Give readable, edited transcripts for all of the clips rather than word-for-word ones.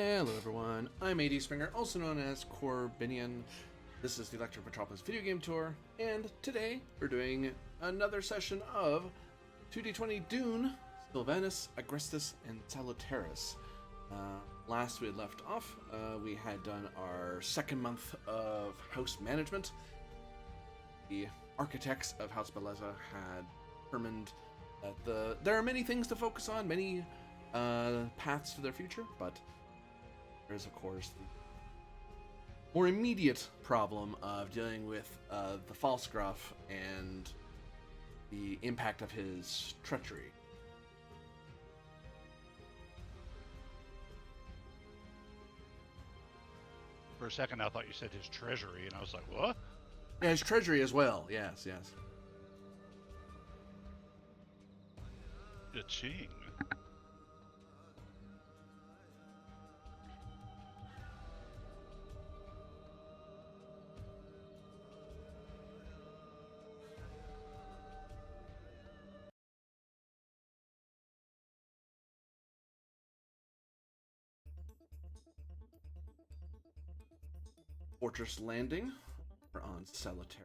Hello everyone, I'm AD Springer, also known as Corbinian. This is the Electric Metropolis video game tour, and today we're doing another session of 2D20 DUNE, Silvanus, Agrestis, and Salutaris. Last we had left off, we had done our second month of house management. The architects of House Bellezza had determined that there are many things to focus on, many paths to their future, but there's of course the more immediate problem of dealing with the Pfalzgräf and the impact of his treachery. For a second, I thought you said his treasury, and I was like, what? Yeah, his treasury as well. Yes. Cha-ching. Fortress landing. We're on Salutaris.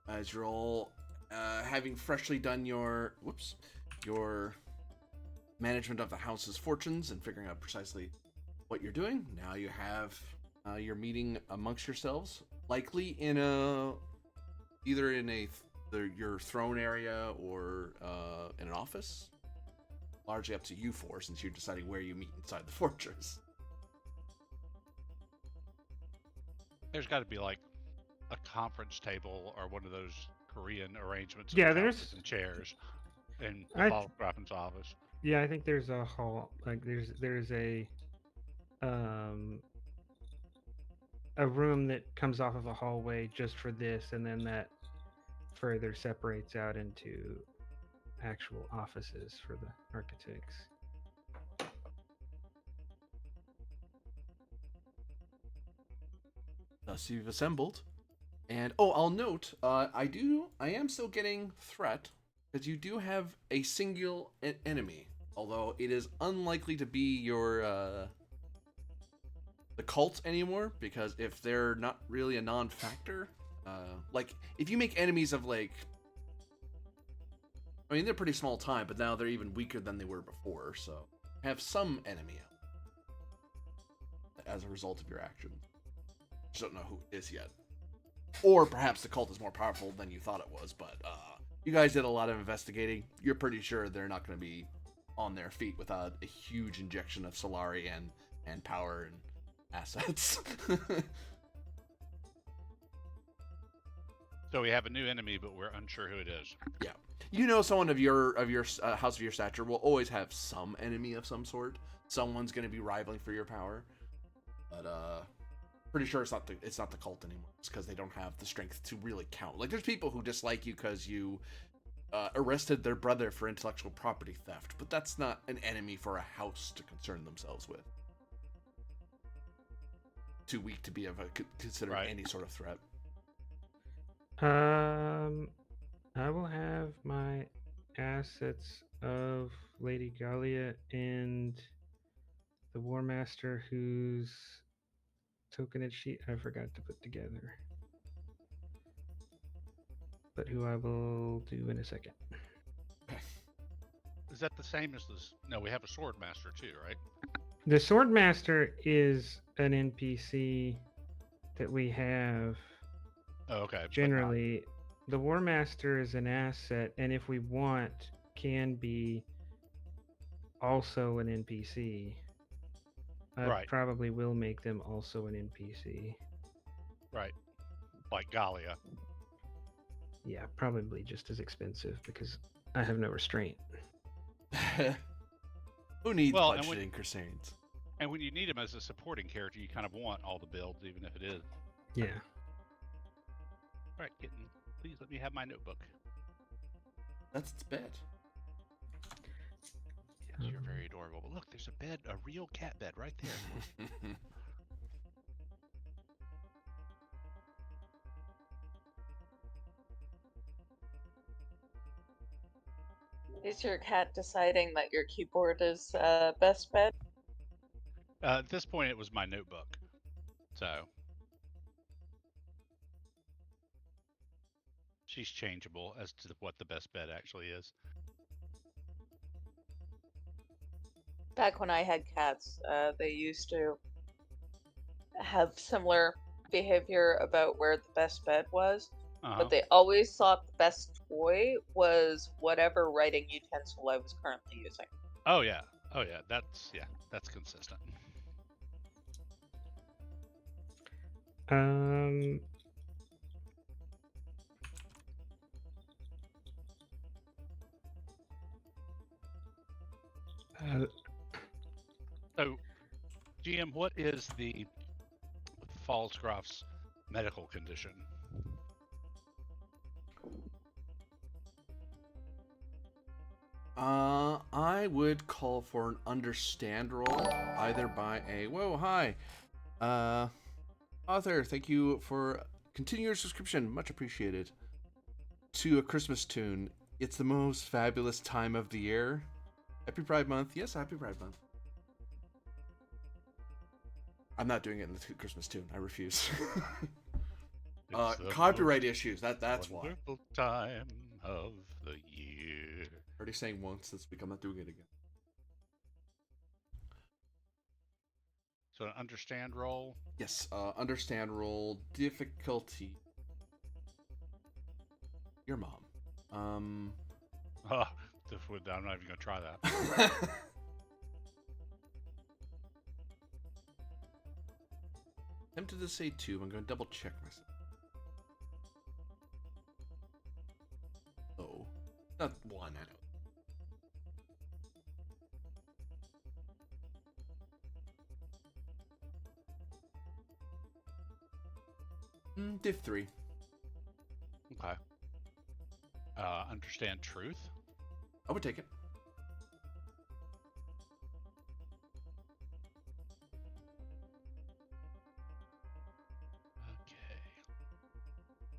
As you're all having freshly done your management of the house's fortunes and figuring out precisely what you're doing, now you have your meeting amongst yourselves, likely in either in your throne area or in an office. Largely up to you four, since you're deciding where you meet inside the fortress. There's got to be like a conference table or one of those Korean arrangements. Yeah, of there's couches and chairs in the I Pfalzgrafen's office. Yeah, I think there's a hall. Like there's a room that comes off of a hallway just for this, and then that further separates out into actual offices for the architects. Thus you've assembled. And I'll note, I am still getting threat, because you do have a single enemy, although it is unlikely to be your the cult anymore, because if they're not really a non-factor, like if you make enemies of they're pretty small time, but now they're even weaker than they were before, so have some enemy as a result of your action. Just don't know who it is yet. Or perhaps the cult is more powerful than you thought it was, but you guys did a lot of investigating. You're pretty sure they're not going to be on their feet without a huge injection of Solari and power and assets. So we have a new enemy, but we're unsure who it is. Yeah. Someone of your house of your stature will always have some enemy of some sort. Someone's going to be rivaling for your power. But pretty sure it's not the cult anymore. It's because they don't have the strength to really count. Like, there's people who dislike you because you arrested their brother for intellectual property theft, but that's not an enemy for a house to concern themselves with. Too weak to be considered any sort of threat. I will have my assets of Lady Gallia and the War Master, whose tokenage sheet I forgot to put together, but who I will do in a second. Is that the same as this? No, we have a sword master too, right? The Sword Master is an NPC that we have. Oh, okay. Generally, the War Master is an asset, and if we want, can be also an NPC. I probably will make them also an NPC. Right. Like Gallia. Yeah, probably just as expensive because I have no restraint. Who needs budgeting crusades? And when you need him as a supporting character, you kind of want all the builds, even if it is. Yeah. All right, kitten. Please let me have my notebook. That's its bed. Yes, you're very adorable. But look, there's a bed, a real cat bed right there. Is your cat deciding that your keyboard is best bet? At this point, it was my notebook. So she's changeable as to what the best bet actually is. Back when I had cats, they used to have similar behavior about where the best bed was, but they always thought the best toy was whatever writing utensil I was currently using. Oh yeah. That's consistent. So, GM, what is the Pfalzgraf's medical condition? I would call for an understand roll, either by a hi, author. Thank you for continuing your subscription, much appreciated. To A Christmas Tune. It's the most fabulous time of the year. Happy Pride Month. Yes, Happy Pride Month. I'm not doing it in the Christmas tune. I refuse. Copyright issues. That's why. Wonderful time of the year. Already saying once this week. I'm not doing it again. So an understand roll? Yes, understand roll. Difficulty. Your mom. I'm not even gonna try that. Tempted to say 2. I'm going to double check myself. Oh, not 1. I know. Div 3. Okay. Understand truth? I would take it. Okay.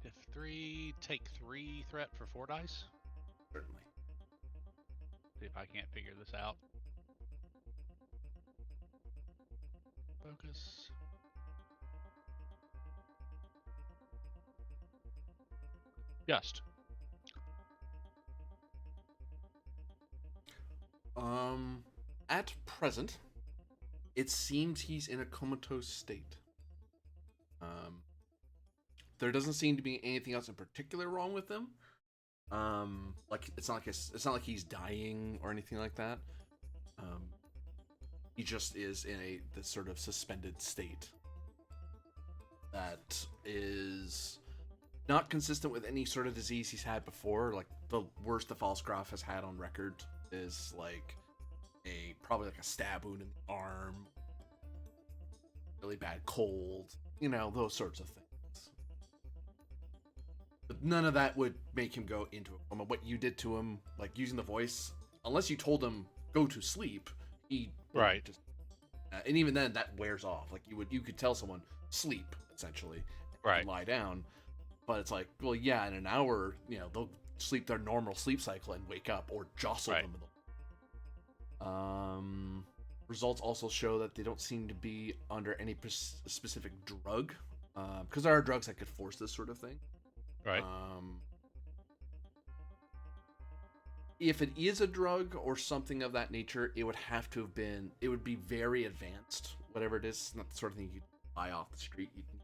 Div 3, take 3 threat for 4 dice? Certainly. See if I can't figure this out. Focus. Just. At present, it seems he's in a comatose state. There doesn't seem to be anything else in particular wrong with him. Like it's not like he's dying or anything like that. He just is in this sort of suspended state that is not consistent with any sort of disease he's had before. Like the worst the Pfalzgräf has had on record is like probably like a stab wound in the arm, really bad cold, those sorts of things. But none of that would make him go into a coma. What you did to him, like using the voice, unless you told him go to sleep, he right. Just, and even then, that wears off. Like you could tell someone sleep essentially, right, lie down, but it's like, well, yeah, in an hour, they'll sleep their normal sleep cycle and wake up or jostle them. Results also show that they don't seem to be under any specific drug, because there are drugs that could force this sort of thing. Right. If it is a drug or something of that nature, it would have to have been. It would be very advanced, whatever it is. It's not the sort of thing you could buy off the street. You can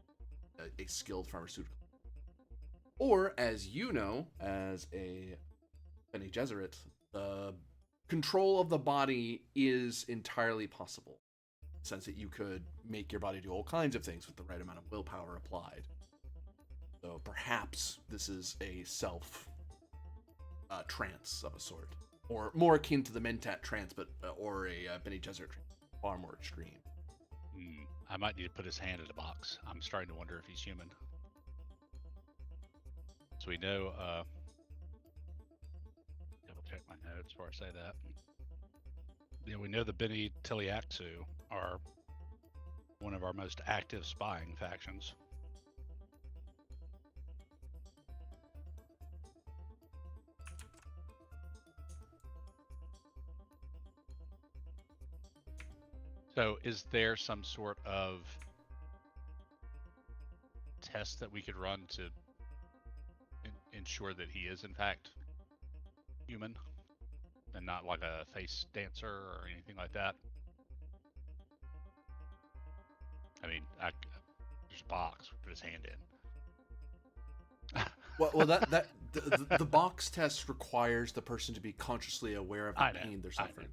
a skilled pharmaceutical, or as you know, as a Bene Gesserit, the control of the body is entirely possible, in the sense that you could make your body do all kinds of things with the right amount of willpower applied. So perhaps this is a self trance of a sort, or more akin to the Mentat trance, but or a Bene Gesserit trance, far more extreme. I might need to put his hand in a box. I'm starting to wonder if he's human. So we know. Double check my notes before I say that. Yeah, we know the Bene Tiliaxu are one of our most active spying factions. So is there some sort of test that we could run to ensure that he is in fact human and not like a face dancer or anything like that? I mean, there's a box, put his hand in. Well, the box test requires the person to be consciously aware of the pain they're suffering.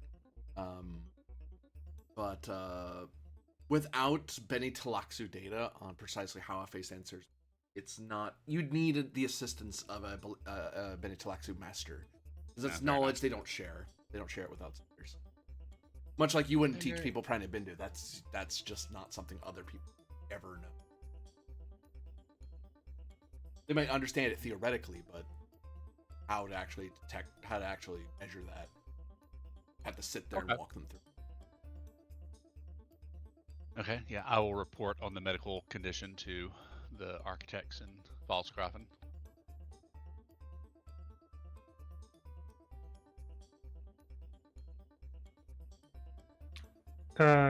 But without Bene Talaxu data on precisely how a face answers, it's not. You'd need the assistance of a Bene Talaxu master, because it's knowledge they don't share. They don't share it with outsiders. Much like you wouldn't teach people Prana Bindu. That's just not something other people ever know. They might understand it theoretically, but how to actually detect, how to actually measure that, have to sit there and walk them through. Okay, yeah, I will report on the medical condition to the architects in Pfalzgräf.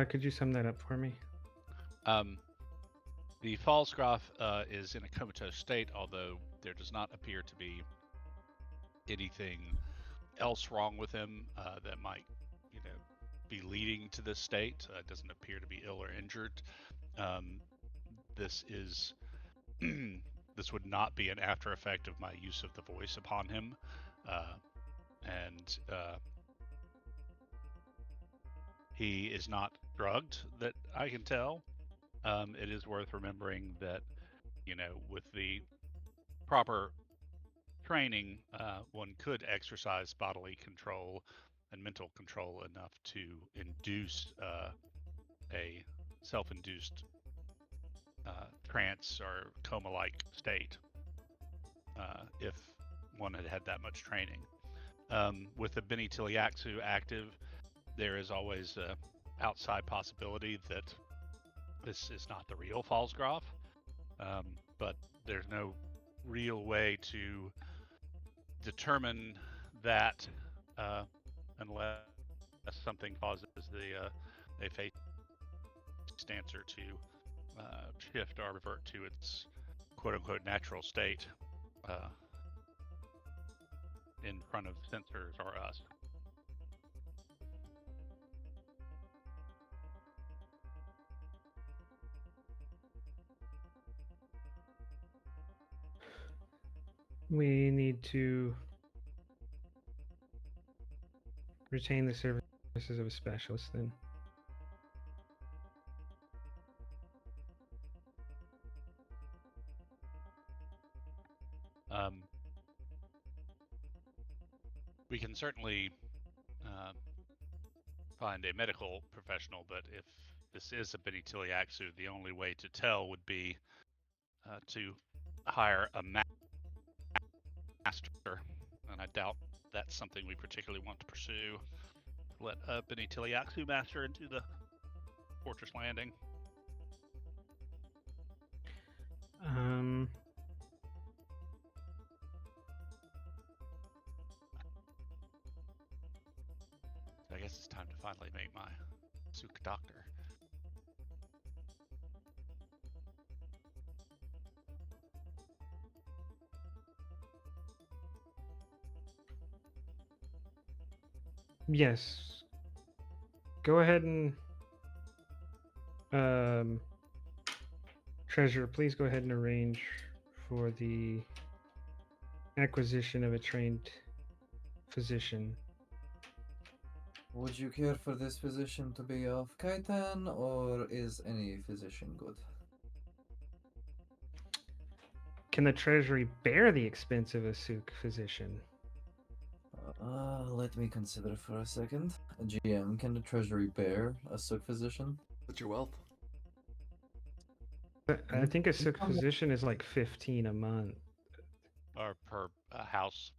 Could you sum that up for me? The Pfalzgräf is in a comatose state, although there does not appear to be anything else wrong with him that might, be leading to this state. Doesn't appear to be ill or injured. This is this would not be an after effect of my use of the voice upon him, and he is not drugged that I can tell. It is worth remembering that, with the proper training, one could exercise bodily control and mental control enough to induce a self-induced trance or coma-like state if one had had that much training. With the Bene Tiliaxu active, there is always an outside possibility that this is not the real Pfalzgräf, but there's no real way to determine that unless something causes a face dancer to shift or revert to its quote-unquote natural state in front of sensors or us. We need to retain the services of a specialist then. We can certainly find a medical professional, but if this is a Bene Tiliaxu, the only way to tell would be to hire a master, and I doubt that's something we particularly want to pursue. Let a Bene Tiliaxu master into the fortress landing. I guess it's time to finally make my Suk doctor. Yes. Go ahead and Treasurer, please go ahead and arrange for the acquisition of a trained physician. Would you care for this physician to be of Kaitan, or is any physician good? Can the Treasury bear the expense of a Suk physician? Let me consider for a second. GM, can the Treasury bear a Suk physician? What's your wealth? I think a Suk physician is like 15 a month. Or per house.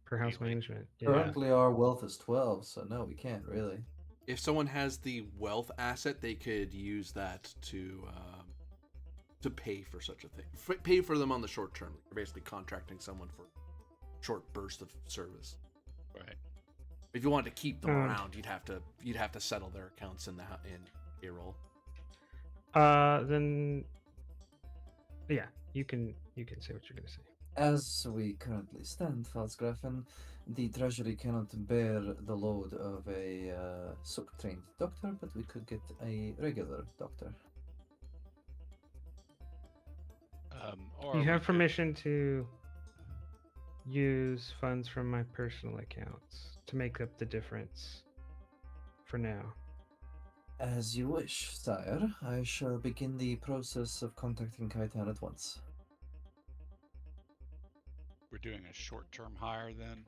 Per house management. Yeah. Currently our wealth is 12, so no, we can't really. If someone has the wealth asset, they could use that to pay for such a thing. Pay for them on the short term. You're basically contracting someone for a short burst of service. Right. If you wanted to keep them around, you'd have to settle their accounts in payroll. Then yeah, you can say what you're gonna say. As we currently stand, Pfalzgräf, the treasury cannot bear the load of a Suk-trained doctor, but we could get a regular doctor. Or You we have could- permission to use funds from my personal accounts to make up the difference for now. As you wish, sire. I shall begin the process of contacting Kaitan at once. We're doing a short-term hire then.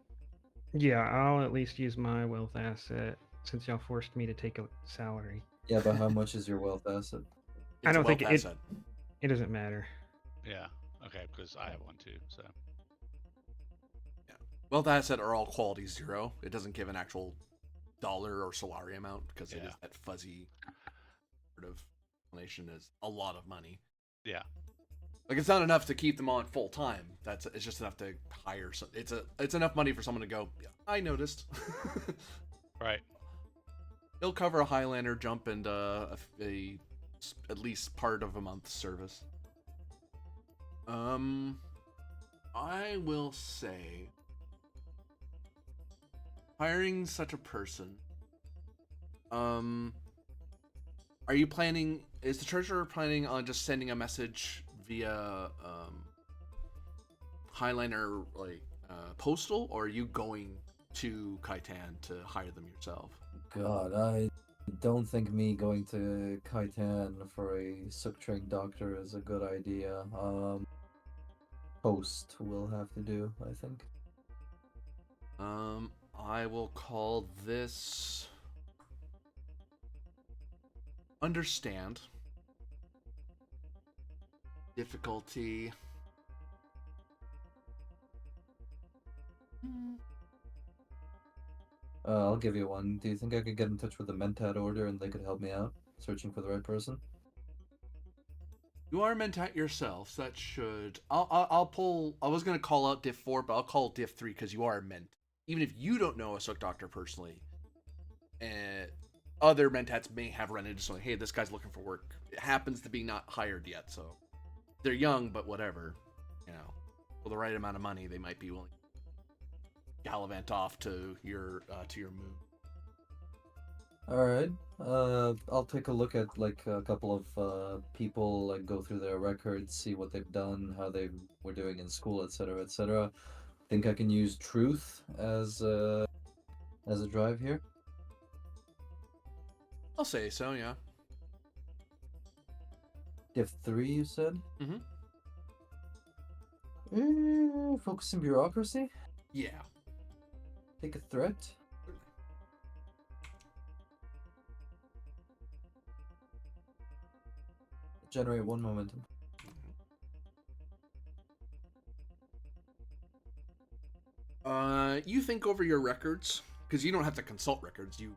Yeah, I'll at least use my wealth asset since y'all forced me to take a salary. Yeah, but how much is your wealth asset? I It's don't a think wealth it asset. it doesn't matter. Yeah. Okay, because I have one too. So. Wealth asset are all quality 0. It doesn't give an actual dollar or salary amount because it is that fuzzy sort of explanation is a lot of money. Yeah. Like it's not enough to keep them on full time. It's just enough to hire some. It's enough money for someone to go. Yeah, I noticed. Right. It'll cover a Highlander jump and at least part of a month's service. I will say hiring such a person. Are you planning? Is the treasurer planning on just sending a message via Highliner postal, or are you going to Kaitan to hire them yourself? God, I don't think me going to Kaitan for a Suk-trained doctor is a good idea. Post will have to do, I think. I will call this understand. Difficulty. I'll give you one. Do you think I could get in touch with the Mentat Order and they could help me out, searching for the right person? You are Mentat yourself, so that should. I'll pull. I was gonna call out Diff 4, but I'll call Diff 3 because you are Ment. Even if you don't know a Sook Doctor personally, other Mentats may have run into something. Hey, this guy's looking for work. It happens to be not hired yet, so they're young, but whatever. You know, for the right amount of money, they might be willing to gallivant off to your move. All right. I'll take a look at like a couple of people, like go through their records, see what they've done, how they were doing in school, etc., etc. Think I can use truth as a drive here? I'll say so, yeah. Div 3, you said? Mm-hmm. Focus in bureaucracy? Yeah. Take a threat? Generate 1 momentum. You think over your records, because you don't have to consult records. You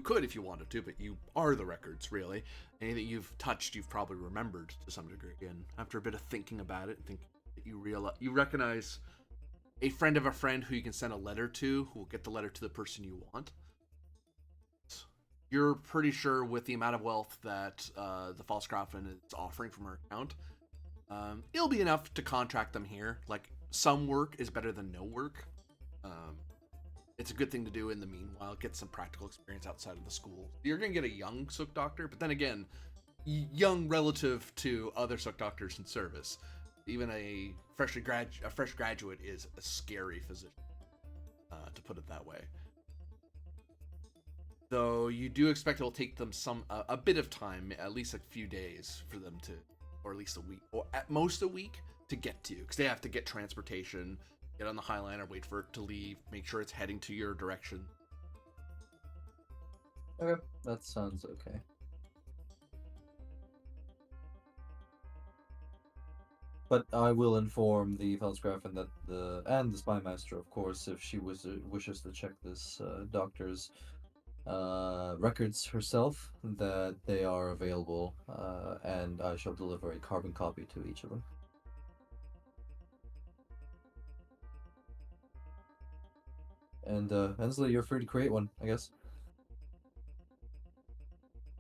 could if you wanted to, but you are the records, really. Anything you've touched, you've probably remembered to some degree. And after a bit of thinking about it, think that you recognize a friend of a friend who you can send a letter to, who will get the letter to the person you want. You're pretty sure with the amount of wealth that the Pfalzgräf is offering from her account, it'll be enough to contract them here. Like, some work is better than no work. It's a good thing to do in the meanwhile, get some practical experience outside of the school. You're going to get a young Sook Doctor, but then again, young relative to other Sook Doctors in service. Even a fresh graduate is a scary physician, to put it that way. Though you do expect it will take them a bit of time, at least a few days for them to, or at least a week, or at most a week to get to you, because they have to get transportation, get on the Highliner, wait for it to leave, make sure it's heading to your direction. Okay, that sounds okay. But I will inform the Pfalzgräf and the Spymaster, of course, if she wishes to check this doctor's records herself, that they are available, and I shall deliver a carbon copy to each of them. And Hensley, you're free to create one, I guess.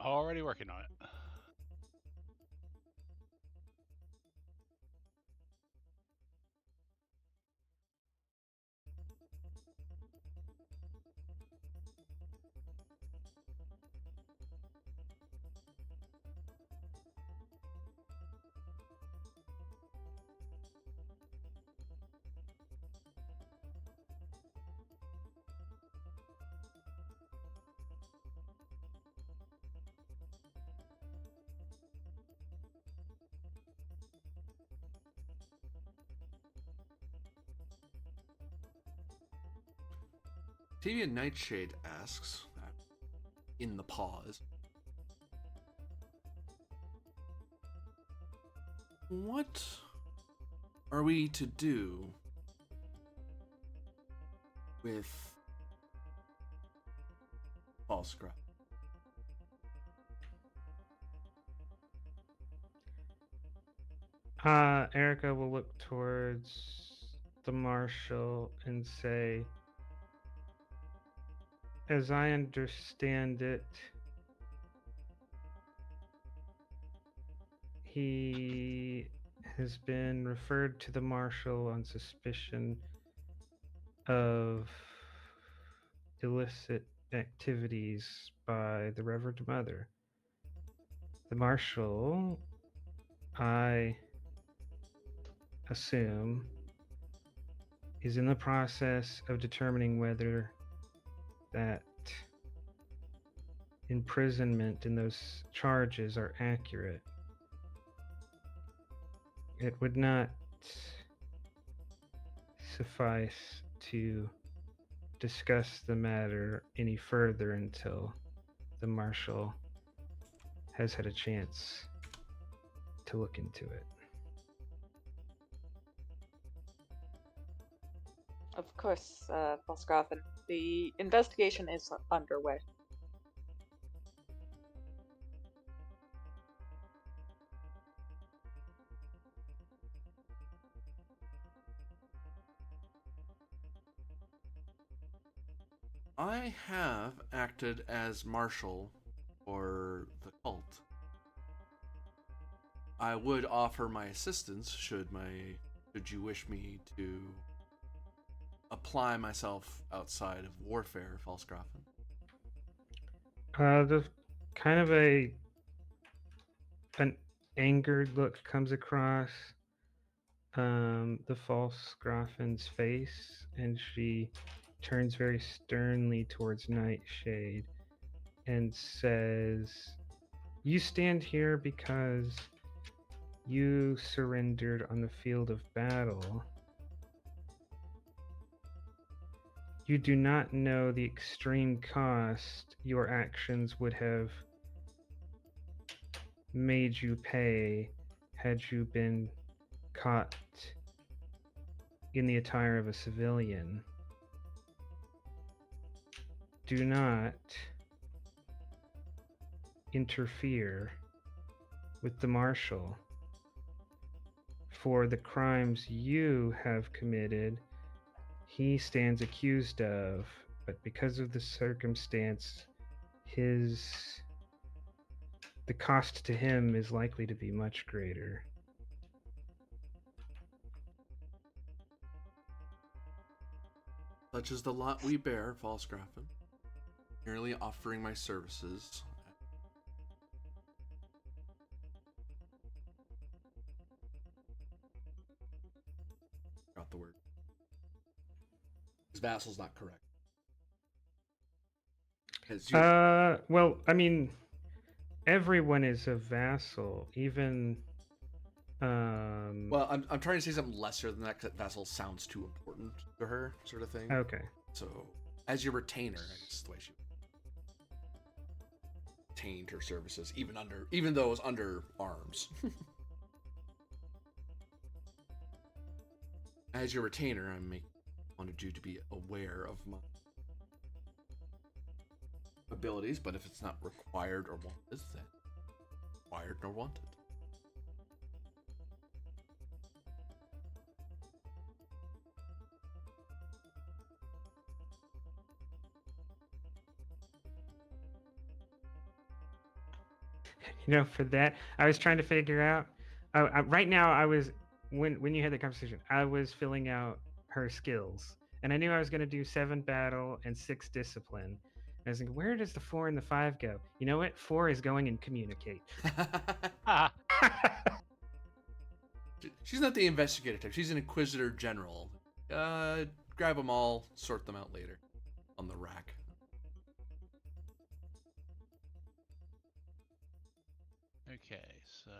Alrighty already working on it. Octavian Nightshade asks, in the pause, what are we to do with Pfalzgräf? Erica will look towards the marshal and say, as I understand it, he has been referred to the marshal on suspicion of illicit activities by the Reverend Mother. The marshal, I assume, is in the process of determining whether that imprisonment and those charges are accurate. It would not suffice to discuss the matter any further until the marshal has had a chance to look into it. Of course, Pfalzgräf, the investigation is underway. I have acted as marshal for the cult. I would offer my assistance should you wish me to apply myself outside of warfare, Pfalzgräf. The kind of an angered look comes across the Pfalzgrafen's face, and she turns very sternly towards Nightshade and says, "You stand here because you surrendered on the field of battle. You do not know the extreme cost your actions would have made you pay had you been caught in the attire of a civilian. Do not interfere with the marshal. For the crimes you have committed, he stands accused of, but because of the circumstance, the cost to him is likely to be much greater." Such is the lot we bear, Pfalzgräf. Merely offering my services. Got the word. His vassal's not correct. Well, I mean, everyone is a vassal, even. Well, I'm trying to say something lesser than that because vassal sounds too important to her, sort of thing. Okay. So, as your retainer, I guess is the way she retained her services, even though it was under arms. As your retainer, wanted you to be aware of my abilities, but if it's not required or wanted, then required nor wanted. For that, I was trying to figure out. Right now, when you had the conversation, I was filling out her skills, and I knew I was going to do 7 battle and 6 discipline. I was thinking, where does the 4 and the 5 go? You know what? 4 is going and communicate. Ah, She's not the investigator type. She's an inquisitor general. Grab them all, sort them out later on the rack. okay, so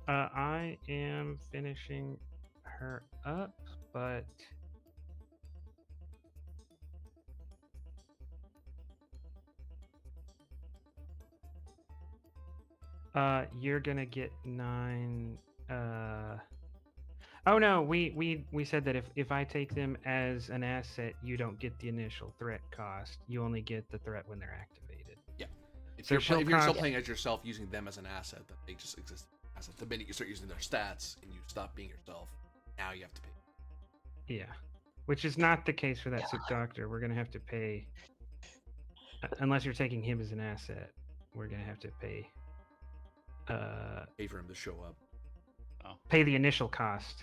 I am finishing her up, but you're gonna get 9. Oh no, we said that if I take them as an asset, you don't get the initial threat cost. You only get the threat when they're activated. Yeah. If So you're, she'll if you're still cost- playing as yourself, using them as an asset, that they just exist as asset. The minute you start using their stats and you stop being yourself, now you have to pay. Yeah, which is not the case for that sick doctor. We're gonna have to pay, unless you're taking him as an asset. We're gonna have to pay. Pay for him to show up. Pay the initial cost.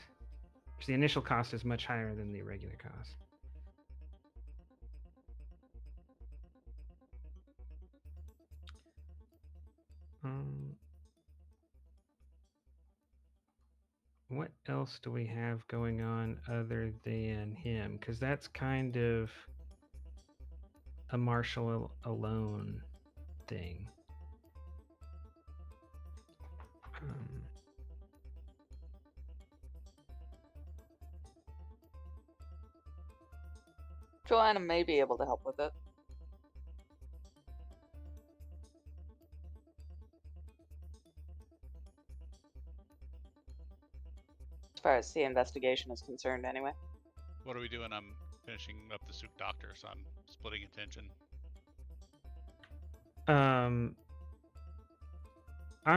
Because the initial cost is much higher than the regular cost. What else do we have going on other than him? Because that's kind of a martial alone thing. Joanna may be able to help with it. As far as the investigation is concerned, anyway. what are we doing? I'm finishing up the Souk Doctor, so I'm splitting attention. I'm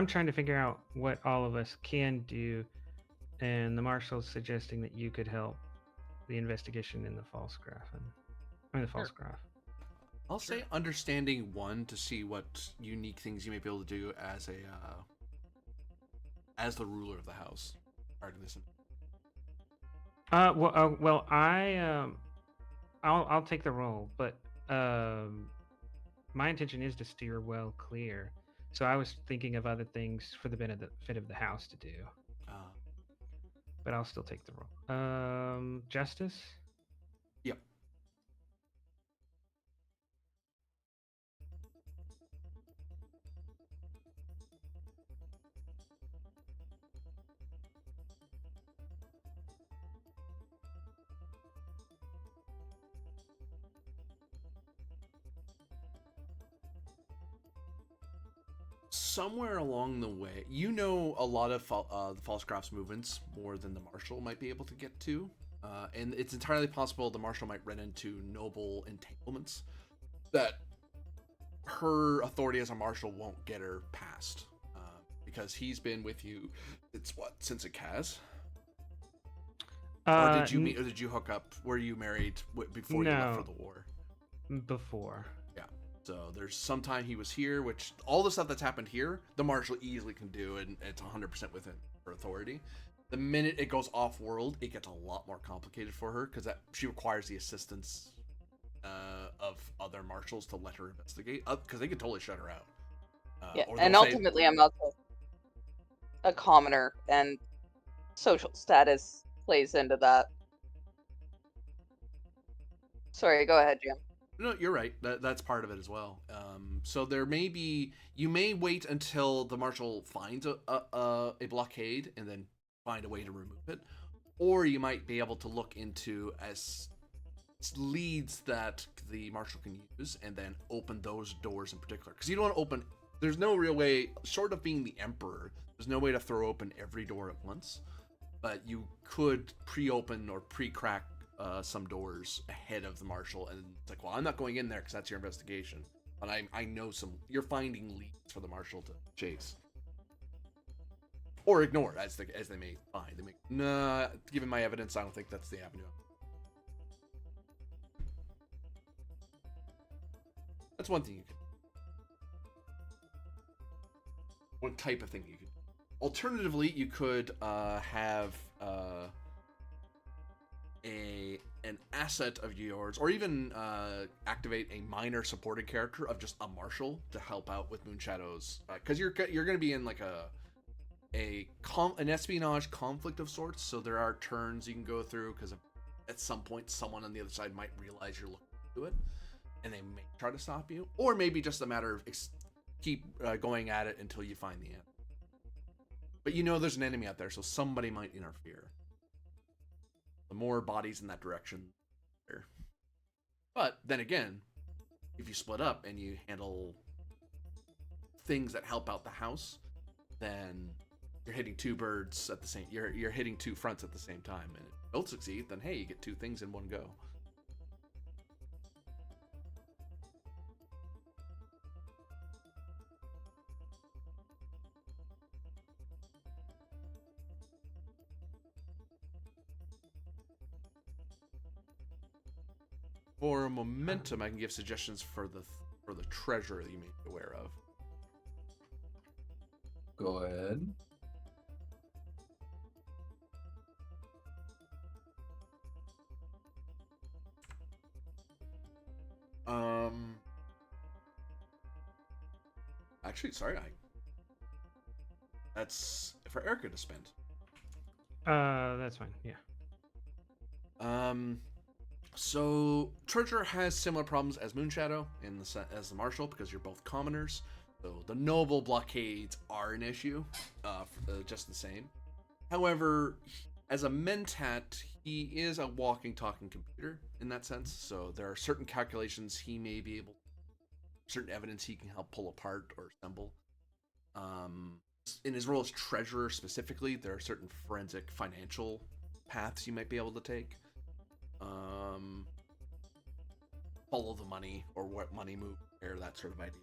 trying to figure out what all of us can do, and the marshal's suggesting that you could help the investigation in the Pfalzgräf. The Pfalzgräf. I'll say understanding 1 to see what unique things you may be able to do as a as the ruler of the house. Part of this. Well, I'll take the role, but my intention is to steer well clear. So I was thinking of other things for the benefit of the house to do. But I'll still take the role. Justice? Yep. Somewhere along the way, you know a lot of the Pfalzgraf's movements more than the Marshal might be able to get to. And it's entirely possible the Marshal might run into noble entanglements that her authority as a Marshal won't get her past. Because he's been with you, since a Kaz? Or did you meet, or did you hook up? Were you married before you left for the war? Before. Yeah. So there's some time he was here, which all the stuff that's happened here, the Marshal easily can do, and it's 100% within her authority. The minute it goes off-world, it gets a lot more complicated for her, because she requires the assistance of other Marshals to let her investigate, because they could totally shut her out. Yeah, and ultimately I'm also a commoner, and social status plays into that. Sorry, go ahead, Jim. No, you're right. That's part of it as well. So you may wait until the Marshal finds a blockade and then find a way to remove it, or you might be able to look into as leads that the Marshal can use and then open those doors in particular. Because you don't want to open. There's no real way, short of being the Emperor, there's no way to throw open every door at once. But you could pre-open or pre-crack some doors ahead of the marshal, and it's like, well, I'm not going in there because that's your investigation, but I know you're finding leads for the marshal to chase or ignore as they may find. They may, nah, given my evidence, I don't think that's the avenue. That's one thing you could. One type of thing you could. Alternatively, you could have an asset of yours, or even activate a minor supporting character of just a marshal to help out with Moonshadow's, because you're going to be in like an espionage conflict of sorts. So there are turns you can go through, because at some point someone on the other side might realize you're looking to it, and they may try to stop you, or maybe just a matter of keep going at it until you find the end. But you know there's an enemy out there, so somebody might interfere. The more bodies in that direction, the better. But then again, if you split up and you handle things that help out the house, then you're hitting two birds at the same. You're hitting two fronts at the same time, and if you don't succeed, then hey, you get two things in one go. For momentum, I can give suggestions for the treasure that you may be aware of. Go ahead. Actually, sorry, that's for Erica to spend. That's fine. Yeah. So treasure has similar problems as Moonshadow as the marshal, because you're both commoners. So the noble blockades are an issue, just the same. However, as a mentat, he is a walking, talking computer in that sense. So there are certain calculations he may be able, certain evidence he can help pull apart or assemble. In his role as treasurer specifically, there are certain forensic financial paths you might be able to take. Follow the money, or what money move, or that sort of idea,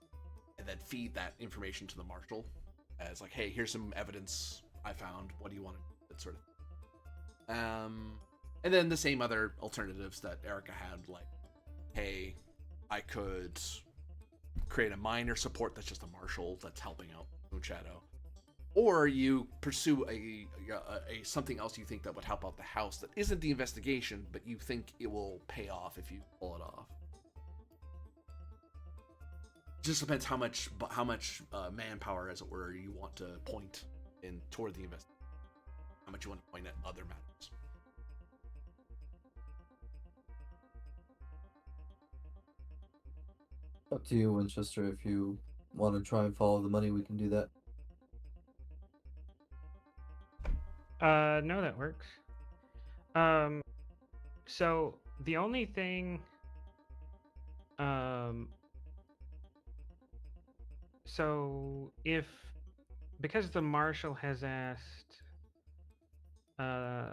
and then feed that information to the marshal as like, hey, here's some evidence I found, what do you want to do, that sort of thing. And then the same other alternatives that Erica had, like, hey, I could create a minor support that's just a marshal that's helping out Moonshadow, or you pursue a something else you think that would help out the house that isn't the investigation, but you think it will pay off if you pull it off. Just depends how much manpower, as it were, you want to point in toward the investigation. How much you want to point at other matters. Up to you, Winchester. If you want to try and follow the money, we can do that. No, that works. So the only thing, so because the marshal has asked, the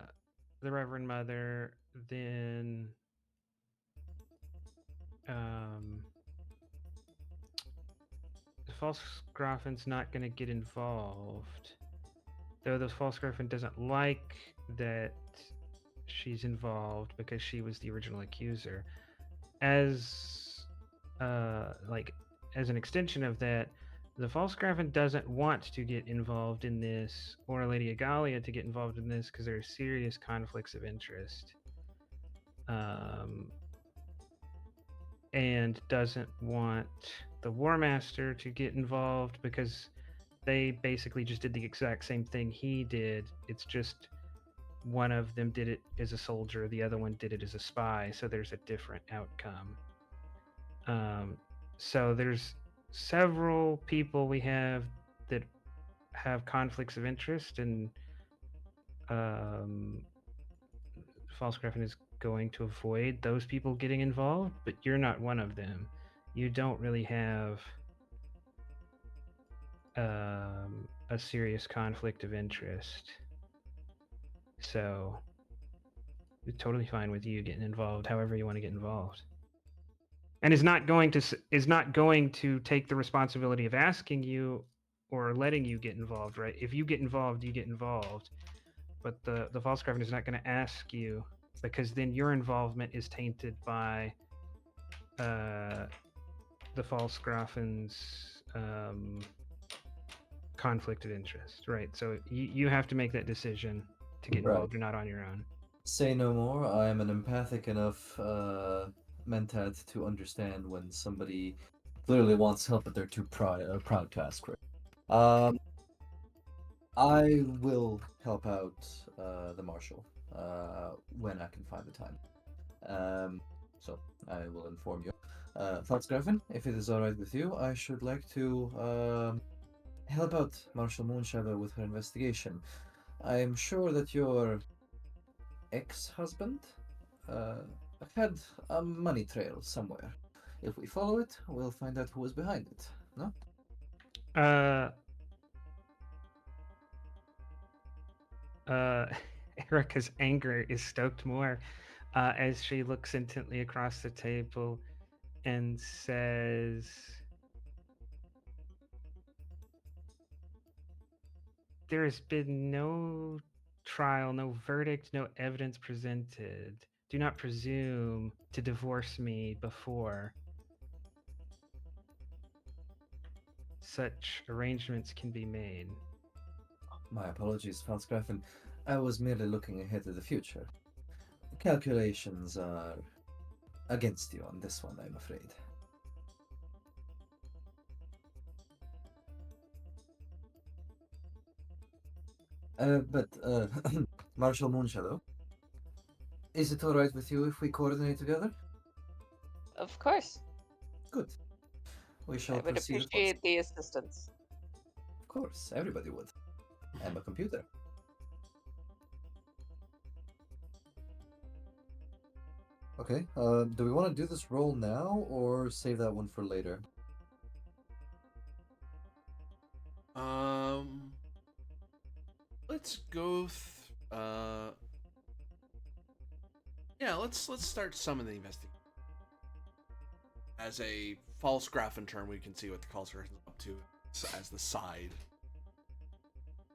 Reverend Mother, then, the Pfalzgrafen's not going to get involved. Though the Pfalzgrafen doesn't like that she's involved because she was the original accuser. As an extension of that, the Pfalzgrafen doesn't want to get involved in this, or Lady Agalia to get involved in this, because there are serious conflicts of interest. And doesn't want the War Master to get involved because they basically just did the exact same thing he did. It's just one of them did it as a soldier, the other one did it as a spy, so there's a different outcome. So there's several people we have that have conflicts of interest, and Pfalzgräfin is going to avoid those people getting involved, but you're not one of them. You don't really have a serious conflict of interest. So totally fine with you getting involved, however you want to get involved, and is not going to take the responsibility of asking you or letting you get involved. Right? If you get involved, you get involved. But the Pfalzgräfin is not going to ask you, because then your involvement is tainted by the Pfalzgrafen's conflict of interest, right? So you have to make that decision to get involved. You're not on your own. Say no more. I am an empathic enough mentat to understand when somebody clearly wants help, but they're too proud to ask for it. I will help out the marshal when I can find the time. So I will inform you. Pfalzgräfin, if it is alright with you, I should like to help out Marshal Moonshadow with her investigation. I am sure that your ex-husband had a money trail somewhere. If we follow it, we'll find out who was behind it. No? Erica's anger is stoked more as she looks intently across the table and says, "There has been no trial, no verdict, no evidence presented. Do not presume to divorce me before such arrangements can be made." My apologies, Pfalzgräfin. I was merely looking ahead to the future. Calculations are against you on this one, I'm afraid. But Marshal Moonshadow, is it alright with you if we coordinate together? Of course. Good. We shall I would proceed. appreciate the assistance. Of course, everybody would. I'm a computer. Okay, do we want to do this roll now or save that one for later? Let's go. Yeah, let's start some of the investigation. As a Pfalzgräfin term, we can see what the Pfalzgräfin is up to as the side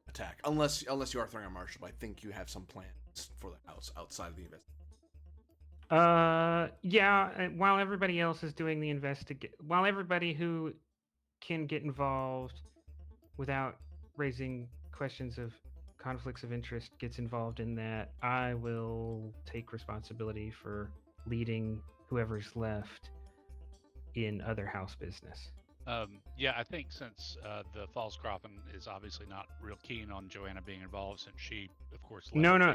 attack. Unless you are throwing a marshal, but I think you have some plans for the house outside of the investigation. Yeah, while everybody else is doing the while everybody who can get involved without raising questions of conflicts of interest gets involved in that, I will take responsibility for leading whoever's left in other house business. Yeah, I think since the Pfalzgräfin is obviously not real keen on Joanna being involved, since she, of course, led No.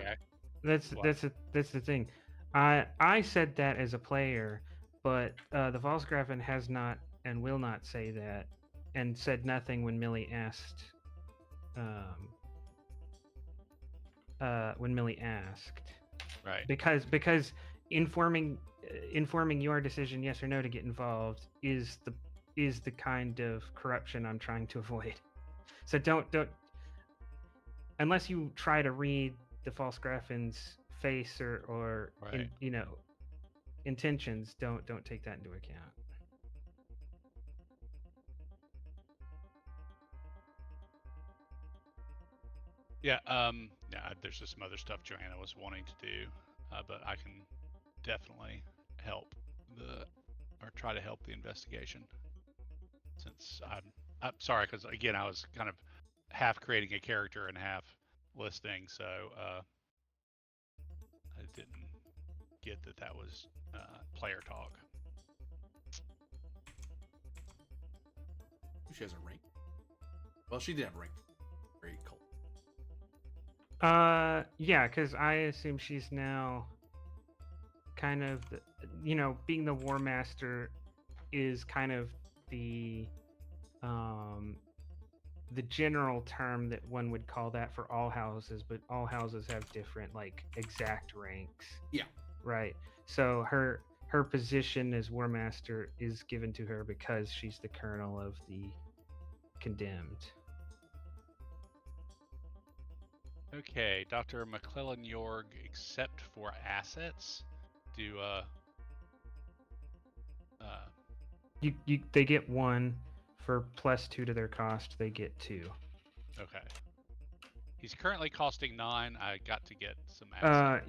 That's the thing. I said that as a player, but the Pfalzgräfin has not and will not say that, and said nothing when Millie asked. When Millie asked, right? Because informing your decision, yes or no, to get involved is the kind of corruption I'm trying to avoid. So don't unless you try to read the Pfalzgräfin's face or right. Intentions, don't take that into account. Yeah, there's just some other stuff Joanna was wanting to do, but I can definitely help try to help the investigation. Since I'm sorry, because again, I was kind of half creating a character and half listening, so I didn't get that was player talk. She has a rank. Well, she did have a rank. Very cool. Yeah, because I assume she's now kind of being the War Master is kind of the general term that one would call that for all houses, but all houses have different exact ranks. Yeah. Right. So her position as War Master is given to her because she's the colonel of the condemned. Okay, Dr. McClellan Yorg, except for assets, do They get 1 for +2 to their cost. They get 2. okay. He's currently costing 9. I got to get some assets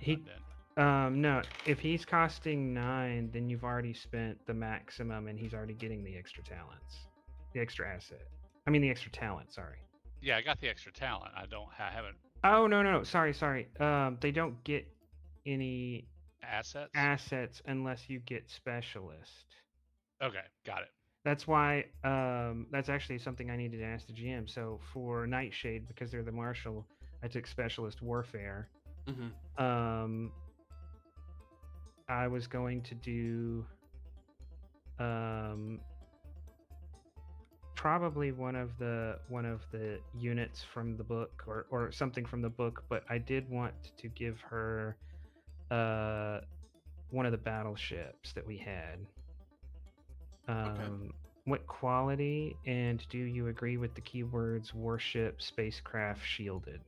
then. No. If he's costing 9, then you've already spent the maximum, and he's already getting the extra talents, the extra asset. I mean, the extra talent. Sorry. Yeah, I got the extra talent. I haven't. Oh no. Sorry. They don't get any assets unless you get specialist. Okay, got it. That's why that's actually something I needed to ask the GM. So for Nightshade, because they're the marshal, I took specialist warfare. Mm-hmm. I was going to do probably one of the units from the book or something from the book, but I did want to give her one of the battleships that we had. Okay. What quality, and do you agree with the keywords warship, spacecraft, shielded?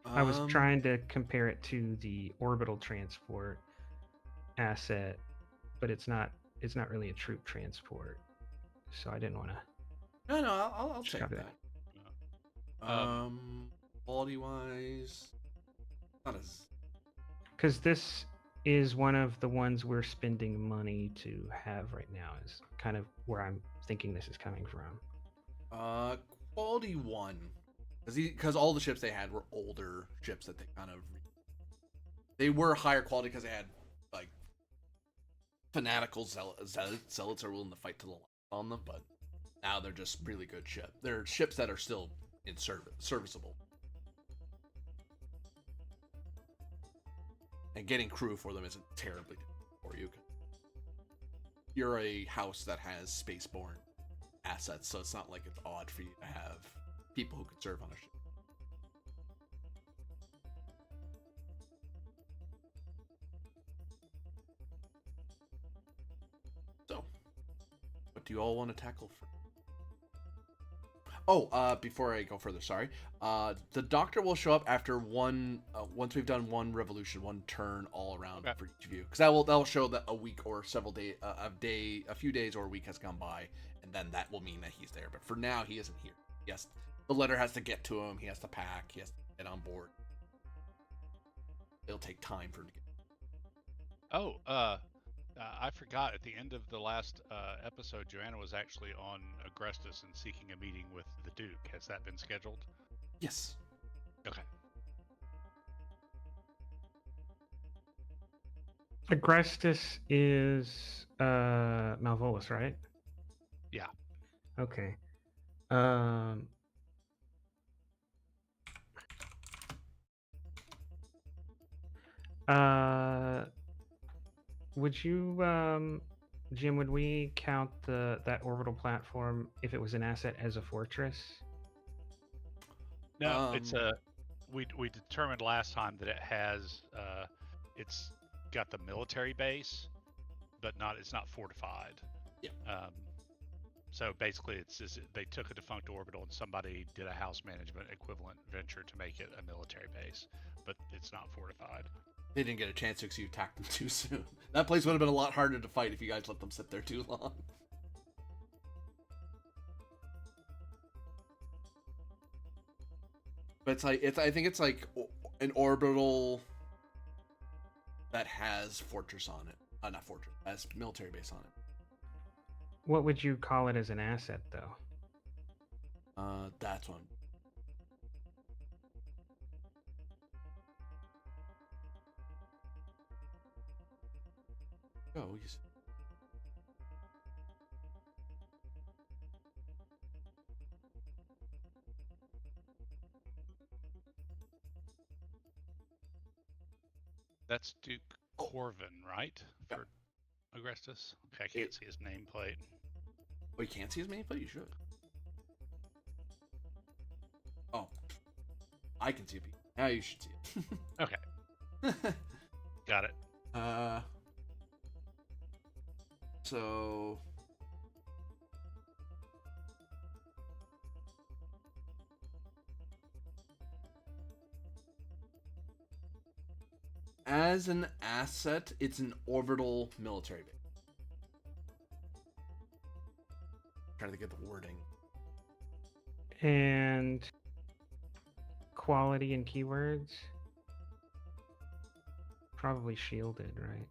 I was trying to compare it to the orbital transport asset, but it's not really a troop transport, so I didn't want to. No, I'll check that. Quality wise, not as. Because this is one of the ones we're spending money to have right now. Is kind of where I'm thinking this is coming from. Quality 1, because all the ships they had were older ships that they were higher quality because they had like fanatical zealots are willing to fight to the last on them, but now they're just really good ships. They're ships that are still in serviceable. And getting crew for them isn't terribly difficult for you. You're a house that has spaceborne assets, so it's not like it's odd for you to have people who could serve on a ship. So, what do you all want to tackle first? Oh, before I go further, sorry. The doctor will show up after one. Once we've done one revolution, one turn all around for each of you, because that'll show that a week or several days, a few days or a week has gone by, and then that will mean that he's there. But for now, he isn't here. Yes, the letter has to get to him. He has to pack. He has to get on board. It'll take time for him to get. I forgot at the end of the last episode, Joanna was actually on Agrestis and seeking a meeting with the Duke. Has that been scheduled? Yes. Okay. Agrestis is Malvolus, right? Yeah. Okay. Would you, Jim? Would we count that orbital platform if it was an asset as a fortress? No, it's a. We determined last time that it has. It's got the military base, but it's not fortified. Yeah. So basically, they took a defunct orbital and somebody did a house management equivalent venture to make it a military base, but it's not fortified. They didn't get a chance to because you attacked them too soon. That place would have been a lot harder to fight if you guys let them sit there too long. But I think it's like an orbital that has fortress on it. Not fortress, has military base on it. What would you call it as an asset, though? That's one. Oh, yes. That's Duke Corvin, right? For Agrestis? Okay, I can't see his nameplate. Oh, you can't see his nameplate? You should. Oh. I can see it. Now you should see it. Okay. Got it. So As an asset, it's an orbital military base. Trying to get the wording. And quality and keywords? Probably shielded, right?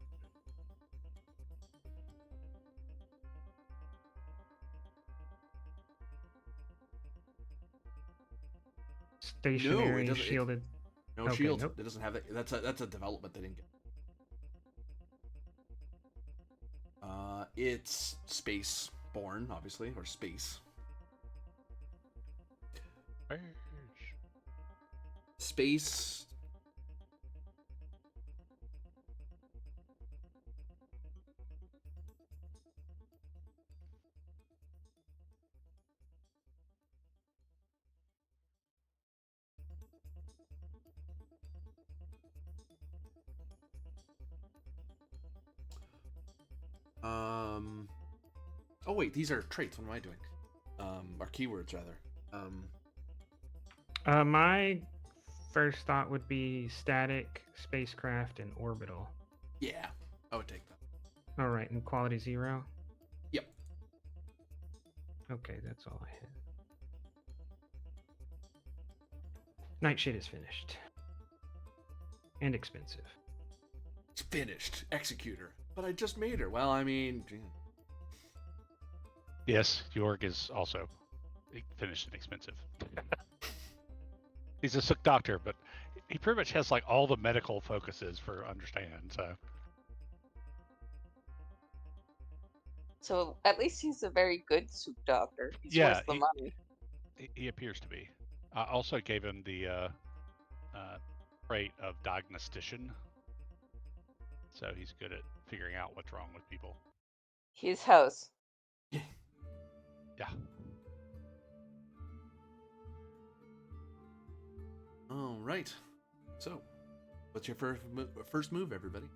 Stationary, doesn't- shielded. No Okay, shield. nope. It doesn't have that. That's a development they didn't get. It's space born, obviously, or space. Space. Oh wait, these are traits. What am I doing? Or keywords rather. My first thought would be static, spacecraft, and orbital. Yeah, I would take that. All right, and quality 0? Yep. Okay, that's all I had. Nightshade is finished. And expensive. It's finished. Executor. But I just made her. Well, I mean... Yes, Jorg is also finished and expensive. He's a sick doctor, but he pretty much has like all the medical focuses for understand. So at least he's a very good soup doctor. He's Yeah, worth the money. He appears to be. I also gave him the trait of diagnostician, so he's good at figuring out what's wrong with people. His house. Yeah. All right. So, what's your first move, everybody?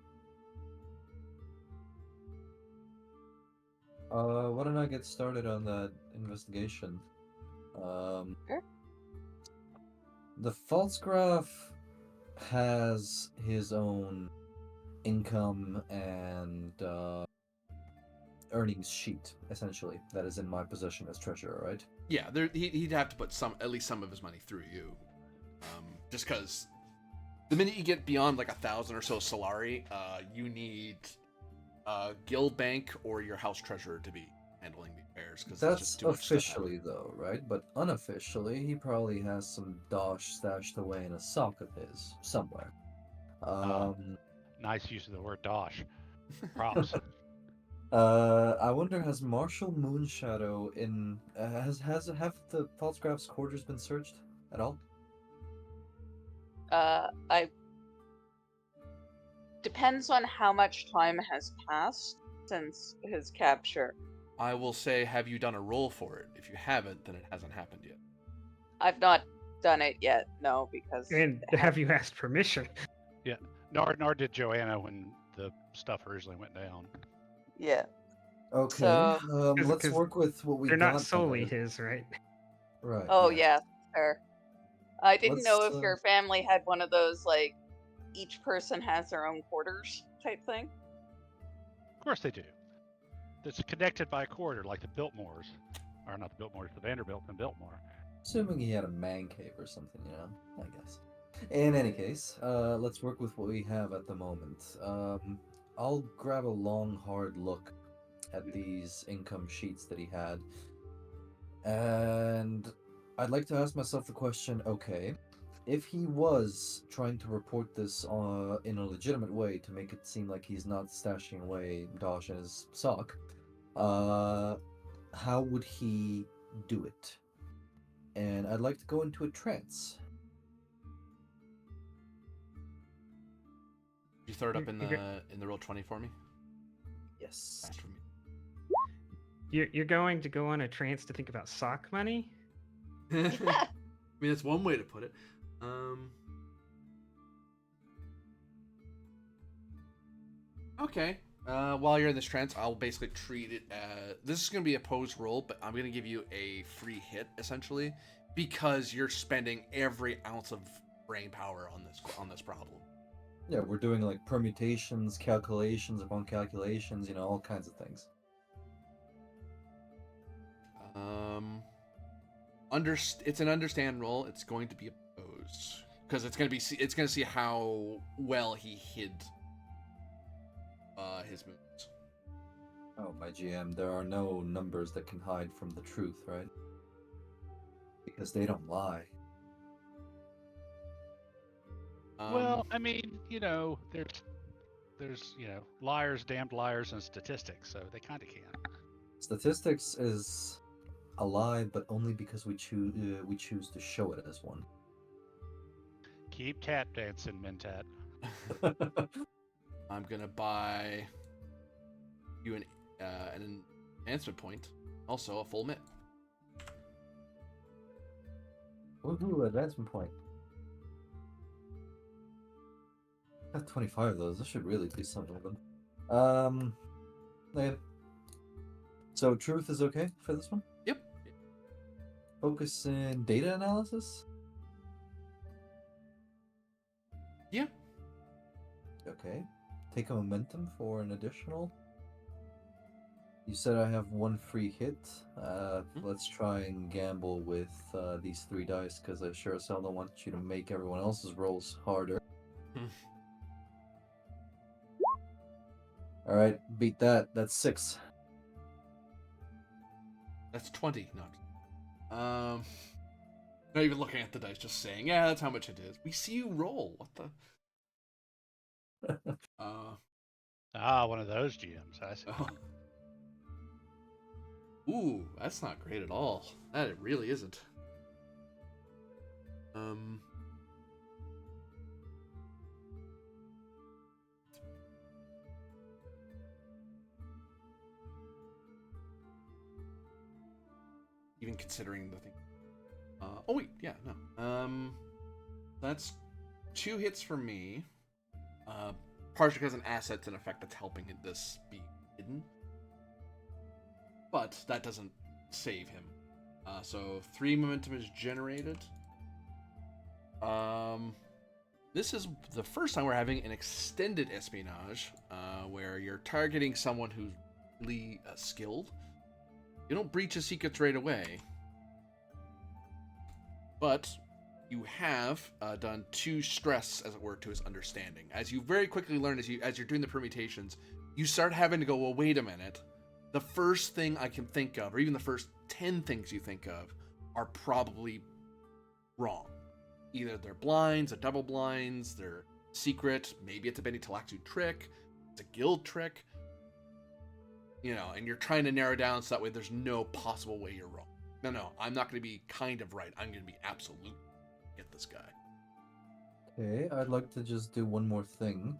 Why don't I get started on that investigation? Sure. The Pfalzgräf has his own income and earnings sheet, essentially, that is in my possession as treasurer, right? Yeah, he'd have to put at least some of his money through you, just because the minute you get beyond like 1,000 or so Solari, you need guild bank or your house treasurer to be handling the affairs. Because That's just too much stuff officially though, right? But unofficially, he probably has some dosh stashed away in a sock of his somewhere. Nice use of the word dosh. Props. I wonder, has Marshal Moonshadow have the Pfalzgraf's quarters been searched at all? I depends on how much time has passed since his capture. I will say, have you done a roll for it? If you haven't, then it hasn't happened yet. I've not done it yet, no, because... And have you asked permission? Yeah. Nor did Joanna when the stuff originally went down. Yeah. Okay, So- let's work with what we They're got. not solely there. his, right? Right. Oh, yeah, fair. I didn't know Let's, if your family had one of those, like, each person has their own quarters type thing. Of course they do. It's connected by a corridor, like the Biltmores. Or not the Biltmores, the Vanderbilt and Biltmore. Assuming he had a man cave or something, I guess. In any case, let's work with what we have at the moment. I'll grab a long, hard look at these income sheets that he had. And I'd like to ask myself the question, okay, if he was trying to report this in a legitimate way to make it seem like he's not stashing away dosh in his sock, how would he do it? And I'd like to go into a trance. You throw it up in the roll 20 for me. Yes. Fast for me. You're going to go on a trance to think about sock money? I mean, that's one way to put it. Okay. While you're in this trance, I'll basically treat it as... This is going to be a opposed roll, but I'm going to give you a free hit, essentially, because you're spending every ounce of brain power on this problem. Yeah, we're doing like permutations, calculations upon calculations, all kinds of things. It's an understand roll. It's going to be opposed because it's going to see how well he hid his moves. Oh, my GM, there are no numbers that can hide from the truth, right? Because they don't lie. Well, I mean, there's liars, damned liars, and statistics, so they kind of can. Statistics is a lie, but only because we choose to show it as one. Keep tap dancing, Mentat. I'm gonna buy you an advancement point, also a full mit. Woohoo! Advancement point. Got 25 of those. I should really do something with them. Yeah. So truth is okay for this one? Yep. Focus in data analysis? Yeah. Okay. Take a momentum for an additional. You said I have one free hit. Let's try and gamble with these 3 dice, because I sure as hell don't want you to make everyone else's rolls harder. Alright, beat that. That's 6. That's 20. Not even looking at the dice, just saying, yeah, that's how much it is. We see you roll. What the? One of those GMs. I see. Oh. Ooh, that's not great at all. That it really isn't. Even considering the thing. Oh wait, yeah, no. That's 2 hits for me. Partially because an asset's an effect that's helping this be hidden. But that doesn't save him. So 3 momentum is generated. This is the first time we're having an extended espionage, where you're targeting someone who's really skilled. You don't breach his secrets right away, but you have done 2 stress, as it were, to his understanding. As you very quickly learn, as you're doing the permutations, you start having to go, well, wait a minute. The first thing I can think of, or even the first 10 things you think of, are probably wrong. Either they're blinds, or double blinds, they're secret, maybe it's a Beni Talaxu trick, it's a guild trick, and you're trying to narrow down so that way there's no possible way you're wrong. No, I'm not going to be kind of right. I'm going to be absolute. Get this guy. Okay, I'd like to just do one more thing.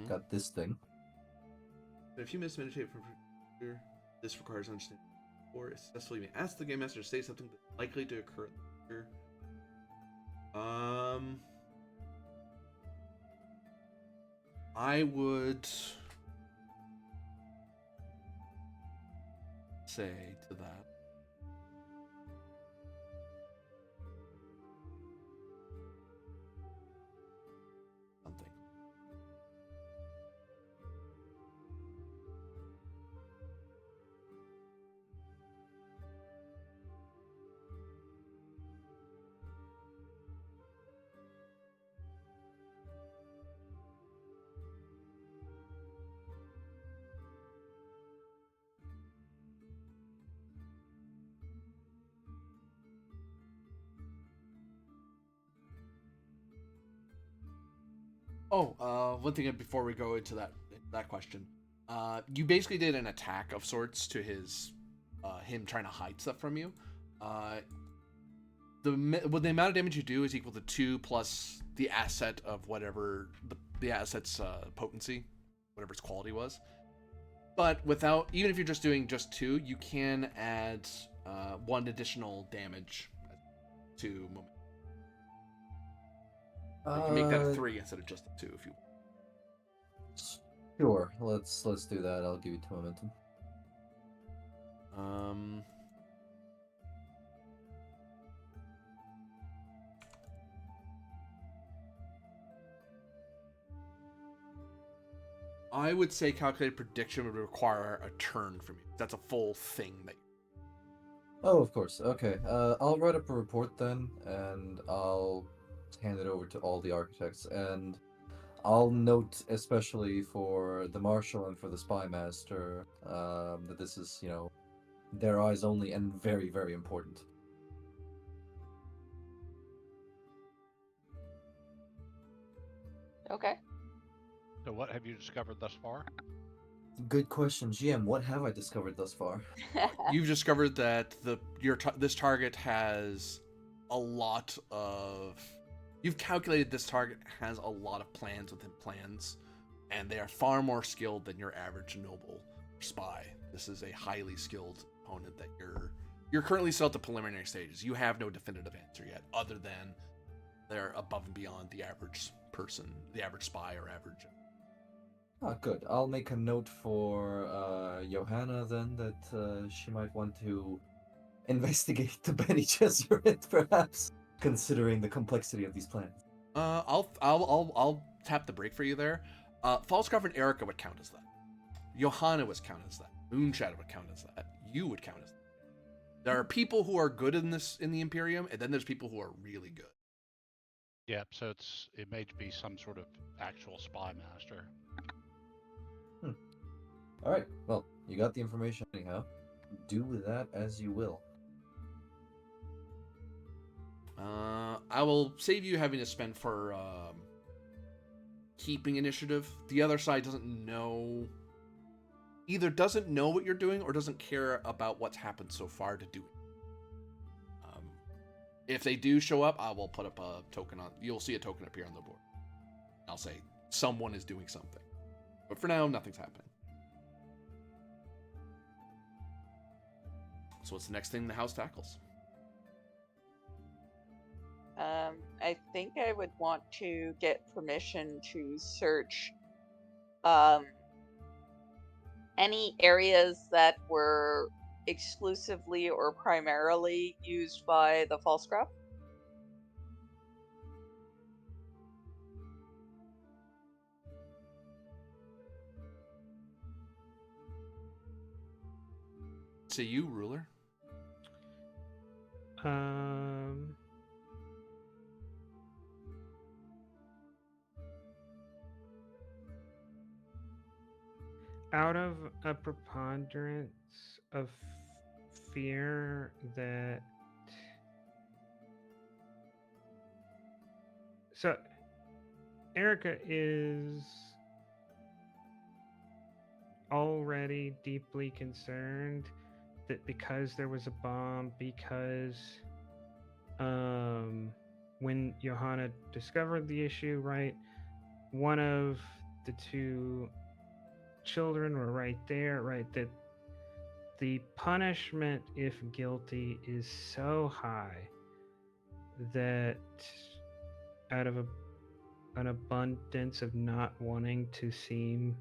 Got this thing. If you miss meditate from here, this requires understanding. Or successfully may ask the game master to say something that's likely to occur here. I would say to that, something. One thing before we go into that question, you basically did an attack of sorts to him trying to hide stuff from you. The amount of damage you do is equal to 2 plus the asset of whatever the asset's potency, whatever its quality was. But even if you're just doing just 2, you can add 1 additional damage to moment. You can make that a 3 instead of just a 2 if you want. Sure, let's do that. I'll give you 2 momentum. I would say calculated prediction would require a turn from you. That's a full thing that. Oh, of course. Okay. I'll write up a report then, and I'll hand it over to all the architects, and I'll note, especially for the marshal and for the spy master, that this is, their eyes only and very, very important. Okay. So what have you discovered thus far? Good question, GM. What have I discovered thus far? You've discovered that this target has a lot of. You've calculated this target has a lot of plans within plans, and they are far more skilled than your average noble spy. This is a highly skilled opponent that you're currently still at the preliminary stages. You have no definitive answer yet, other than they're above and beyond the average person, the average spy or average. Ah, good. I'll make a note for Johanna then that she might want to investigate the Bene Gesserit, perhaps, considering the complexity of these plans. I'll tap the brake for you there. Pfalzgräf and Erica would count as that. Johanna would count as that. Moonshadow would count as that. You would count as that. There are people who are good in the Imperium, and then there's people who are really good. Yeah, so it may be some sort of actual spy master. All right. Well, you got the information anyhow. Do with that as you will. I will save you having to spend for keeping initiative. The other side either doesn't know what you're doing or doesn't care about what's happened so far to do it. If they do show up, I will put up a token on. You'll see a token appear on the board. I'll say someone is doing something. But for now, nothing's happening. So what's the next thing the house tackles? I think I would want to get permission to search any areas that were exclusively or primarily used by the Pfalzgräf. Say you, ruler. Out of a preponderance of fear that. So, Erica is already deeply concerned that because there was a bomb, because when Johanna discovered the issue, right, one of the two children were right there, right, that the punishment, if guilty, is so high that out of an abundance of not wanting to seem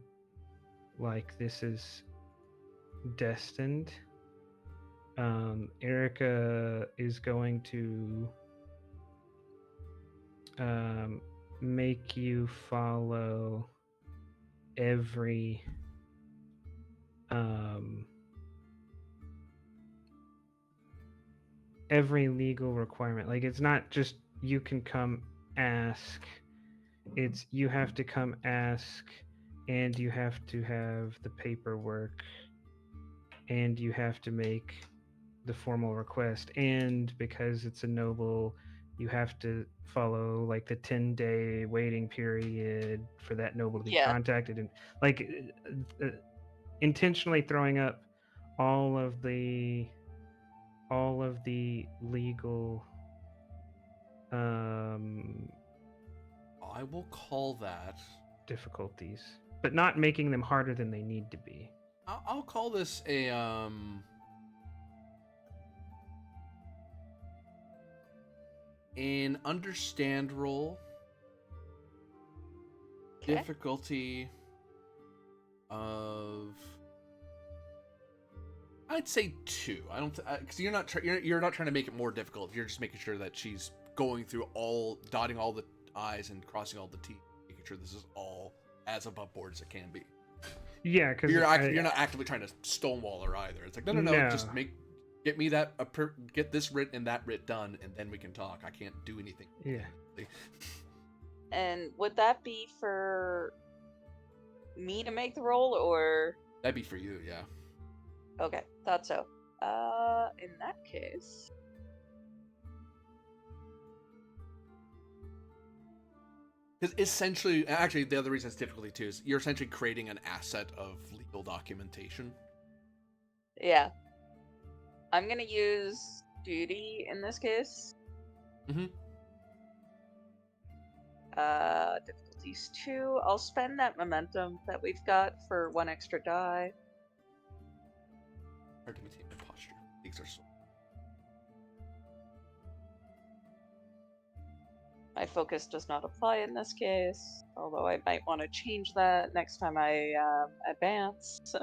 like this is destined, Erica is going to make you follow every legal requirement. Like, it's not just you can come ask, it's you have to come ask, and you have to have the paperwork, and you have to make the formal request, and because it's a noble, you have to follow like the 10-day waiting period for that noble to be contacted, and like intentionally throwing up all of the legal I will call that difficulties, but not making them harder than they need to be. I'll call this a an understand roll. Okay. Difficulty of, I'd say 2. I don't because you're not trying to make it more difficult. You're just making sure that she's going through dotting all the I's and crossing all the T's, making sure this is all as above board as it can be. Yeah, because you're not actively trying to stonewall her either. It's like no, just get me that get this writ and that writ done, and then we can talk. I can't do anything. Yeah. And would that be for me to make the roll, or That'd be for you, yeah. okay, thought so. In that case, because essentially, actually, the other reason it's difficulty too is you're essentially creating an asset of legal documentation. yeah, I'm gonna use duty in this case. Mm-hmm. Difficulties 2. I'll spend that momentum that we've got for 1 extra die. Hard to maintain my posture. These are so. My focus does not apply in this case, although I might want to change that next time I advance.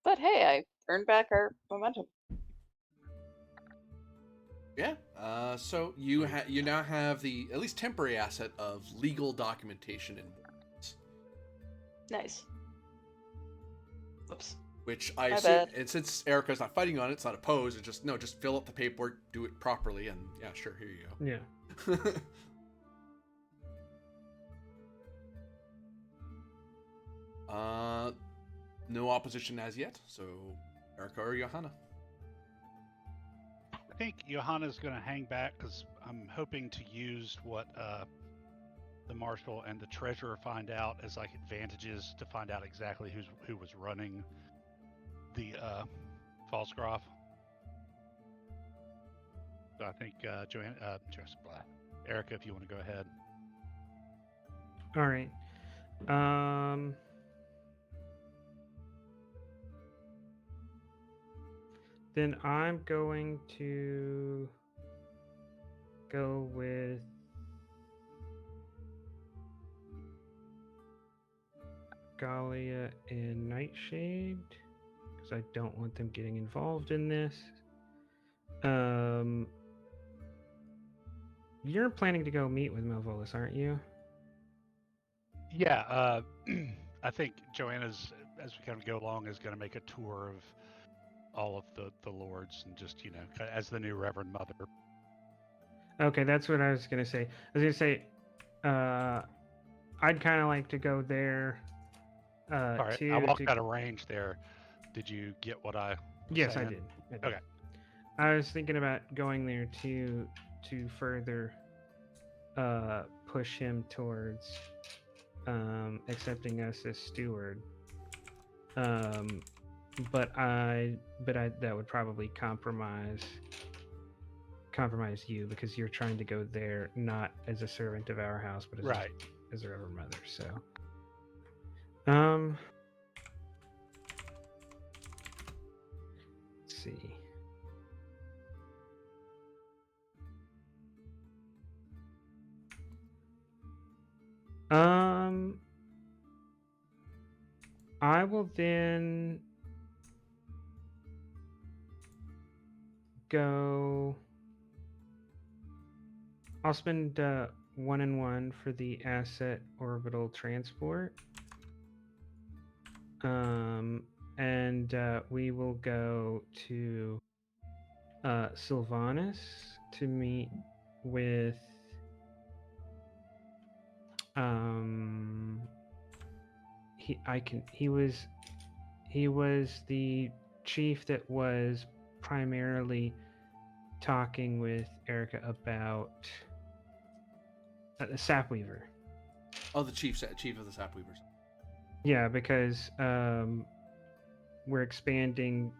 But hey, I earned back our momentum. Yeah. So you now have the at least temporary asset of legal documentation in warrants. Nice. Oops. Which I My assume, bad. and since Erica's not fighting on it, it's not opposed. It's just fill up the paperwork, do it properly, and yeah, sure, here you Yeah. go. No opposition as yet. So Erica or Johanna. I think Johanna's going to hang back because I'm hoping to use what the marshal and the treasurer find out as like advantages to find out exactly who was running the Pfalzgräf. So I think Erica, if you want to go ahead. All right. Then I'm going to go with Gallia and Nightshade because I don't want them getting involved in this. You're planning to go meet with Melvolis, aren't you? Yeah, I think Joanna's, as we kind of go along, is going to make a tour of all of the lords and just, as the new Reverend Mother. Okay, that's what I was going to say. I was going to say, I'd kind of like to go there. All right, I walked out of range there. Did you get what I was Yes, saying? I did. Okay. I was thinking about going there to further push him towards accepting us as steward. But that would probably compromise you because you're trying to go there not as a servant of our house, but as a Reverend Mother. So, let's see. I will then go. I'll spend 1 and 1 for the asset orbital transport. And we will go to Silvanus to meet with he was the chief that was primarily talking with Erica about the Sapweaver. Oh, the chief of the Sapweavers. Yeah, because we're expanding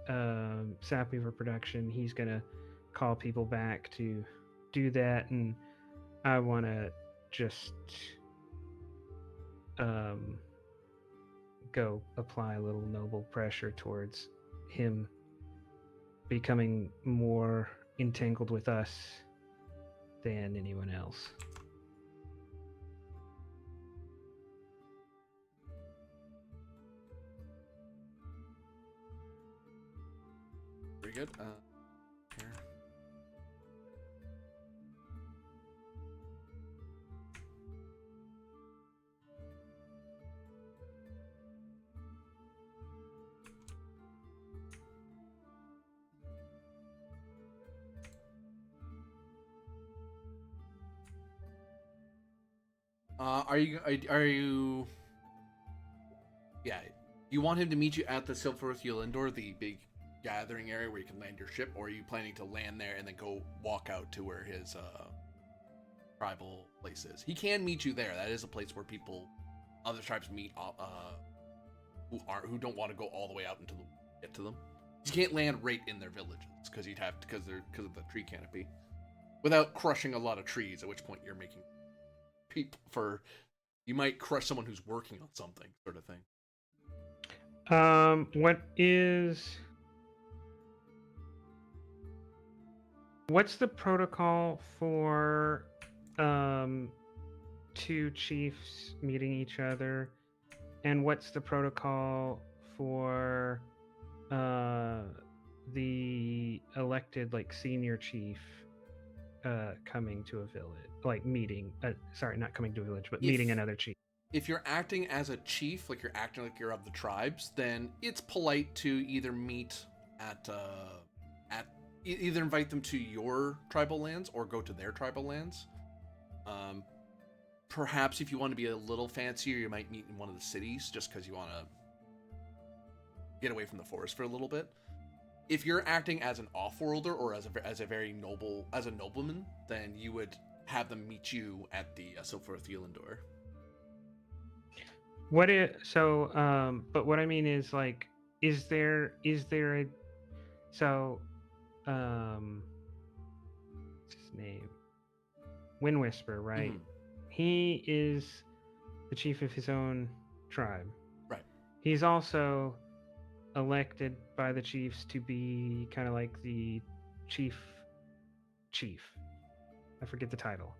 Sapweaver production. He's gonna call people back to do that, and I want to just go apply a little noble pressure towards him becoming more entangled with us than anyone else. Very good. Here. Are you? Yeah, you want him to meet you at the Silvanus Eulindor, the big gathering area where you can land your ship, or are you planning to land there and then go walk out to where his tribal place is? He can meet you there. That is a place where other tribes meet, who don't want to go all the way out until get to them. You can't land right in their villages because of the tree canopy, without crushing a lot of trees. At which point you're making you might crush someone who's working on something, sort of thing. What's the protocol for two chiefs meeting each other, and what's the protocol for the elected senior chief coming to a village, meeting not coming to a village, but meeting another chief? If you're acting as a chief, you're acting like you're of the tribes, then it's polite to either meet either invite them to your tribal lands or go to their tribal lands. Perhaps if you want to be a little fancier, you might meet in one of the cities just because you want to get away from the forest for a little bit. If you're acting as an off-worlder or as a nobleman, then you would have them meet you at the Silvanus Eulindor. But what I mean is is there a what's his name? Wind Whisper, right? Mm-hmm. He is the chief of his own tribe. Right. He's also elected by the chiefs to be kind of like the chief. I forget the title.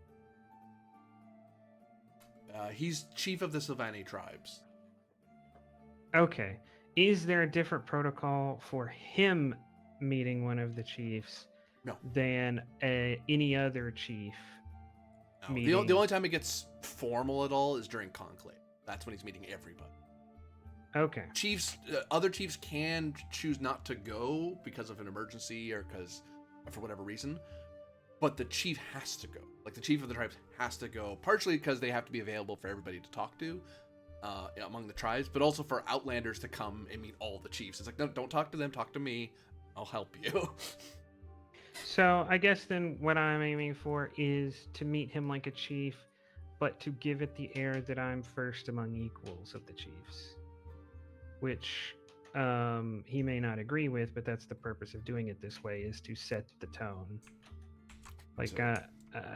He's chief of the Silvani tribes. Okay. Is there a different protocol for him meeting one of the chiefs than any other chief? No. The only time it gets formal at all is during conclave. That's when he's meeting everybody. Okay. Other chiefs can choose not to go because of an emergency or for whatever reason, but the chief has to go. The chief of the tribes has to go, partially because they have to be available for everybody to talk to among the tribes, but also for outlanders to come and meet all the chiefs. It's no, don't talk to them, talk to me. I'll help you. So I guess then what I'm aiming for is to meet him like a chief, but to give it the air that I'm first among equals of the chiefs, which he may not agree with, but that's the purpose of doing it this way, is to set the tone.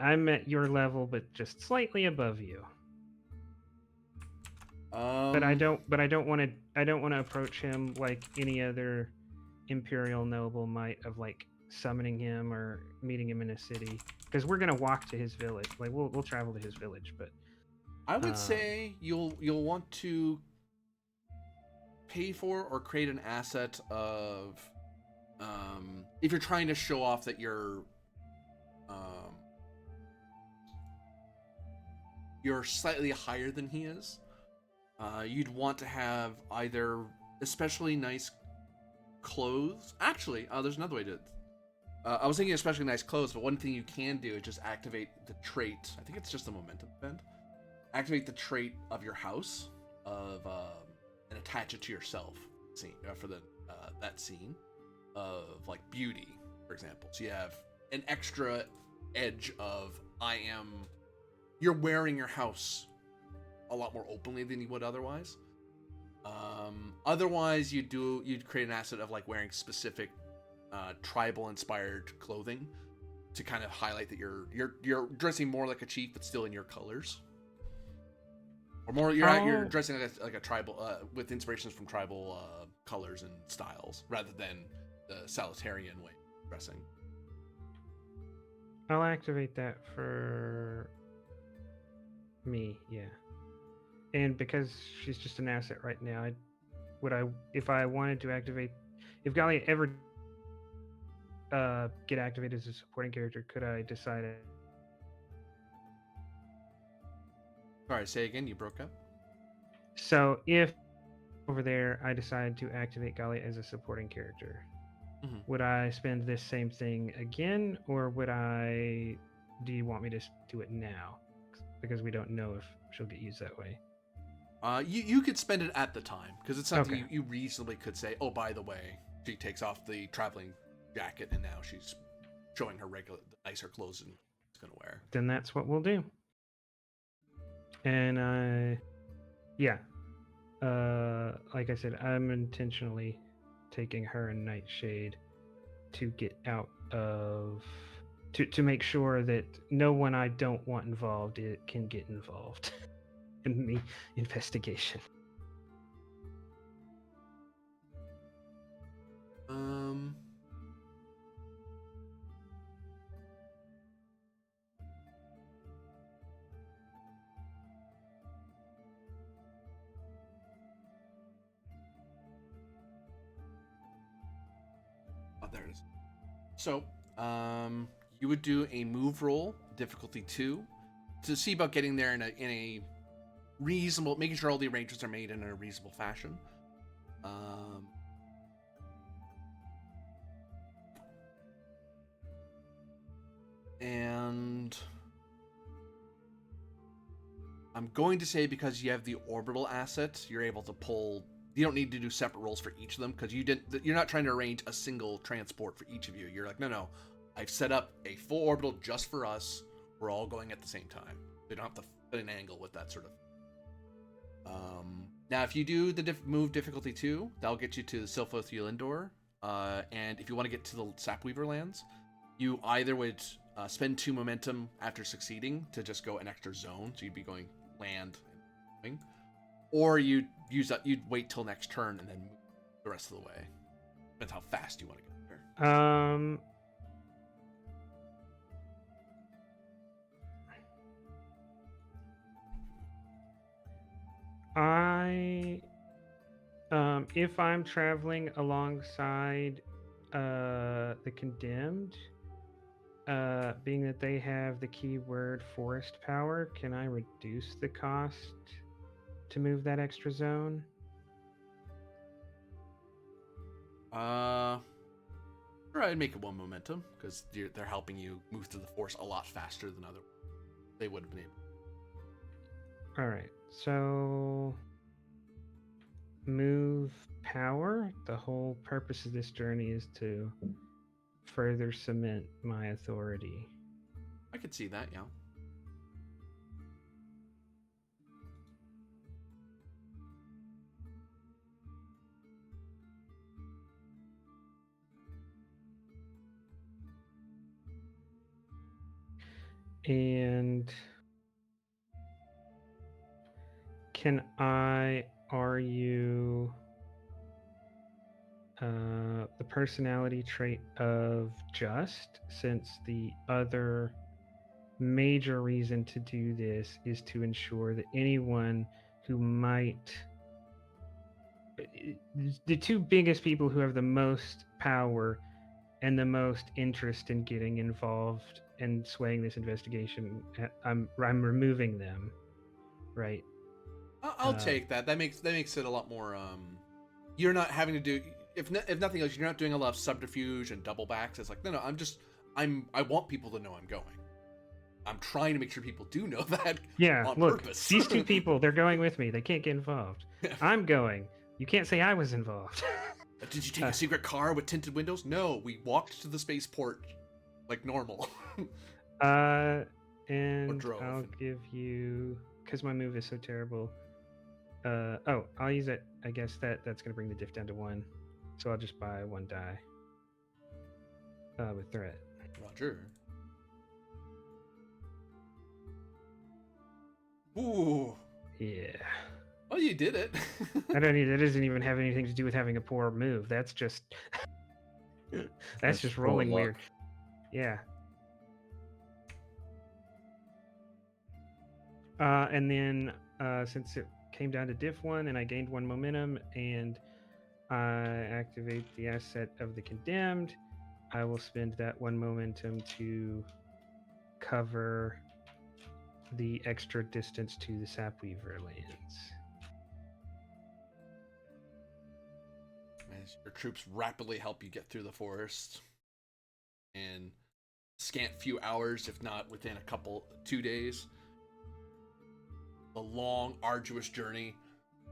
I'm at your level, but just slightly above you. But I don't want to approach him like any other imperial noble might, of summoning him or meeting him in a city, because we're gonna walk to his village. We'll travel to his village, but I would say you'll want to pay for or create an asset of if you're trying to show off that you're slightly higher than he is. You'd want to have either especially nice clothes. Actually, there's another way to. I was thinking especially nice clothes, but one thing you can do is just activate the trait. I think it's just a momentum event. Activate the trait of your house and attach it to yourself. For that scene of beauty, for example. So you have an extra edge of you're wearing your house a lot more openly than you would otherwise. Otherwise, you'd create an asset of wearing specific tribal inspired clothing to kind of highlight that you're dressing more like a chief, but still in your colors. Or more, you're dressing like a tribal with inspirations from tribal colors and styles rather than the Salutarian way of dressing. I'll activate that for me, yeah. And because she's just an asset right now, if I wanted to activate, if Galia ever get activated as a supporting character, could I decide it? Sorry, say again, you broke up. So if over there I decide to activate Galia as a supporting character, would I spend this same thing again, or do you want me to do it now? Because we don't know if she'll get used that way. You could spend it at the time, because it's something Okay. you reasonably could say, oh, by the way, she takes off the traveling jacket and now she's showing her regular, nicer clothes and she's going to wear. Then that's what we'll do. And yeah, like I said, I'm intentionally taking her and Nightshade to get out of to make sure that no one I don't want involved can get involved in the investigation. Oh, there it is. So, you would do a move roll, difficulty 2, to see about getting there in a reasonable, making sure all the arrangements are made in a reasonable fashion. And I'm going to say, because you have the orbital assets, you're able to pull. You don't need to do separate rolls for each of them, because you're not trying to arrange a single transport for each of you. You're like, no, I've set up a full orbital just for us. We're all going at the same time. They don't have to fit an angle with that sort of. Now, if you do the move difficulty 2, that'll get you to the Silphos Eulindor. And if you want to get to the Sapweaver lands, you either would spend 2 momentum after succeeding to just go an extra zone, so you'd be going land and moving, or you'd wait till next turn and then move the rest of the way. Depends how fast you want to get there. If I'm traveling alongside the Condemned, being that they have the keyword forest power, can I reduce the cost to move that extra zone? Sure, I'd make it 1 momentum, because they're helping you move through the forest a lot faster than they would have been able. All right, so move power. The whole purpose of this journey is to further cement my authority. I could see that, yeah. And can I argue the personality trait of Just, since the other major reason to do this is to ensure that anyone who might... The 2 biggest people who have the most power and the most interest in getting involved and swaying this investigation, I'm removing them, right? I'll take that. That makes it a lot more. You're not having to do, if nothing else, you're not doing a lot of subterfuge and double backs. It's like, no, I want people to know I'm going. I'm trying to make sure people do know that. Yeah, on look, purpose. These 2 people, they're going with me. They can't get involved. I'm going. You can't say I was involved. Did you take a secret car with tinted windows? No, we walked to the spaceport like normal. And drove. I'll give you, because my move is so terrible. I'll use it. I guess that's gonna bring the diff down to 1, so I'll just buy 1 die. With threat. Roger. Ooh. Yeah. Oh, you did it. That doesn't even have anything to do with having a poor move. That's just that's just rolling weird. Yeah. And then since it came down to diff 1 and I gained 1 momentum and I activate the asset of the Condemned, I will spend that 1 momentum to cover the extra distance to the Sapweaver lands. As your troops rapidly help you get through the forest in scant few hours, if not within 2 days. the long, arduous journey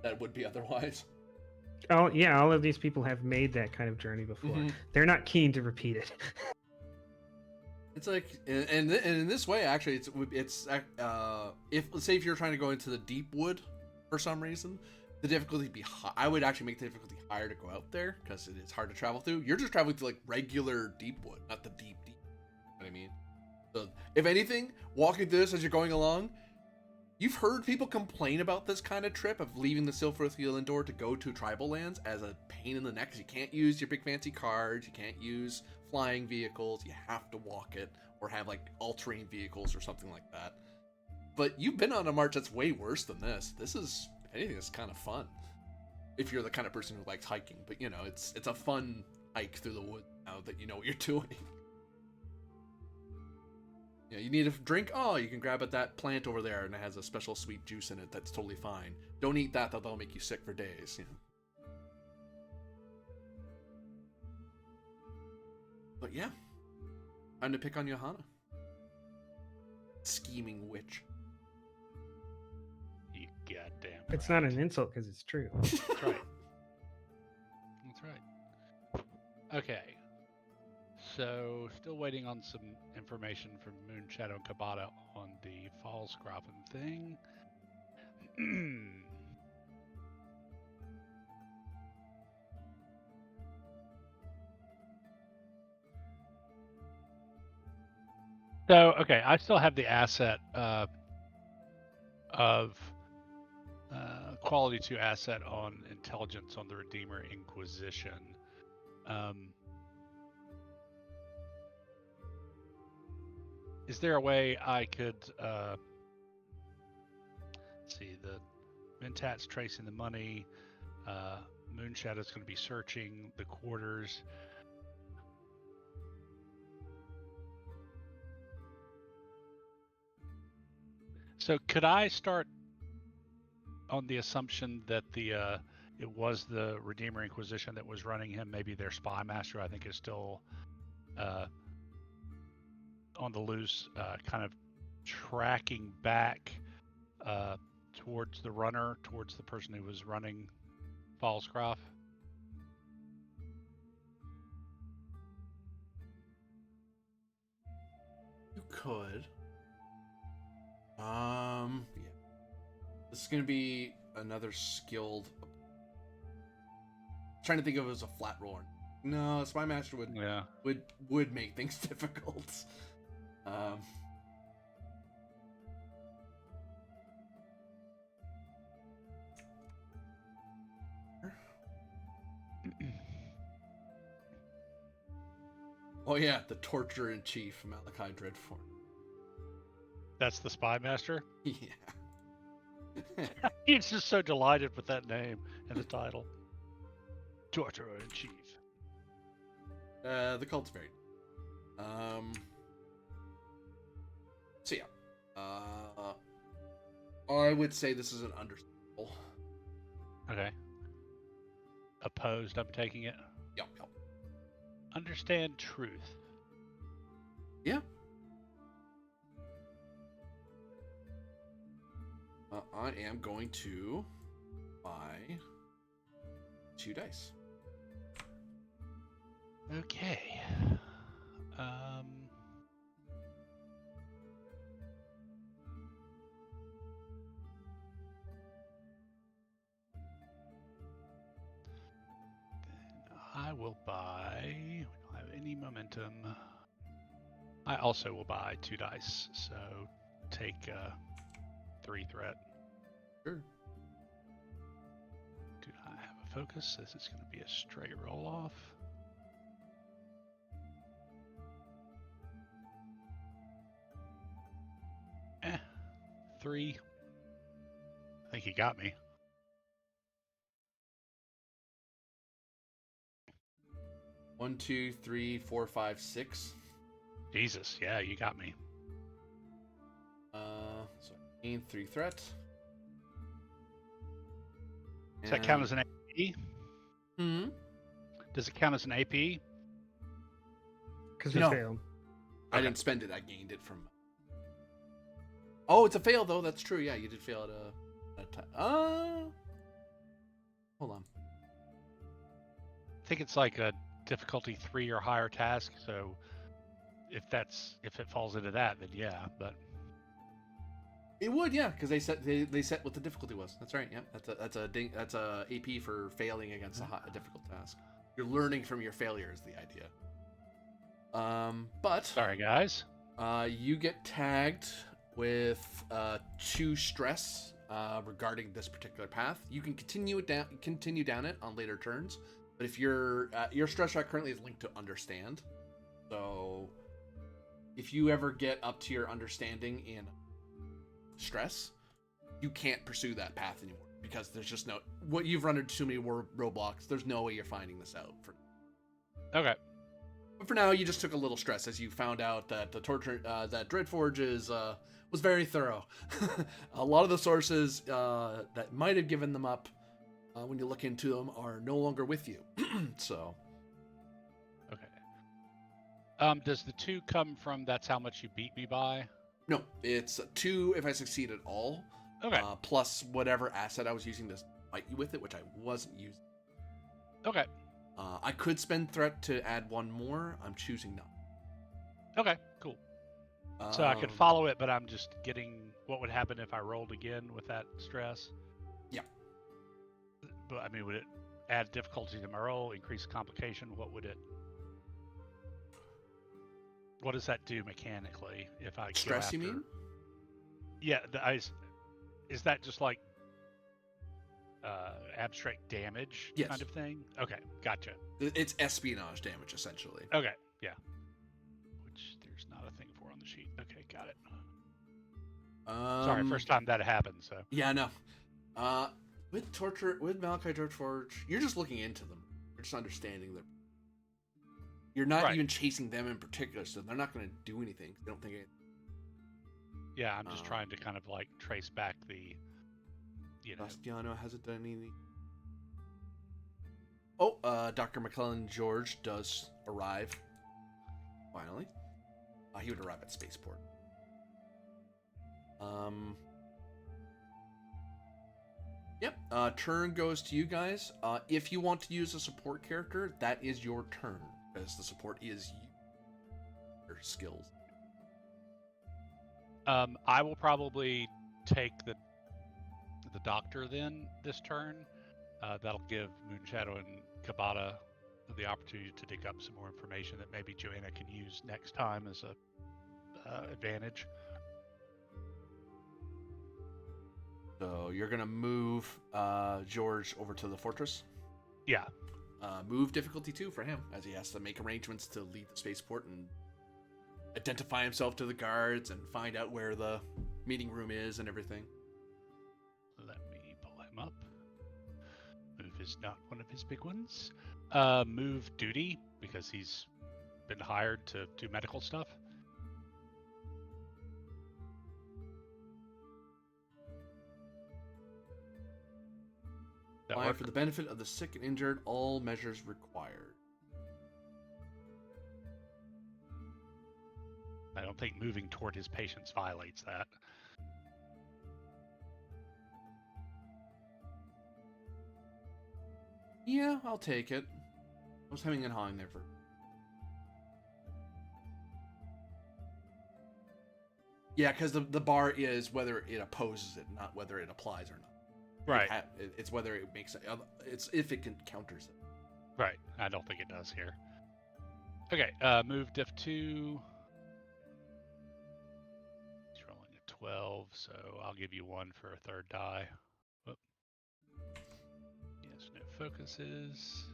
that would be otherwise. Oh yeah, all of these people have made that kind of journey before. Mhm. They're not keen to repeat it. It's like, and in this way, actually, it's if let's say if you're trying to go into the deep wood for some reason, the difficulty would be high. I would actually make the difficulty higher to go out there because it is hard to travel through. You're just traveling through like regular deep wood, not the deep. You know what I mean? So if anything, walking through this as you're going along, you've heard people complain about this kind of trip of leaving the Silphirthiel door to go to tribal lands as a pain in the neck because you can't use your big fancy cards, you can't use flying vehicles, you have to walk it or have like all-terrain vehicles or something like that. But you've been on a march that's way worse than this. This is, if anything, it's kind of fun. If you're the kind of person who likes hiking, but you know, it's a fun hike through the woods now that you know what you're doing. You know, you need a drink? Oh, you can grab at that plant over there and it has a special sweet juice in it that's totally fine. Don't eat that, that'll make you sick for days, you know. But yeah, time to pick on Johanna. Scheming witch. You goddamn. It's not an insult because it's true. That's right. That's right. Okay. So, still waiting on some information from Moonshadow and Kabata on the Pfalzgräf thing. So, okay, I still have the asset of quality 2 asset on intelligence on the Redeemer Inquisition. Is there a way I could see the Mentat's tracing the money, Moonshadow's going to be searching the quarters. So could I start on the assumption that it was the Redeemer Inquisition that was running him? Maybe their spy master, I think, is still on the loose, kind of tracking back towards the runner, towards the person who was running Pfalzgräf. You could. Yeah. This is gonna be another skilled. Trying to think of it as a flat roller. No, Spy Master would make things difficult. Oh yeah, the Torturer in Chief, Malachi Dreadform. That's the Spy Master? Yeah. He's just so delighted with that name and the title. Torturer in Chief. The cult's very. So yeah. I would say this is an understandable. Okay. Opposed, I'm taking it. Yep. Understand truth. Yeah. I am going to buy 2 dice. Okay. I will buy. We don't have any momentum. I also will buy 2 dice, so take 3 threat. Sure. Do not have a focus. This is going to be a straight roll off. Eh, 3. I think he got me. One, 2, 3, 4, 5, 6. Jesus, yeah, you got me. So gain 3 threat. Does that count as an AP? Hmm. Does it count as an AP? Because we No. failed. I didn't spend it. I gained it from. Oh, it's a fail though. That's true. Yeah, you did fail at a time. Hold on. I think it's like a difficulty 3 or higher task. So if it falls into that, then yeah. But It would, yeah, because they set what the difficulty was. That's right. Yeah, that's a AP for failing against a difficult task. You're learning from your failure is the idea. But sorry, guys. You get tagged with 2 stress regarding this particular path. You can continue down it on later turns, but if your stress track currently is linked to understand, so if you ever get up to your understanding in stress, you can't pursue that path anymore because there's just no. What you've run into too many roadblocks. There's no way you're finding this out. Okay. But for now, you just took a little stress as you found out that the torture that Dreadforge was very thorough. A lot of the sources that might have given them up when you look into them are no longer with you. So. Okay. Does the 2 come from that's how much you beat me by? No, it's 2 if I succeed at all. Okay. Plus whatever asset I was using to fight you with it, which I wasn't using. Okay. I could spend threat to add 1 more. I'm choosing not. Okay, cool. So I could follow it, but I'm just getting what would happen if I rolled again with that stress. Yeah. But I mean, would it add difficulty to my roll, increase complication? What does that do mechanically if I stress? Go after... You mean? Yeah. Is that just like abstract damage kind of thing? Okay, gotcha. It's espionage damage essentially. Okay, yeah. Which there's not a thing for on the sheet. Okay, got it. Sorry, first time that happened. So yeah, no. With Malachi Dreadforge, you're just looking into them. You're just understanding them. You're not even chasing them in particular, so they're not going to do anything. They don't think anything. Yeah, I'm just trying to kind of like trace back the. Bastiano hasn't done anything. Oh, Dr. McClellan George does arrive. Finally. He would arrive at Spaceport. Yep. Turn goes to you guys. If you want to use a support character, that is your turn, because the support is your skills. I will probably take the doctor then this turn. That'll give Moonshadow and Kabata the opportunity to dig up some more information that maybe Joanna can use next time as a advantage. So you're gonna move George over to the fortress? Yeah. Move difficulty 2 for him, as he has to make arrangements to leave the spaceport and identify himself to the guards and find out where the meeting room is and everything. Let me pull him up. Move is not one of his big ones. Move duty, because he's been hired to do medical stuff. Apply for the benefit of the sick and injured, all measures required. I don't think moving toward his patients violates that. Yeah, I'll take it. I was hemming and hawing there for... Yeah, because the bar is whether it opposes it, not whether it applies or not. Right. It's whether it makes it... It's if it counters it. Right. I don't think it does here. Okay, move diff 2. He's rolling a 12, so I'll give you 1 for a third die. Whoop. Yes, no focuses.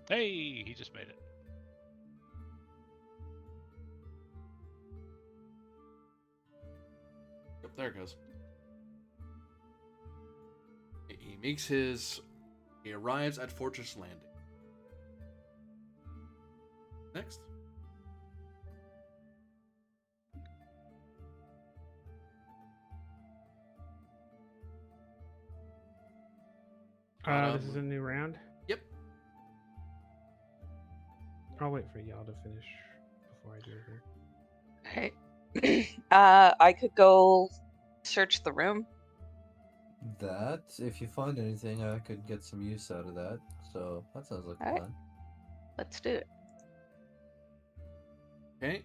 Hey, he just made it. Yep, there it goes. He makes his... He arrives at Fortress Landing. Next. This is a new round? Yep. I'll wait for y'all to finish before I do her. Okay. I could go search the room. That, if you find anything, I could get some use out of that. So that sounds like a Alright. plan. Let's do it. Okay.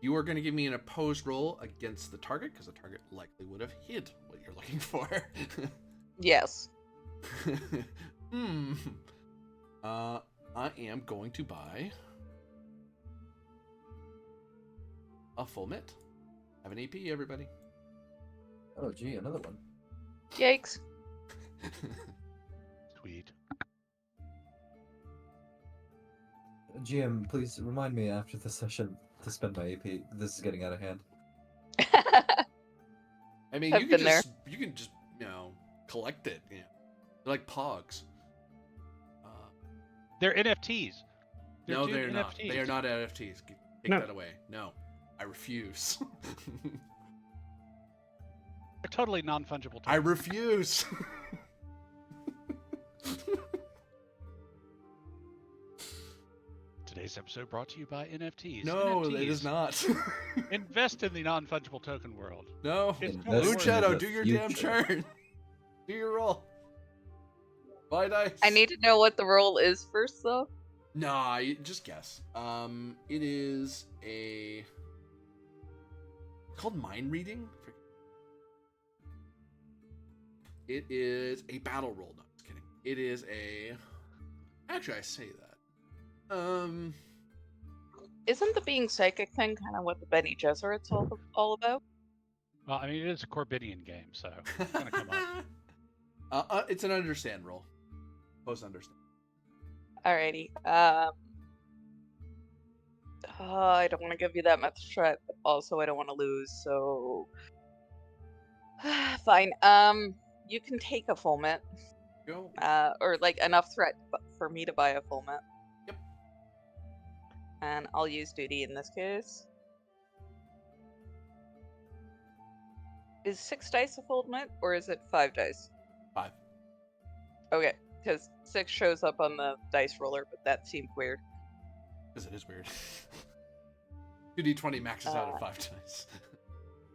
You are going to give me an opposed roll against the target because the target likely would have hid what you're looking for. Yes. I am going to buy a full mitt. Have an AP, everybody. Oh, gee, another one. Yikes. Sweet. GM, please remind me after the session to spend my AP. This is getting out of hand. I mean, I've you can been there. just collect it. You know, they're like Pogs. They're NFTs. No, Dune they're not. NFTs. They are not NFTs. Take No. that away. No, I refuse. They're totally non-fungible. I refuse. Today's episode brought to you by NFTs. No, NFTs. it is not. Invest in the non-fungible token world. No. It's Invest totally Moon in worth Shadow, the do your damn future. turn. Do your roll. Buy dice. I need to know what the roll is first, though. Nah, just guess. It is called mind reading. It is a battle roll. No, just kidding. It is actually, I say that. Isn't the being psychic thing kind of what the Bene Gesserit's all about? Well, I mean, it is a Corbinian game, so it's gonna come up. It's an understand roll. Post understand. Alrighty. I don't want to give you that much threat, but also I don't want to lose, so fine. You can take a full mint. Go. Or like enough threat for me to buy a full mint. Yep. And I'll use duty in this case. Is 6 dice a full mint, or is it 5 dice? 5. Okay, because 6 shows up on the dice roller, but that seemed weird. Because it is weird. 2d20 maxes out at 5 dice.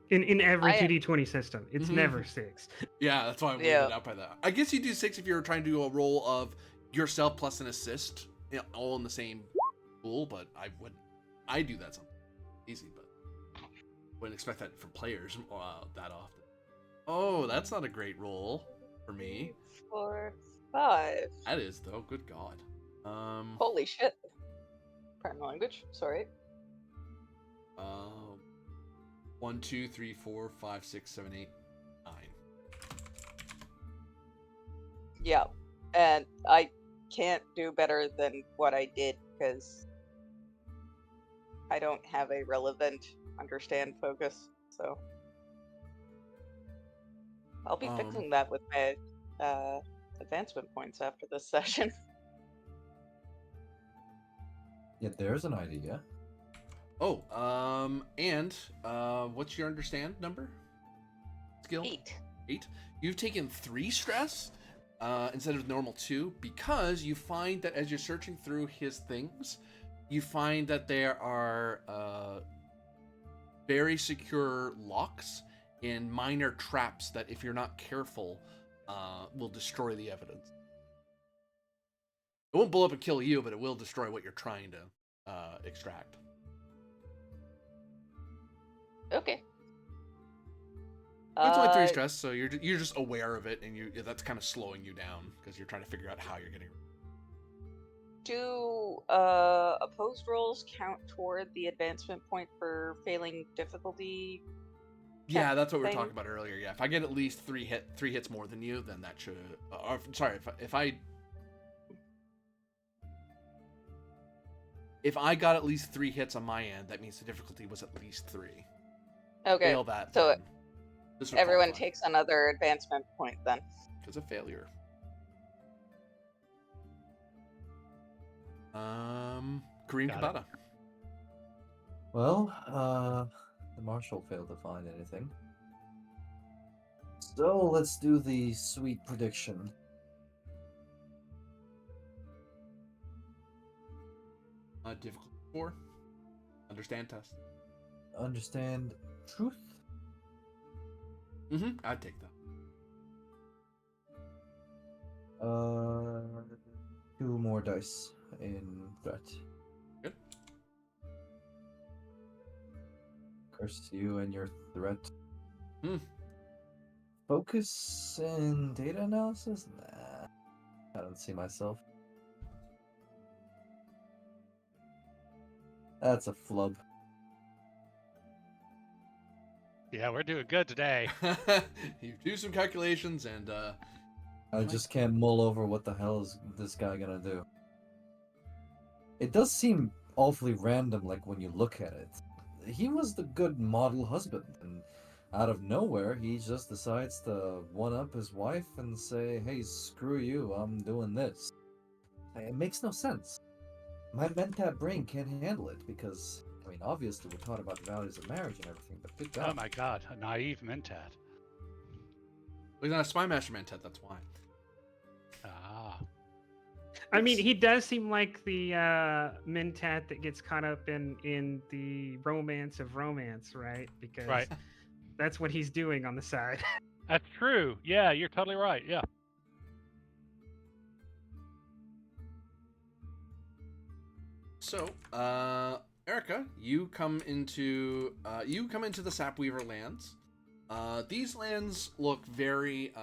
In every I- 2d20 system, it's Mhm. never 6. Yeah, that's why I weighted it out by that. I guess you do 6 if you're trying to do a roll of yourself plus an assist, all in the same pool, but I wouldn't. I do that something easy, but wouldn't expect that from players that often. Oh, that's not a great roll for me. 4, 5. That is, though. Good God. Holy shit. Pardon my language. Sorry. 1, 2, 3, 4, 5, 6, 7, 8, 9. Yeah, and I can't do better than what I did because I don't have a relevant understand focus, so I'll be fixing that with my advancement points after this session. Yeah, there's an idea. Oh, and what's your understand number? Skill? 8. 8. You've taken 3 stress instead of normal 2 because you find that as you're searching through his things, you find that there are very secure locks and minor traps that, if you're not careful, will destroy the evidence. It won't blow up and kill you, but it will destroy what you're trying to extract. Okay. It's only 3 stress, so you're just aware of it, and that's kind of slowing you down because you're trying to figure out how you're getting. Do opposed rolls count toward the advancement point for failing difficulty? Yeah, that's what we were thing? talking about earlier. Yeah, if I get at least 3 hits more than you, then that should. Or, sorry, if I got at least 3 hits on my end, that means the difficulty was at least 3. Okay, Fail that. so then this would everyone qualify. takes another advancement point then. Because of failure. Korean Got it. Kabata. Well, the marshal failed to find anything. So let's do the sweet prediction. Difficult 4. Understand test. Understand truth? I'd take that. 2 more dice in threat. Good. Curse you and your threat. Hmm. Focus and data analysis? Nah. I don't see myself. That's a flub. Yeah, we're doing good today. You do some calculations and I just can't mull over what the hell is this guy gonna do. It does seem awfully random, like when you look at it. He was the good model husband, and out of nowhere, he just decides to one-up his wife and say, hey, screw you, I'm doing this. It makes no sense. My mentat brain can't handle it, because, I mean, obviously we're taught about the values of marriage and everything, but good God. Oh my god, a naive mentat. he's not a spy master mentat, that's why. Ah. I mean, he does seem like the mentat that gets caught up in the romance of romance, right? Because Right. that's what he's doing on the side. That's true. Yeah, you're totally right. Yeah. So, Erica, you come into the Sapweaver lands. These lands look very.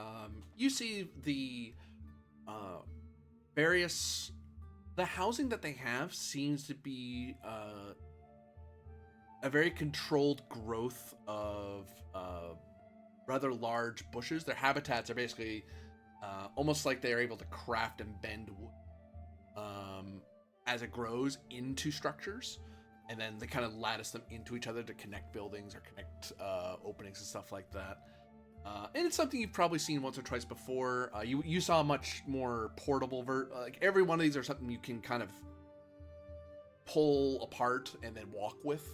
You see the various. The housing that they have seems to be a very controlled growth of rather large bushes. Their habitats are basically almost like they're able to craft and bend wood as it grows into structures, and then they kind of lattice them into each other to connect buildings or connect openings and stuff like that. And it's something you've probably seen once or twice before. You saw a much more portable like every one of these are something you can kind of pull apart and then walk with,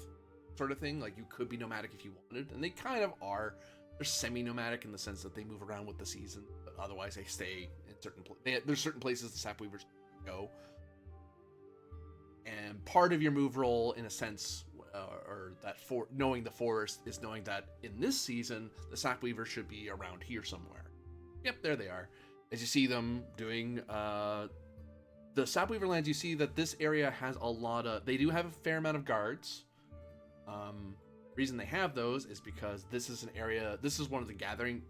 sort of thing. Like you could be nomadic if you wanted, and they kind of are. They're semi-nomadic in the sense that they move around with the season, but otherwise they stay in certain places. There's certain places the Sapweavers go. And part of your move roll, in a sense, or that for knowing the forest is knowing that in this season the Sapweaver should be around here somewhere. Yep, there they are. As you see them doing the Sapweaver lands, you see that this area has a lot of. They do have a fair amount of guards. Reason they have those is because this is an area. This is one of the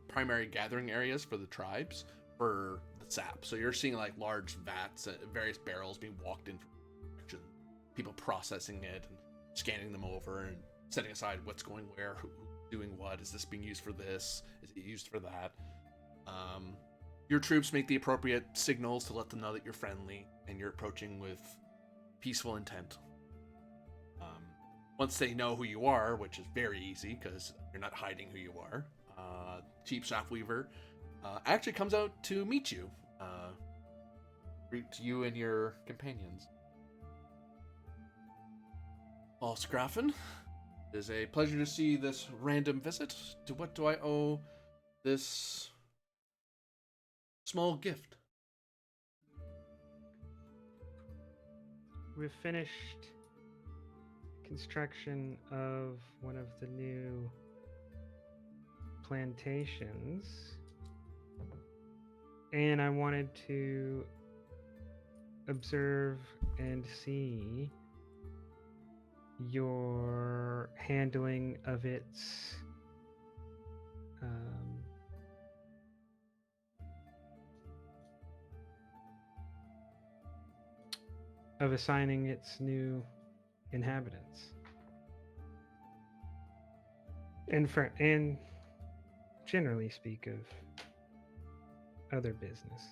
primary gathering areas for the tribes for the sap. So you're seeing like large vats, various barrels being walked in from direction, people processing it and scanning them over and setting aside what's going where, who's doing what. Is this being used for this? Is it used for that? Your troops make the appropriate signals to let them know that you're friendly and you're approaching with peaceful intent. Once they know who you are, which is very easy because you're not hiding who you are, Chief Sapweaver actually comes out to meet you. Greet you and your companions. Pfalzgräf, it is a pleasure to see this random visit. To what do I owe this small gift? We've finished construction of one of the new plantations, and I wanted to observe and see your handling of its of assigning its new inhabitants and generally speak of other business.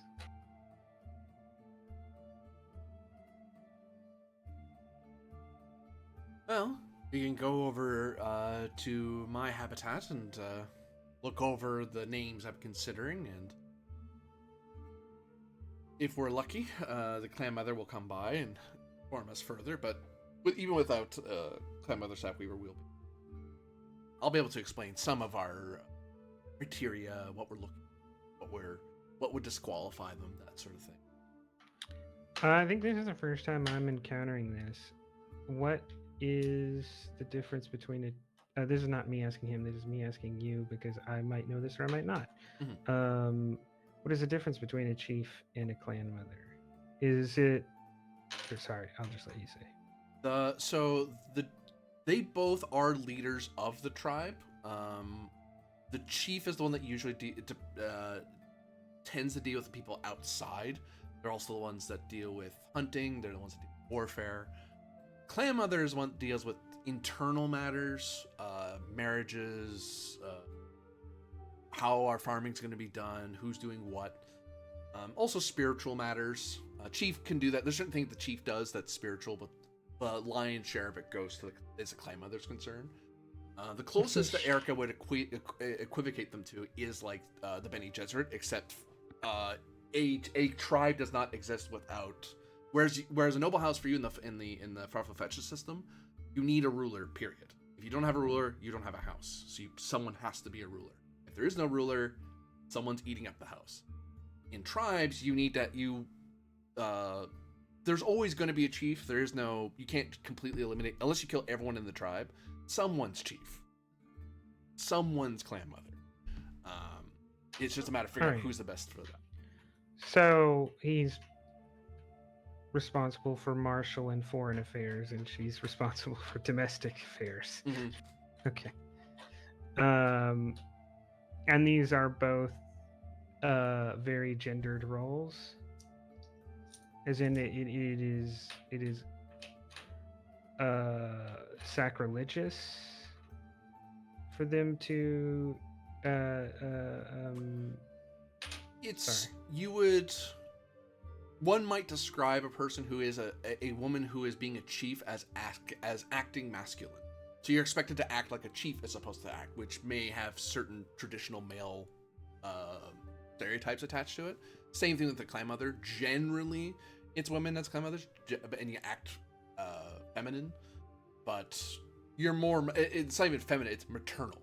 Well, we can go over to my habitat and look over the names I'm considering, and if we're lucky, the clan mother will come by and inform us further. But even without clan mother Sapweaver, I'll be able to explain some of our criteria, what we're looking, what would disqualify them, that sort of thing. I think this is the first time I'm encountering this. what is the difference between a? This is not me asking him. This is me asking you because I might know this or I might not. What is the difference between a chief and a clan mother? Is it? Or sorry, I'll just let you say. They both are leaders of the tribe. The chief is the one that usually tends to deal with the people outside. They're also the ones that deal with hunting. They're the ones that deal with warfare. Clan mother is one that deals with internal matters, marriages, how our farming's going to be done, who's doing what. Also spiritual matters. Chief can do that. There's certain things the chief does that's spiritual, but the lion's share of it goes to as a clan mother's concern. The closest that Erica would equivocate them to is like the Bene Gesserit, except a tribe does not exist without. Whereas a noble house for you in the Farfetch'd system, you need a ruler. Period. If you don't have a ruler, you don't have a house. So someone has to be a ruler. If there is no ruler, someone's eating up the house. In tribes, you need that there's always going to be a chief. You can't completely eliminate, unless you kill everyone in the tribe, someone's chief. Someone's clan mother. It's just a matter of figuring out who's the best for that. So he's responsible for martial and foreign affairs, and she's responsible for domestic affairs. Mm-hmm. Okay. And these are both very gendered roles. As in, it is sacrilegious for them to. One might describe a person who is a woman who is being a chief as acting masculine. So you're expected to act like a chief as opposed to act, which may have certain traditional male stereotypes attached to it. Same thing with the clan mother. Generally, it's women that's clan mothers, and you act feminine, but you're more. It's not even feminine; it's maternal.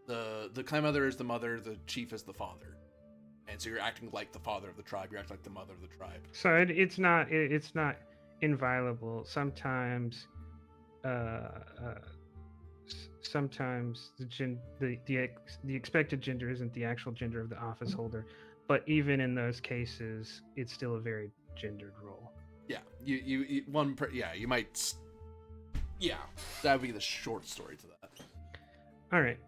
The clan mother is the mother. The chief is the father, and so you're acting like the father of the tribe. You're acting like the mother of the tribe. So it's not inviolable. Sometimes. Sometimes the expected gender isn't the actual gender of the office holder, but even in those cases, it's still a very gendered role. Yeah, you that would be the short story to that. All right.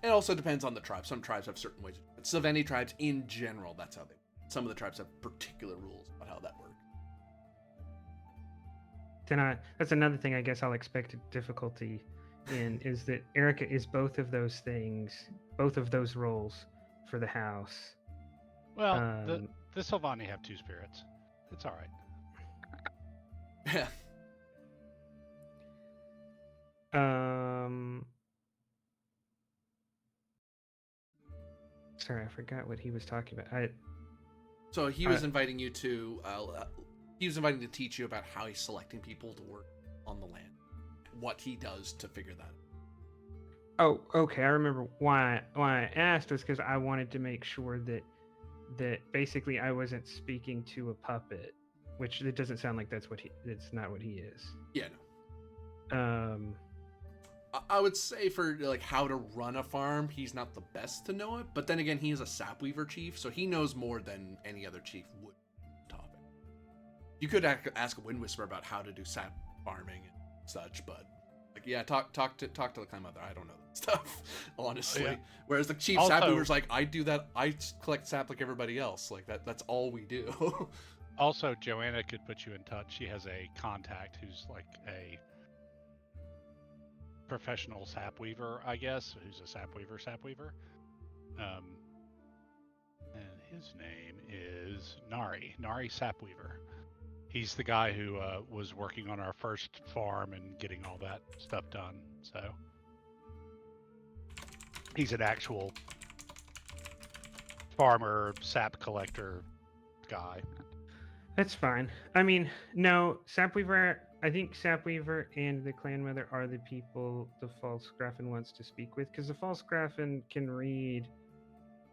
It also depends on the tribe. Some tribes have certain ways. Silvani tribes, in general, that's how they. Some of the tribes have particular rules about how that works. Then that's another thing I guess I'll expect difficulty in is that Erica is both of those things, both of those roles for the house. Well, the Silvani have two spirits. It's all right. Yeah. Sorry, I forgot what he was talking about. So he was inviting you to. He was inviting to teach you about how he's selecting people to work on the land, what he does to figure that out. Oh, okay. I remember why I asked was because I wanted to make sure that basically I wasn't speaking to a puppet, which it doesn't sound like that's not what he is. Yeah, no. I would say for like how to run a farm, he's not the best to know it. But then again, he is a sapweaver chief, so he knows more than any other chief would. Topic. You could ask a Wind Whisperer about how to do sap farming and such, but like, yeah, talk to the clan mother. I don't know that stuff, honestly. Yeah. Whereas the chief sapweaver's like, I do that. I collect sap like everybody else. Like that's all we do. Also, Joanna could put you in touch. She has a contact who's like a professional sap weaver, I guess, who's a sap weaver. And his name is Nari Sapweaver. He's the guy who was working on our first farm and getting all that stuff done. So he's an actual farmer, sap collector guy. That's fine. I mean, no, Sapweaver. I think Sapweaver and the clan mother are the people the Pfalzgräf wants to speak with, because the Pfalzgräf can read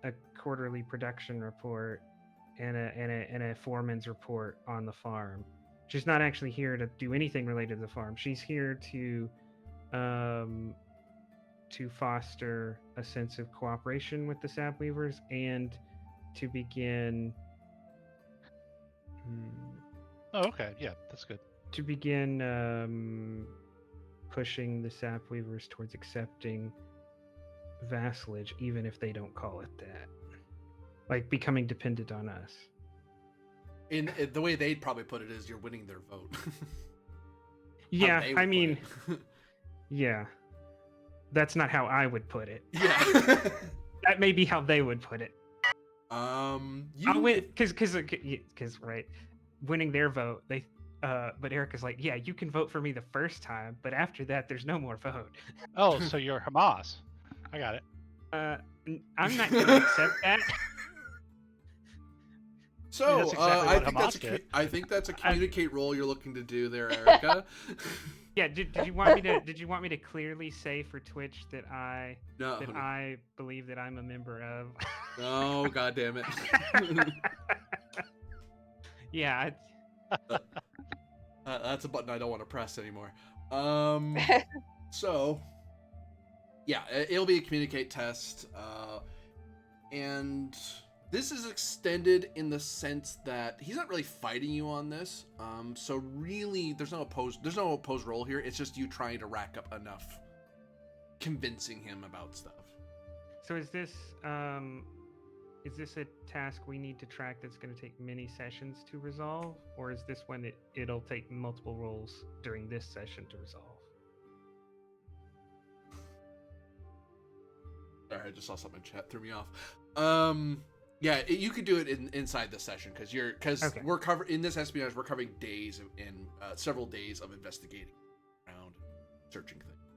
a quarterly production report and a foreman's report on the farm. She's not actually here to do anything related to the farm. She's here to foster a sense of cooperation with the Sapweavers and to begin Oh, okay. Yeah, that's good. to begin pushing the Sapweavers towards accepting vassalage, even if they don't call it that. Like becoming dependent on us. In the way they'd probably put it is you're winning their vote. Yeah, they would I put mean, it. yeah. That's not how I would put it. Yeah. That may be how they would put it. You win because right, winning their vote, they but Erica's like, yeah, you can vote for me the first time, but after that, there's no more vote. Oh, so you're Hamas. I got it. I'm not gonna accept that. So that's exactly what I think that's a communicate role you're looking to do there, Erica. Yeah. Did you want me to? Did you want me to clearly say for Twitch that I believe that I'm a member of? Oh, God damn it. Yeah. That's a button I don't want to press anymore. So, yeah, it'll be a communicate test, and this is extended in the sense that he's not really fighting you on this. So really, there's no opposed role here. It's just you trying to rack up enough convincing him about stuff. So is this a task we need to track that's going to take many sessions to resolve, or is this one it'll take multiple rolls during this session to resolve? Sorry, I just saw something in chat, threw me off. Yeah, you could do it inside the session because Okay. we're covering in this espionage. We're covering days and several days of investigating around, searching things.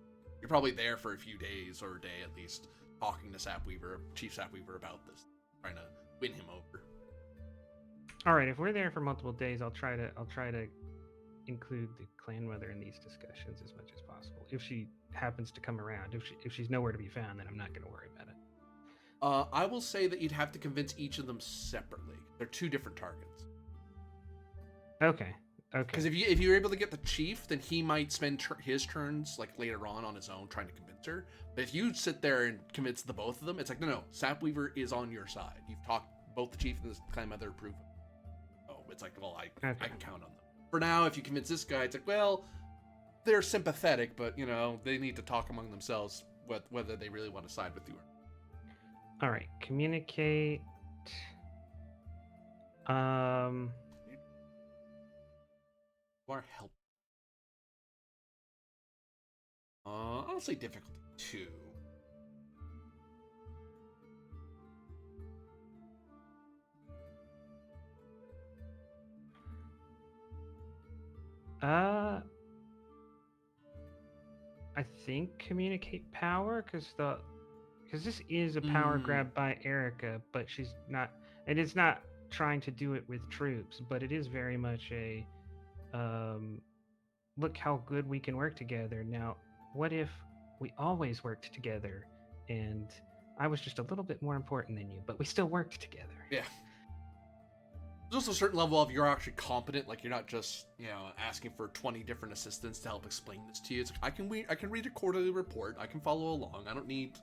You're probably there for a few days or a day at least, talking to Chief Sapweaver about this, trying to win him over. All right, if we're there for multiple days, I'll try to include the clan mother in these discussions as much as possible. If she happens to come around, if she's nowhere to be found, then I'm not going to worry about it. I will say that you'd have to convince each of them separately. They're two different targets. Okay. Because if you're able to get the chief, then he might spend his turns like later on his own trying to convince her. But if you sit there and convince the both of them, it's like no, Sapweaver is on your side. You've talked both the chief and the clan mother approve. Oh, it's like well, I can count on them. For now, if you convince this guy, it's like well, they're sympathetic, but they need to talk among themselves whether they really want to side with you or not. All right, communicate. You are help. I'll say difficulty 2. I think communicate power because this is a power grab by Erica, but she's not, and it's not trying to do it with troops, but it is very much a look how good we can work together. Now, what if we always worked together and I was just a little bit more important than you, but we still worked together? Yeah. There's also a certain level of you're actually competent, like you're not just, asking for 20 different assistants to help explain this to you. It's like, I can read a quarterly report, I can follow along, I don't need...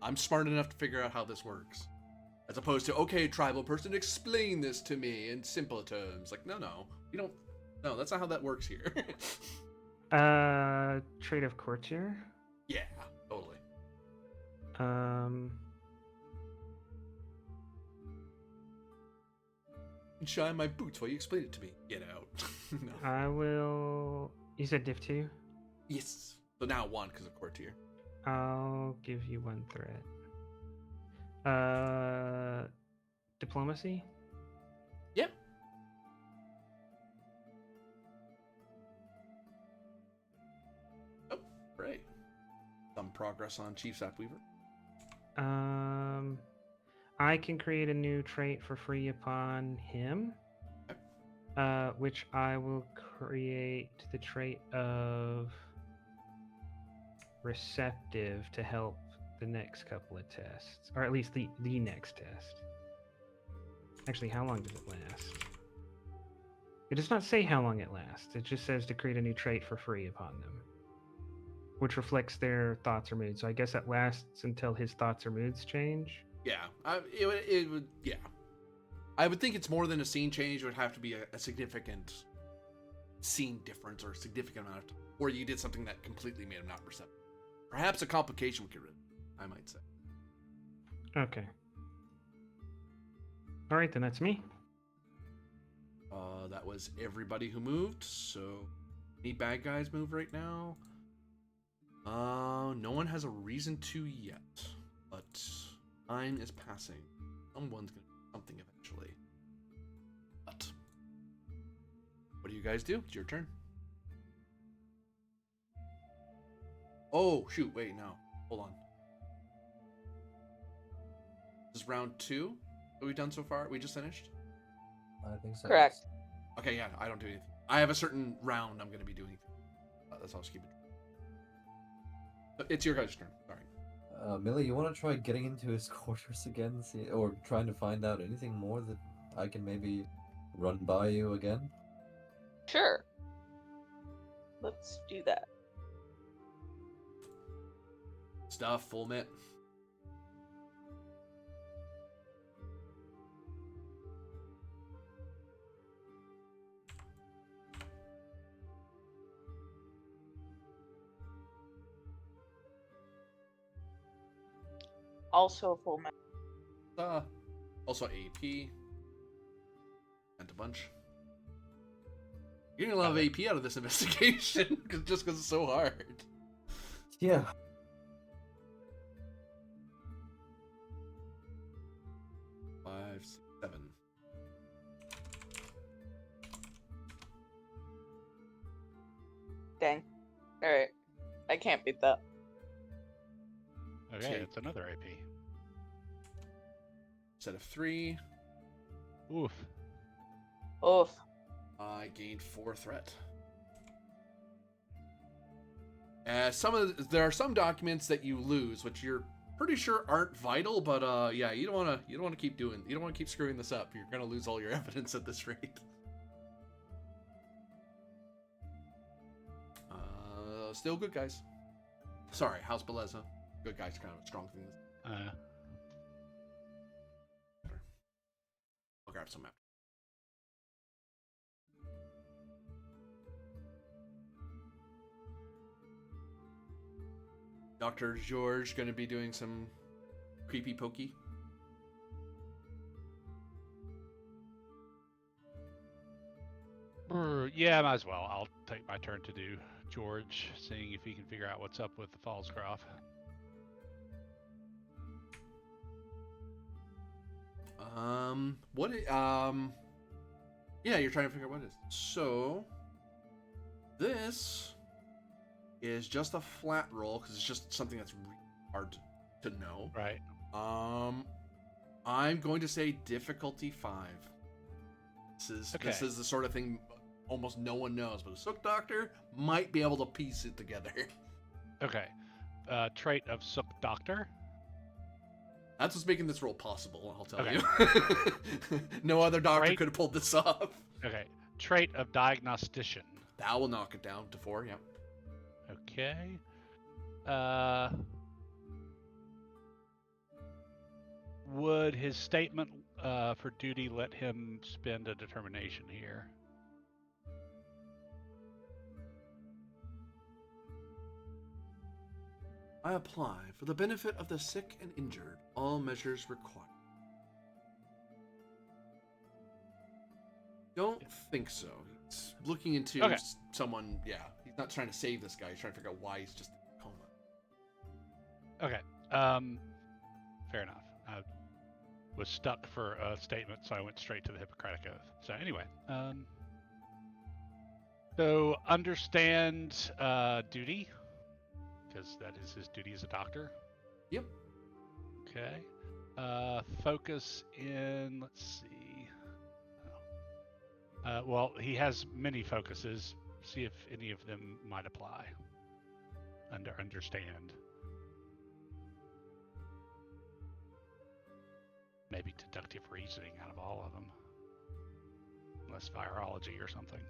I'm smart enough to figure out how this works. As opposed to, okay, tribal person, explain this to me in simple terms. Like, no, you don't... No, that's not how that works here. Trait of courtier? Yeah, totally. Shine my boots while you explain it to me. Get out. No. I will... You said diff 2? Yes. So now 1 because of courtier. I'll give you 1 threat. Diplomacy? Yep. Oh, great. Some progress on Chief Sapweaver. I can create a new trait for free upon him, which I will create the trait of receptive to help the next couple of tests, or at least the next test. Actually, how long does it last? It does not say how long it lasts. It just says to create a new trait for free upon them, which reflects their thoughts or moods. So I guess it lasts until his thoughts or moods change. Yeah, it would. Yeah, I would think it's more than a scene change. It would have to be a significant scene difference or a significant amount of time, or you did something that completely made him not receptive. Perhaps a complication would get rid of it, I might say. Okay. All right, then that's me. That was everybody who moved. So, any bad guys move right now? No one has a reason to yet, but time is passing. Someone's gonna do something eventually. But what do you guys do? It's your turn. Oh shoot! Wait, no. Hold on. This is round 2 that we've done so far. We just finished. I think so. Correct. Okay, yeah. I don't do anything. I have a certain round I'm going to be doing. That's all. Just keep it. It's your guys' turn. Sorry. Millie, you want to try getting into his quarters again, see, or trying to find out anything more that I can maybe run by you again? Sure. Let's do that. Stuff, full mit. Also full map. Also AP. And a bunch. You're gonna love AP out of this investigation, just because it's so hard. Yeah. Five, 6, 7. Dang. Alright. I can't beat that. Okay, it's another AP. Set of 3. Oof. Oof. I gained 4 threat. There are some documents that you lose, which you're pretty sure aren't vital, but yeah, you don't want to keep screwing this up. You're gonna lose all your evidence at this rate. Still good guys. Sorry, House Beleza. Good guys, kind of a strong thing. I'll grab some after. Dr. George going to be doing some creepy pokey. Yeah, might as well. I'll take my turn to do George, seeing if he can figure out what's up with the Pfalzgräf. Yeah, you're trying to figure out what it is. So, this is just a flat roll, because it's just something that's really hard to know. Right. I'm going to say difficulty 5. This is the sort of thing almost no one knows, but a Sook Doctor might be able to piece it together. Okay. Trait of Sook Doctor. That's what's making this roll possible, I'll tell Okay. you. No other doctor could have pulled this off. Okay. Trait of Diagnostician. That will knock it down to 4, yeah. Okay. Would his statement for duty let him spend a determination here? I apply for the benefit of the sick and injured all measures required. Don't think so. He's looking into someone, yeah. He's not trying to save this guy. He's trying to figure out why he's just in a coma. Okay. Fair enough. I was stuck for a statement, so I went straight to the Hippocratic Oath. So anyway, so understand duty, because that is his duty as a doctor. Yep. Okay. Focus in, let's see. Well, he has many focuses. See if any of them might apply. Understand. Maybe deductive reasoning out of all of them. unless virology or something.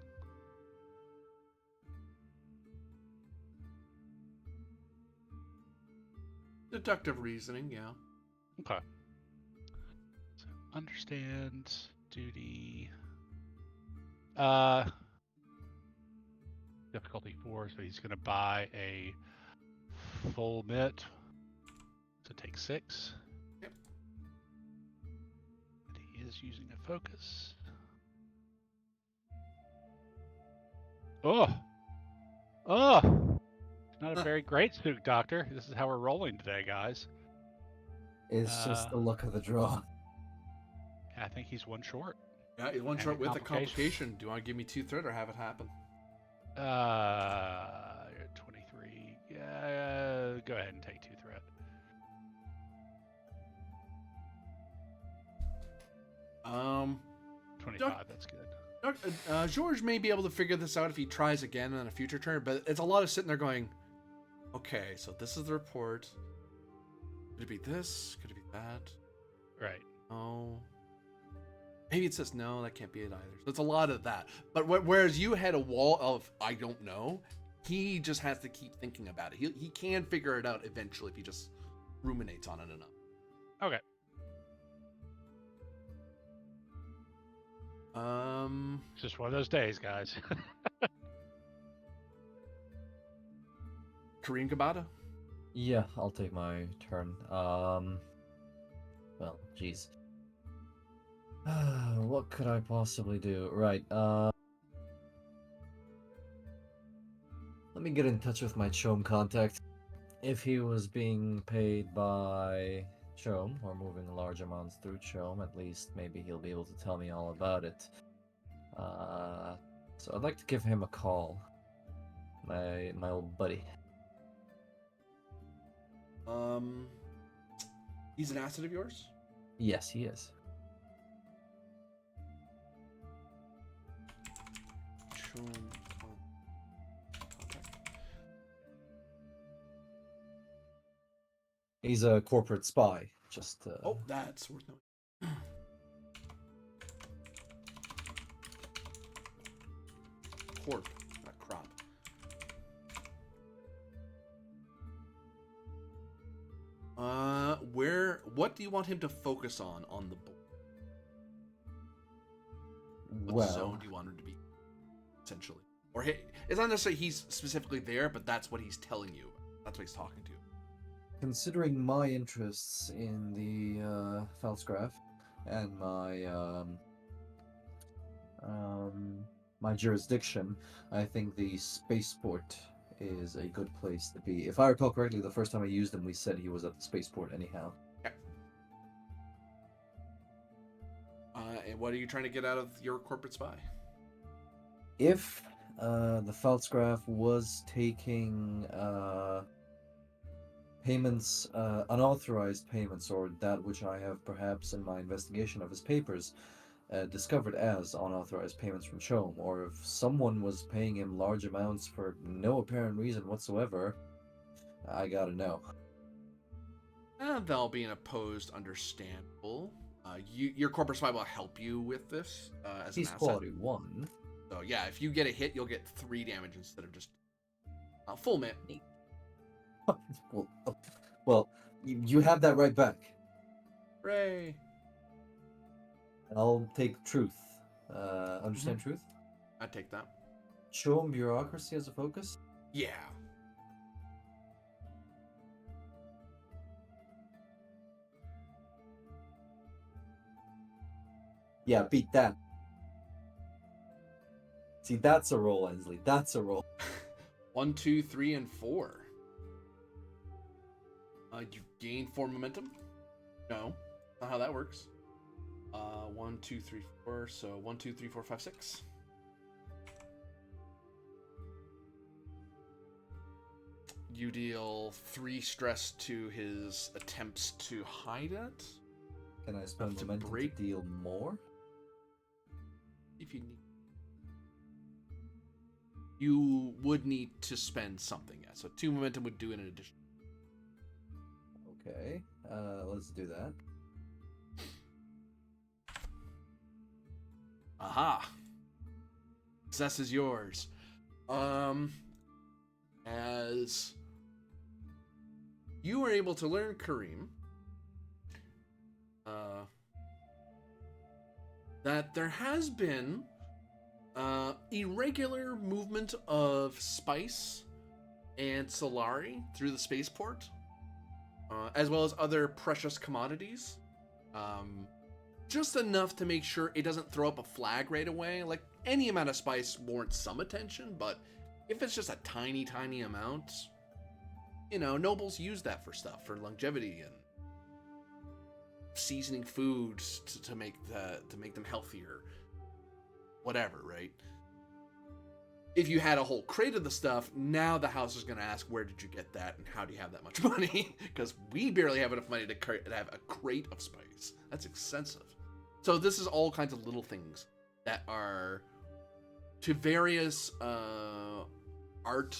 Deductive reasoning, yeah. Okay. So understand duty. Difficulty 4, so he's going to buy a full mitt to take 6. Yep. And he is using a focus. Oh! Not a very great suit, Doctor. This is how we're rolling today, guys. It's just the luck of the draw. I think he's one short. Yeah, he's one And short a with a complication. complication. Do you want to give me 2 threat or have it happen? 23. Yeah, go ahead and take 2 threat. Um, 25, that's good. George may be able to figure this out if he tries again on a future turn, but it's a lot of sitting there going, okay, so this is the report. Could it be this? Could it be that? Right. Oh. Maybe it's this. No, that can't be it either. So it's a lot of that. But whereas you had a wall of, I don't know, he just has to keep thinking about it. He can figure it out eventually if he just ruminates on it enough. Okay. It's just one of those days, guys. Kareem Kabata? Yeah, I'll take my turn. Well, jeez. What could I possibly do? Right, let me get in touch with my Chom contact. If he was being paid by Chom, or moving large amounts through Chom, at least maybe he'll be able to tell me all about it. So I'd like to give him a call. My old buddy. He's an asset of yours? Yes, he is. He's a corporate spy. Just Oh, that's worth noting. Corp, not crop. What do you want him to focus on the board? What zone do you want him to be, essentially? Or it's not necessarily he's specifically there, but that's what he's telling you. That's what he's talking to you. considering my interests in the Pfalzgräf and my jurisdiction, I think the spaceport is a good place to be. If I recall correctly, the first time I used him, we said he was at the spaceport anyhow. Okay. And what are you trying to get out of your corporate spy? If the Pfalzgräf was taking payments, unauthorized payments, or that which I have perhaps in my investigation of his papers discovered as unauthorized payments from Chom, or if someone was paying him large amounts for no apparent reason whatsoever, I gotta know. That'll be an opposed understandable. Your corporate spy will help you with this as He's an asset. quality 1. So yeah, if you get a hit, you'll get 3 damage instead of just full mit. Well, you have that right back. Hooray! I'll take truth. Understand truth? I take that. Chom bureaucracy as a focus? Yeah. Yeah, beat that. See, that's a roll, Ensley. That's a roll. 1, 2, 3, and 4. You gain 4 momentum? No, not how that works. 1, 2, 3, 4. So 1, 2, 3, 4, 5, 6. You deal 3 stress to his attempts to hide it. Can I spend To momentum break- to deal more? If you need, you would need to spend something. Yeah, so 2 momentum would do it in addition. Okay, let's do that. Aha! Success is yours. As you were able to learn, Kareem, that there has been irregular movement of spice and solari through the spaceport, as well as other precious commodities. Just enough to make sure it doesn't throw up a flag right away. Like, any amount of spice warrants some attention, but if it's just a tiny, tiny amount, nobles use that for stuff, for longevity and seasoning foods to make them healthier, whatever, right? If you had a whole crate of the stuff, now the house is going to ask, where did you get that and how do you have that much money? Because we barely have enough money to have a crate of spice. That's expensive. So this is all kinds of little things that are to various art,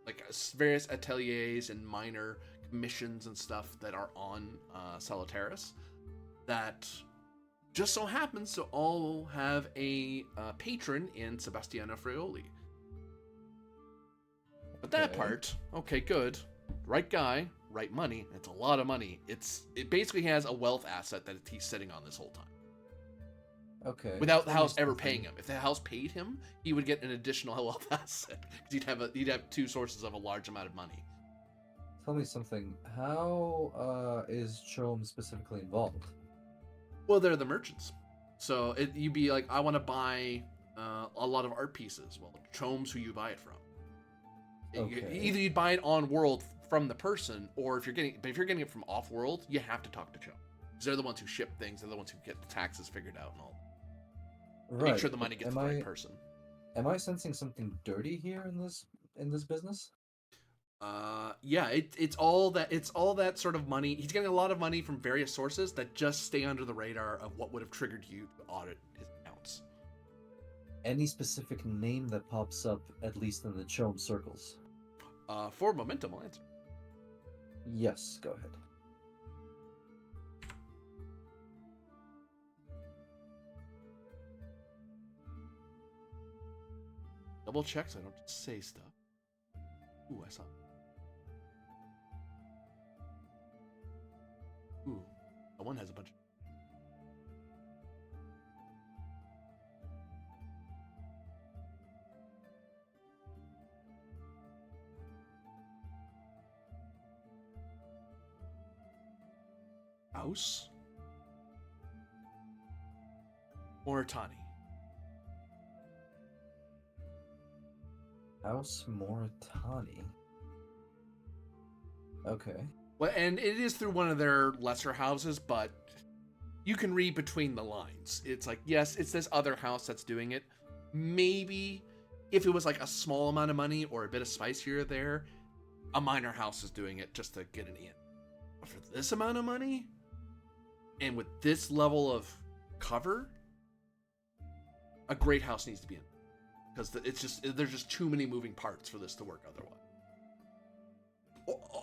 like various ateliers and minor missions and stuff that are on Salutaris, that just so happens to all have a patron in Sebastiano Frioli. But that part, okay, good. Right guy, right money. It's a lot of money. It basically has a wealth asset that he's sitting on this whole time. Okay. Without the house ever paying him. If the house paid him, he would get an additional wealth asset, because he'd have two sources of a large amount of money. Tell me something. How is Chom specifically involved? Well, they're the merchants. So you'd be like, I want to buy a lot of art pieces. Well, Chom's who you buy it from. Okay. Either you'd buy it on world from the person, or if you're getting it from off world, you have to talk to Chom, because they're the ones who ship things. They're the ones who get the taxes figured out and all. Right. Make sure the money gets to the right person. Am I sensing something dirty here in this business? Yeah, it's all that sort of money. He's getting a lot of money from various sources that just stay under the radar of what would have triggered you to audit his accounts. Any specific name that pops up, at least in the Chom circles? For momentum, I'll answer. Yes, go ahead. Double check so I don't just say stuff. Ooh, I saw. Ooh, that one has a bunch of... House? Moritani. House Moritani. Okay. Well, and it is through one of their lesser houses, but you can read between the lines. It's like, yes, it's this other house that's doing it. Maybe if it was like a small amount of money or a bit of spice here or there, a minor house is doing it just to get an in. But for this amount of money, and with this level of cover, a great house needs to be in. Because there's just too many moving parts for this to work otherwise.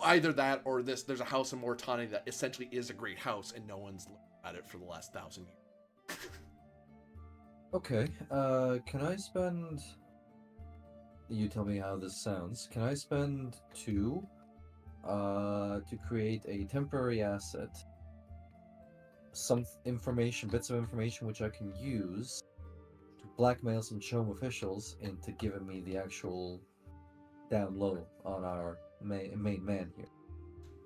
Either that or there's a house in Moritani that essentially is a great house and no one's looked at it for the last 1,000 years. Okay, can I spend... You tell me how this sounds. Can I spend 2 to create a temporary asset? Some information, bits of information which I can use to blackmail some Chom officials into giving me the actual down low on our main man here.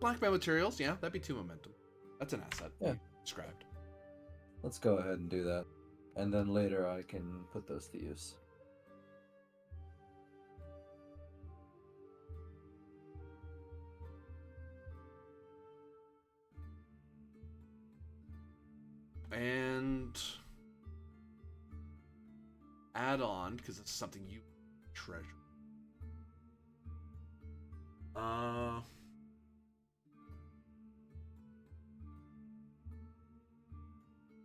Blackmail materials, yeah, that'd be 2 momentum. That's an asset. Yeah. Described. Let's go ahead and do that. And then later I can put those to use. And add on, because it's something you treasure.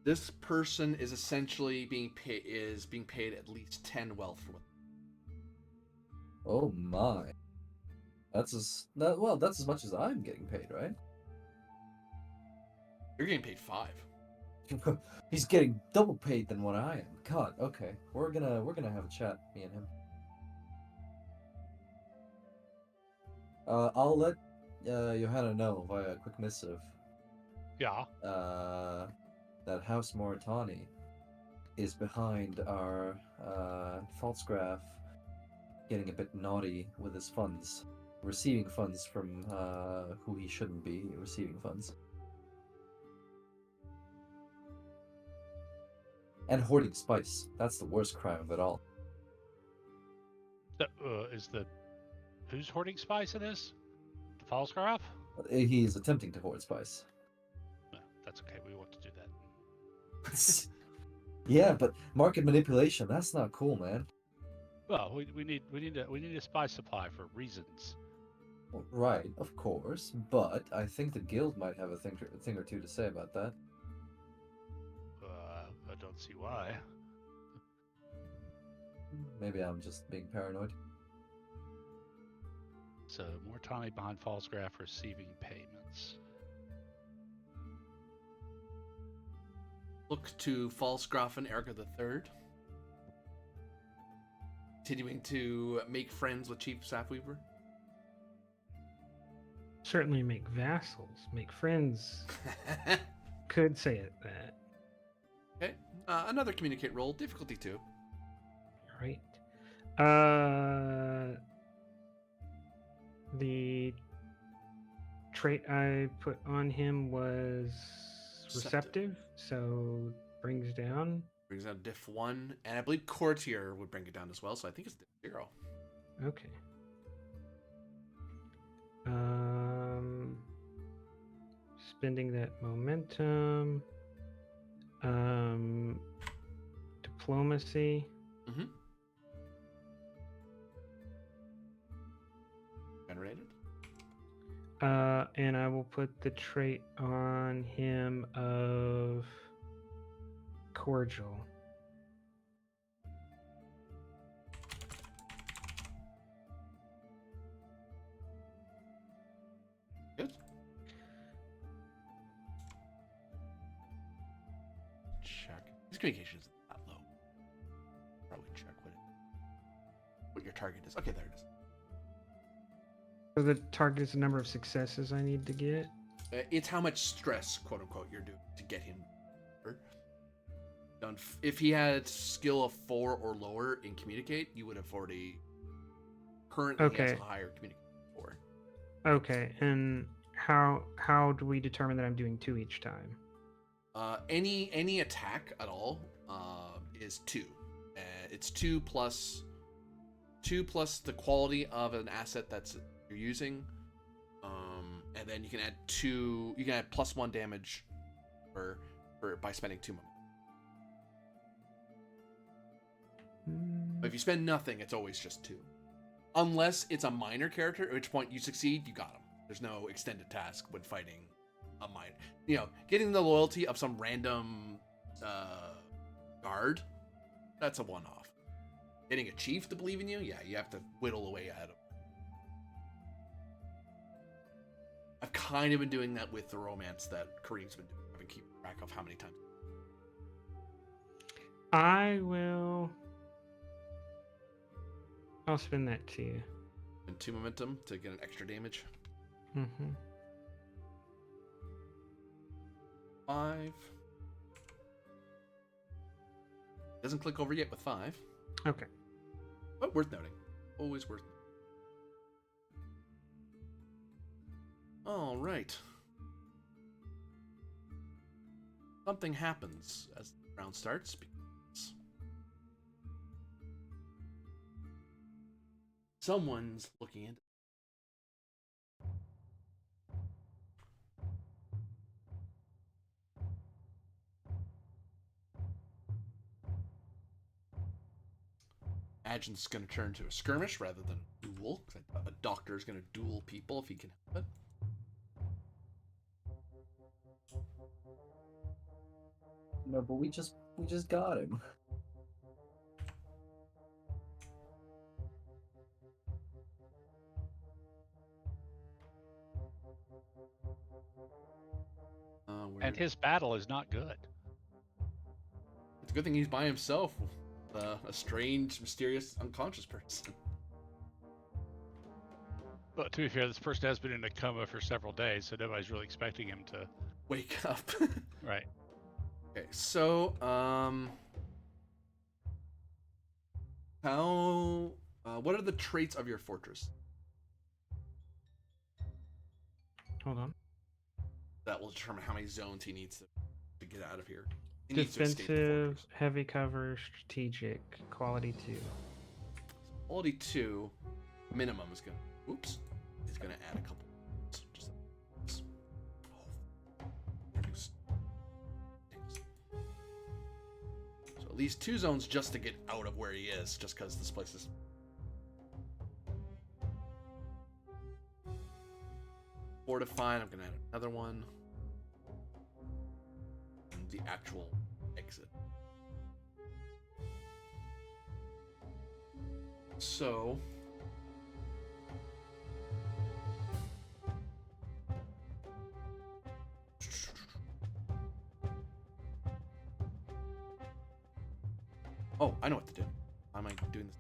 This person is essentially being paid at least 10 wealth for what. Oh my. That's as much as I'm getting paid, right? You're getting paid 5. He's getting double paid than what I am. God, okay. We're gonna have a chat, me and him. I'll let Johanna know via a quick missive. Yeah. That House Moritani is behind our Pfalzgräf getting a bit naughty with his funds, receiving funds from who he shouldn't be receiving funds. And hoarding spice. That's the worst crime of it all. Who's hoarding spice in this? The Pfalzgräf? He is attempting to hoard spice. No, that's okay. We want to do that. Yeah, but market manipulation, that's not cool, man. Well, we need a spice supply for reasons. Right, of course, but I think the guild might have a thing or two to say about that. I don't see why. Maybe I'm just being paranoid. So, Moritani behind Pfalzgräf receiving payments. Look to Pfalzgräf and Erica III. Continuing to make friends with Chief Staffweaver. Certainly make vassals, make friends. Could say it that. Okay. Another communicate roll, difficulty 2. Right. The trait I put on him was receptive, so brings down. Brings down diff 1, and I believe courtier would bring it down as well, so I think it's diff 0. Okay. Spending that momentum. Diplomacy. Mm-hmm. Generated. And I will put the trait on him of cordial. Good. Check. His communication is that low. Probably check what your target is. Okay, there it is. So the target is the number of successes I need to get? It's how much stress, quote unquote, you're doing to get him. If he had skill of 4 or lower in communicate, you would have already currently has a higher communicate 4. Okay, and how do we determine that I'm doing 2 each time? Any attack at all is 2. It's 2 plus the quality of an asset that's you're using, and then you can add 2. You can add +1 damage for by spending 2 moments. But if you spend nothing, it's always just 2, unless it's a minor character, at which point you succeed, you got him. There's no extended task when fighting a minor. Getting the loyalty of some random guard, that's a one-off. Getting a chief to believe in you, yeah, you have to whittle away at him. I've kind of been doing that with the romance that Kareem's been doing. I've been keeping track of how many times. I'll spend that too. And 2 momentum to get an extra damage. Mm-hmm. 5. Doesn't click over yet with 5. Okay. But worth noting. Always worth noting. All right. Something happens as the round starts because someone's looking into. Imagine it's going to turn to a skirmish rather than a duel. A doctor is going to duel people if he can help it. No, but we just got him. And his battle is not good. It's a good thing he's by himself. A strange, mysterious, unconscious person. But to be fair, this person has been in a coma for several days, so nobody's really expecting him to wake up. Right. Okay, so what are the traits of your fortress? Hold on. That will determine how many zones he needs to get out of here. He needs to escape the Defensive, fortress. heavy cover, strategic, quality 2. Quality 2 minimum is gonna. Oops, is gonna add a couple. Just so at least 2 zones just to get out of where he is, just because this place is. Fortified. I'm gonna add another one. And the actual exit. So. Oh, I know what to do. Why am I doing this?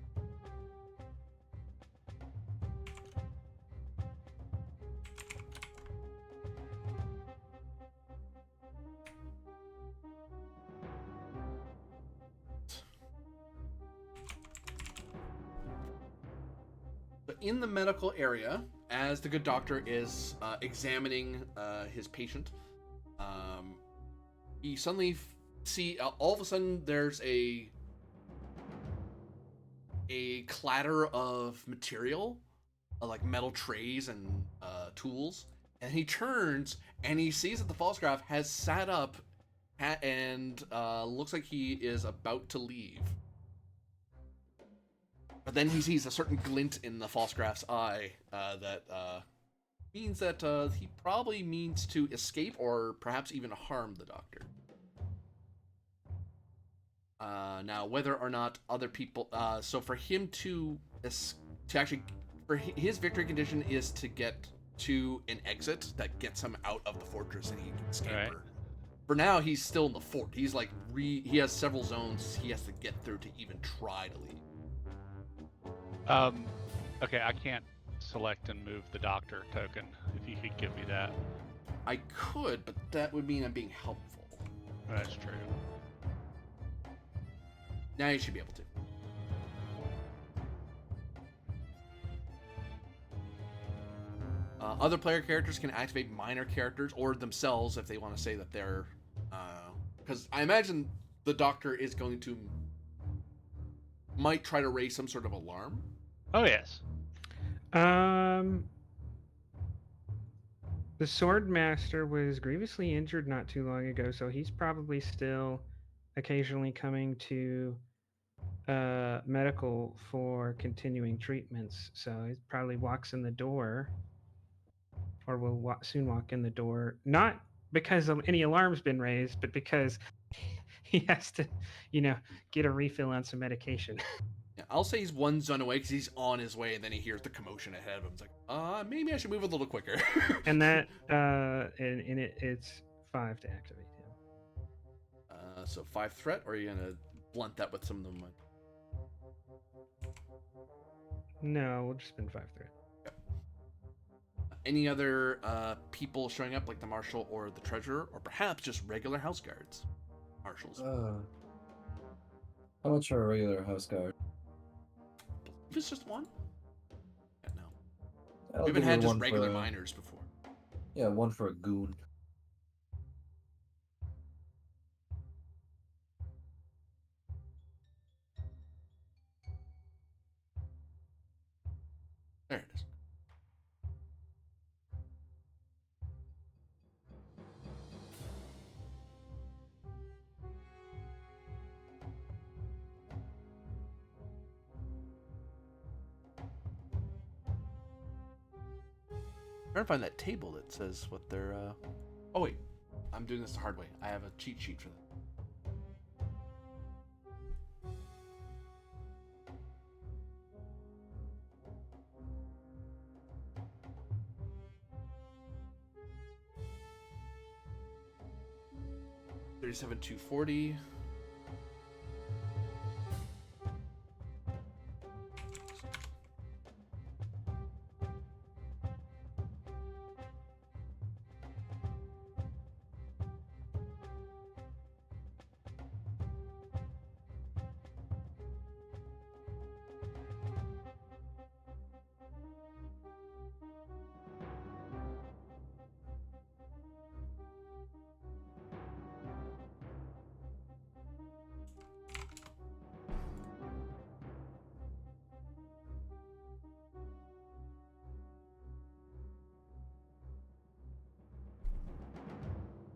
So in the medical area, as the good doctor is examining his patient, he suddenly see all of a sudden there's a clatter of material, like metal trays and tools, and he turns and he sees that the Pfalzgräf has sat up and looks like he is about to leave. But then he sees a certain glint in the Pfalzgräf's eye that means that he probably means to escape or perhaps even harm the doctor. Now, whether or not other people, so for him to actually, for his victory condition is to get to an exit that gets him out of the fortress and he can escape Right. her. For now, he's still in the fort. He's like he has several zones he has to get through to even try to leave. Okay, I can't select and move the doctor token. If you could give me that. I could, but that would mean I'm being helpful. That's true. Now you should be able to. Other player characters can activate minor characters or themselves if they want to say that they're... Because I imagine the doctor is going to... might try to raise some sort of alarm. Oh, yes. The sword master was grievously injured not too long ago, so he's probably still occasionally coming to medical for continuing treatments. So he probably walks in the door, or will soon walk in the door, not because any alarm's been raised, but because he has to, get a refill on some medication. Yeah, I'll say he's 1 zone away because he's on his way, and then he hears the commotion ahead of him. It's like, maybe I should move a little quicker. And that, it's 5 to activate him. So 5 threat, or are you gonna blunt that with some of them? No, we'll just spend 5 threat. Yep. Any other people showing up, like the marshal or the treasurer, or perhaps just regular house guards? Marshals. How much are a regular house guard? If it's just 1? Yeah, no. I'll We haven't give had you just one regular for, miners before. Yeah, 1 for a goon. There it is. I'm trying to find that table that says what they're. Oh wait, I'm doing this the hard way. I have a cheat sheet for that. $37,240.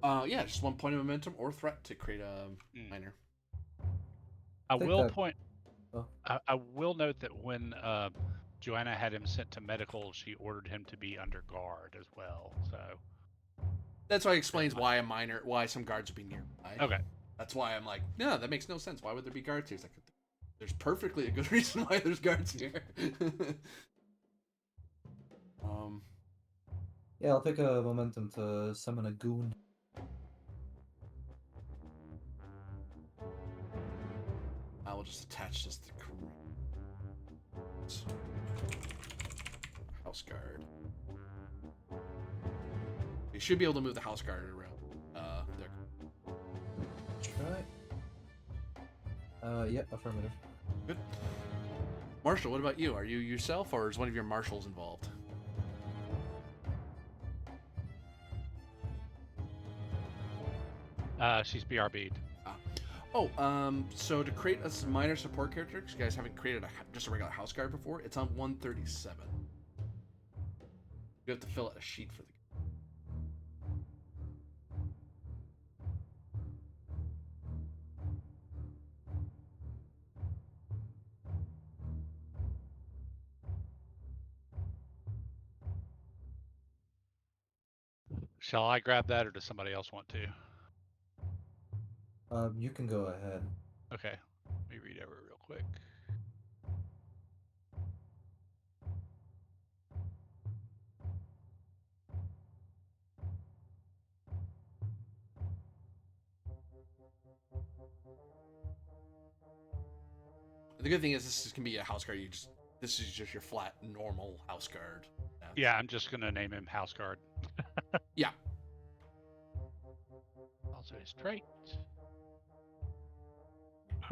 Yeah, just 1 point of momentum or threat to create a minor. I Take will that. point. Oh. I will note that when Joanna had him sent to medical, she ordered him to be under guard as well. So That's why it explains why some guards would be nearby. okay. That's why I'm like, no, that makes no sense. Why would there be guards here? It's like, there's perfectly a good reason why there's guards here. Yeah, I'll take a momentum to summon a goon. I will just attach this to house guard. You should be able to move the house guard around. There. Try. Yeah, affirmative. Good. Marshall, what about you? Are you yourself, or is one of your marshals involved? She's BRB'd. So to create a minor support character, because you guys haven't created just a regular house guard before, it's on 137. You have to fill out a sheet for the. Shall I grab that, or does somebody else want to? You can go ahead. Okay. Let me read over it real quick. The good thing is this can be a house guard. This is just your flat normal house guard. Yeah, I'm just gonna name him House Guard. Yeah. Also his trait. Up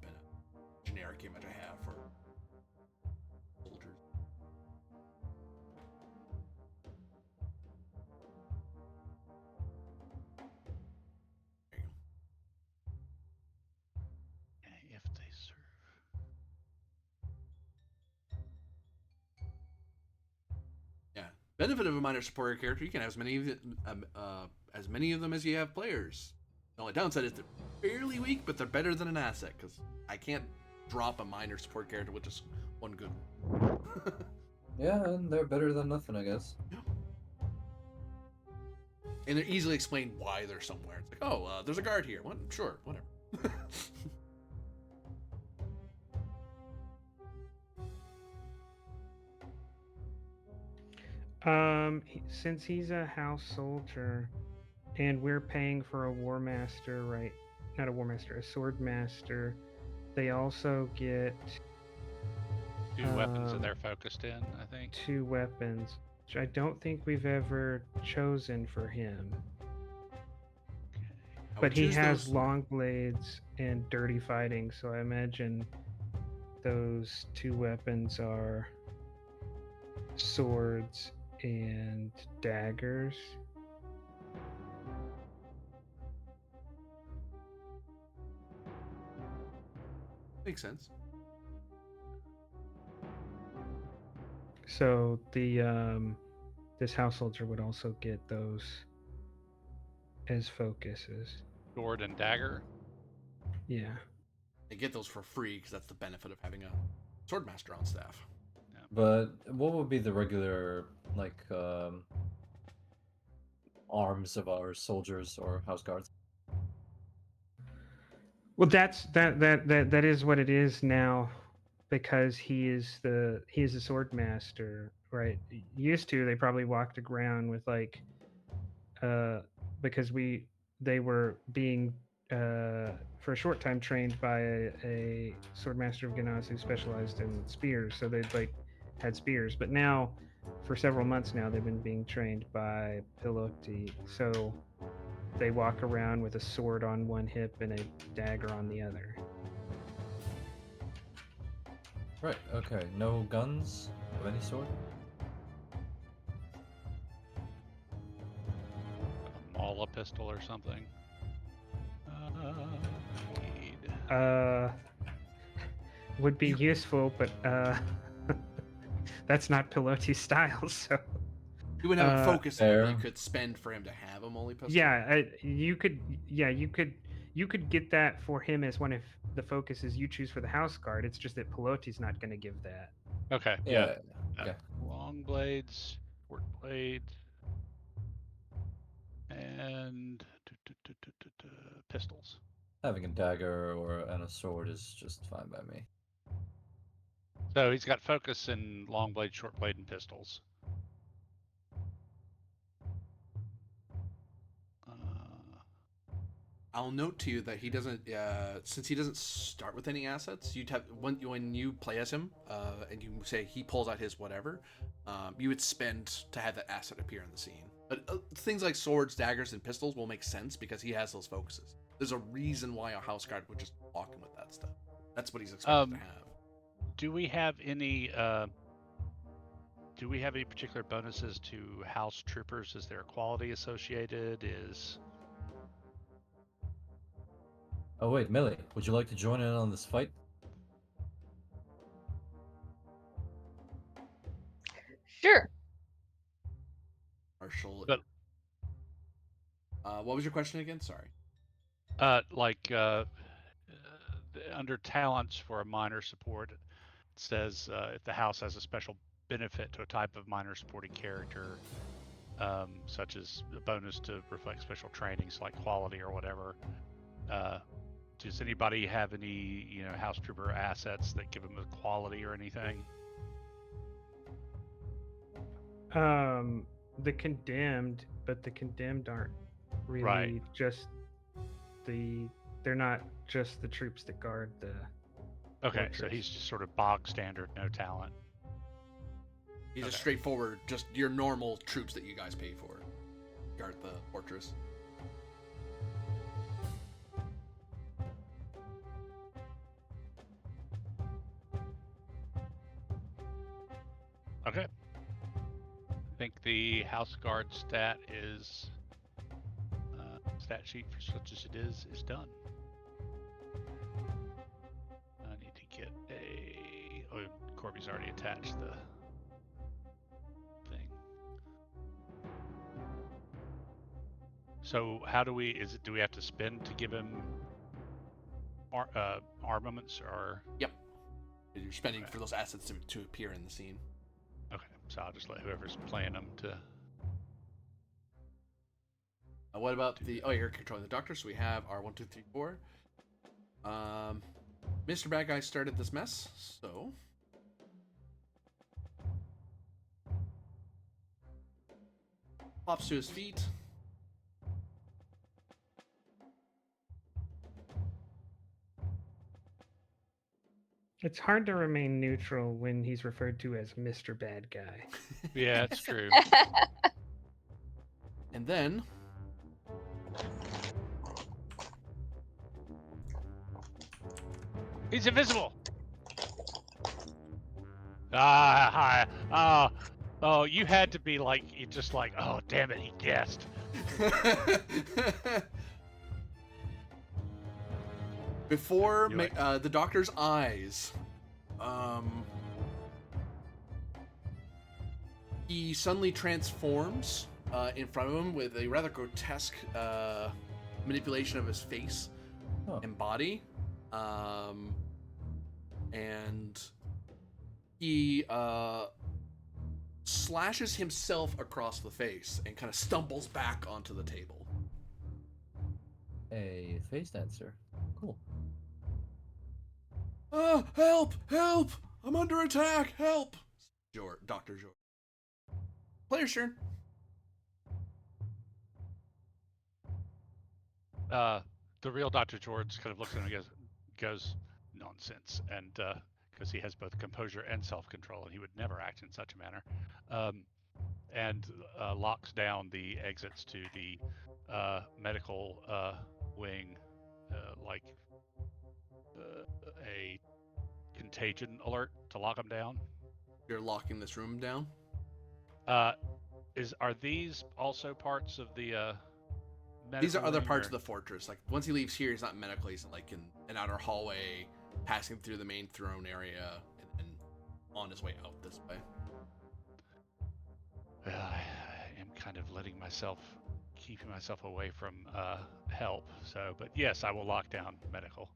in a generic image I have for soldiers. If they serve. Yeah. Benefit of a minor support character, you can have as many of them as you have players. The only downside is they're fairly weak, but they're better than an asset, because I can't drop a minor support character with just one good one. Yeah, and they're better than nothing, I guess. Yeah. And they're easily explained why they're somewhere. It's like, oh, there's a guard here. What? Sure, whatever. Since he's a house soldier, and we're paying for a war master, right? Not a war master, a sword master. They also get 2 weapons that they're focused in, I think. 2 weapons, which I don't think we've ever chosen for him. But he has long blades and dirty fighting, so I imagine those 2 weapons are swords and daggers. Makes sense. So the this house soldier would also get those as focuses. Sword and dagger. Yeah. They get those for free because that's the benefit of having a sword master on staff. Yeah. But what would be the regular arms of our soldiers or house guards? Well, that is what it is now, because he is the sword master, right? Used to, they probably walked around with because they were being for a short time trained by a sword master of Ganas who specialized in spears, so they'd had spears. But now, for several months now, they've been being trained by Piloti, so they walk around with a sword on one hip and a dagger on the other. Right, okay. No guns of any sort? A Mala pistol or something. Need. Would be useful, but that's not Piloti's style. So You wouldn't have a focus that fair. you could spend for him to have a multi pistol. yeah, you could get that for him as one of the focuses you choose for the house guard. It's just that Piloti's not going to give that. Okay. Yeah. Okay. Long blades, short blades, and pistols. Having a dagger and a sword is just fine by me. So he's got focus in long blade, short blade, and pistols. I'll note to you that he doesn't, since he doesn't start with any assets. You'd have when you play as him, and you say he pulls out his whatever, you would spend to have that asset appear in the scene. But things like swords, daggers, and pistols will make sense because he has those focuses. There's a reason why a house guard would just walk him with that stuff. That's what he's expected to have. Do we have any particular bonuses to house troopers? Is there a quality associated? Oh wait, Millie, would you like to join in on this fight? Sure. Marshall. But- what was your question again? Sorry. Under talents for a minor support, it says if the house has a special benefit to a type of minor supporting character, such as a bonus to reflect special trainings like quality or whatever. Does anybody have any, house trooper assets that give them a quality or anything? The condemned, but the condemned aren't really Right. just they're not just the troops that guard the Okay, so fortress. he's just sort of bog standard, no talent. He's just Okay. straightforward, just your normal troops that you guys pay for. Guard the fortress. Okay. I think the house guard stat is stat sheet for such as it is done. I need to get a. Oh, Corby's already attached the thing. So how do we? Do we have to spend to give him armaments or? Yep. You're spending Okay. for those assets to appear in the scene. Okay, so I'll just let whoever's playing them to. What about the? Oh, you're controlling the doctor. So we have our 1, 2, 3, 4. Mr. Bad Guy started this mess, so pops to his feet. It's hard to remain neutral when he's referred to as Mr. Bad Guy. Yeah, it's true. And then He's invisible. Ah, hi. Oh, you had to be like, you just like, oh, damn it, he guessed. before You like- the doctor's eyes, he suddenly transforms in front of him with a rather grotesque manipulation of his face and body, and he slashes himself across the face and kind of stumbles back onto the table. A face dancer. Cool. Help! Help! I'm under attack! Help! Dr. George. Player's turn. The real Dr. George kind of looks at him and goes nonsense, and because he has both composure and self-control, and he would never act in such a manner, and locks down the exits to the medical wing, like a contagion alert to lock them down. You're locking this room down. Are these also parts of the medical These are other wing, parts or? of the fortress. Like once he leaves here, he's not medical. He's like in an outer hallway, passing through the main throne area, and on his way out this way. Well, I am kind of keeping myself away from help. So, but yes, I will lock down medical.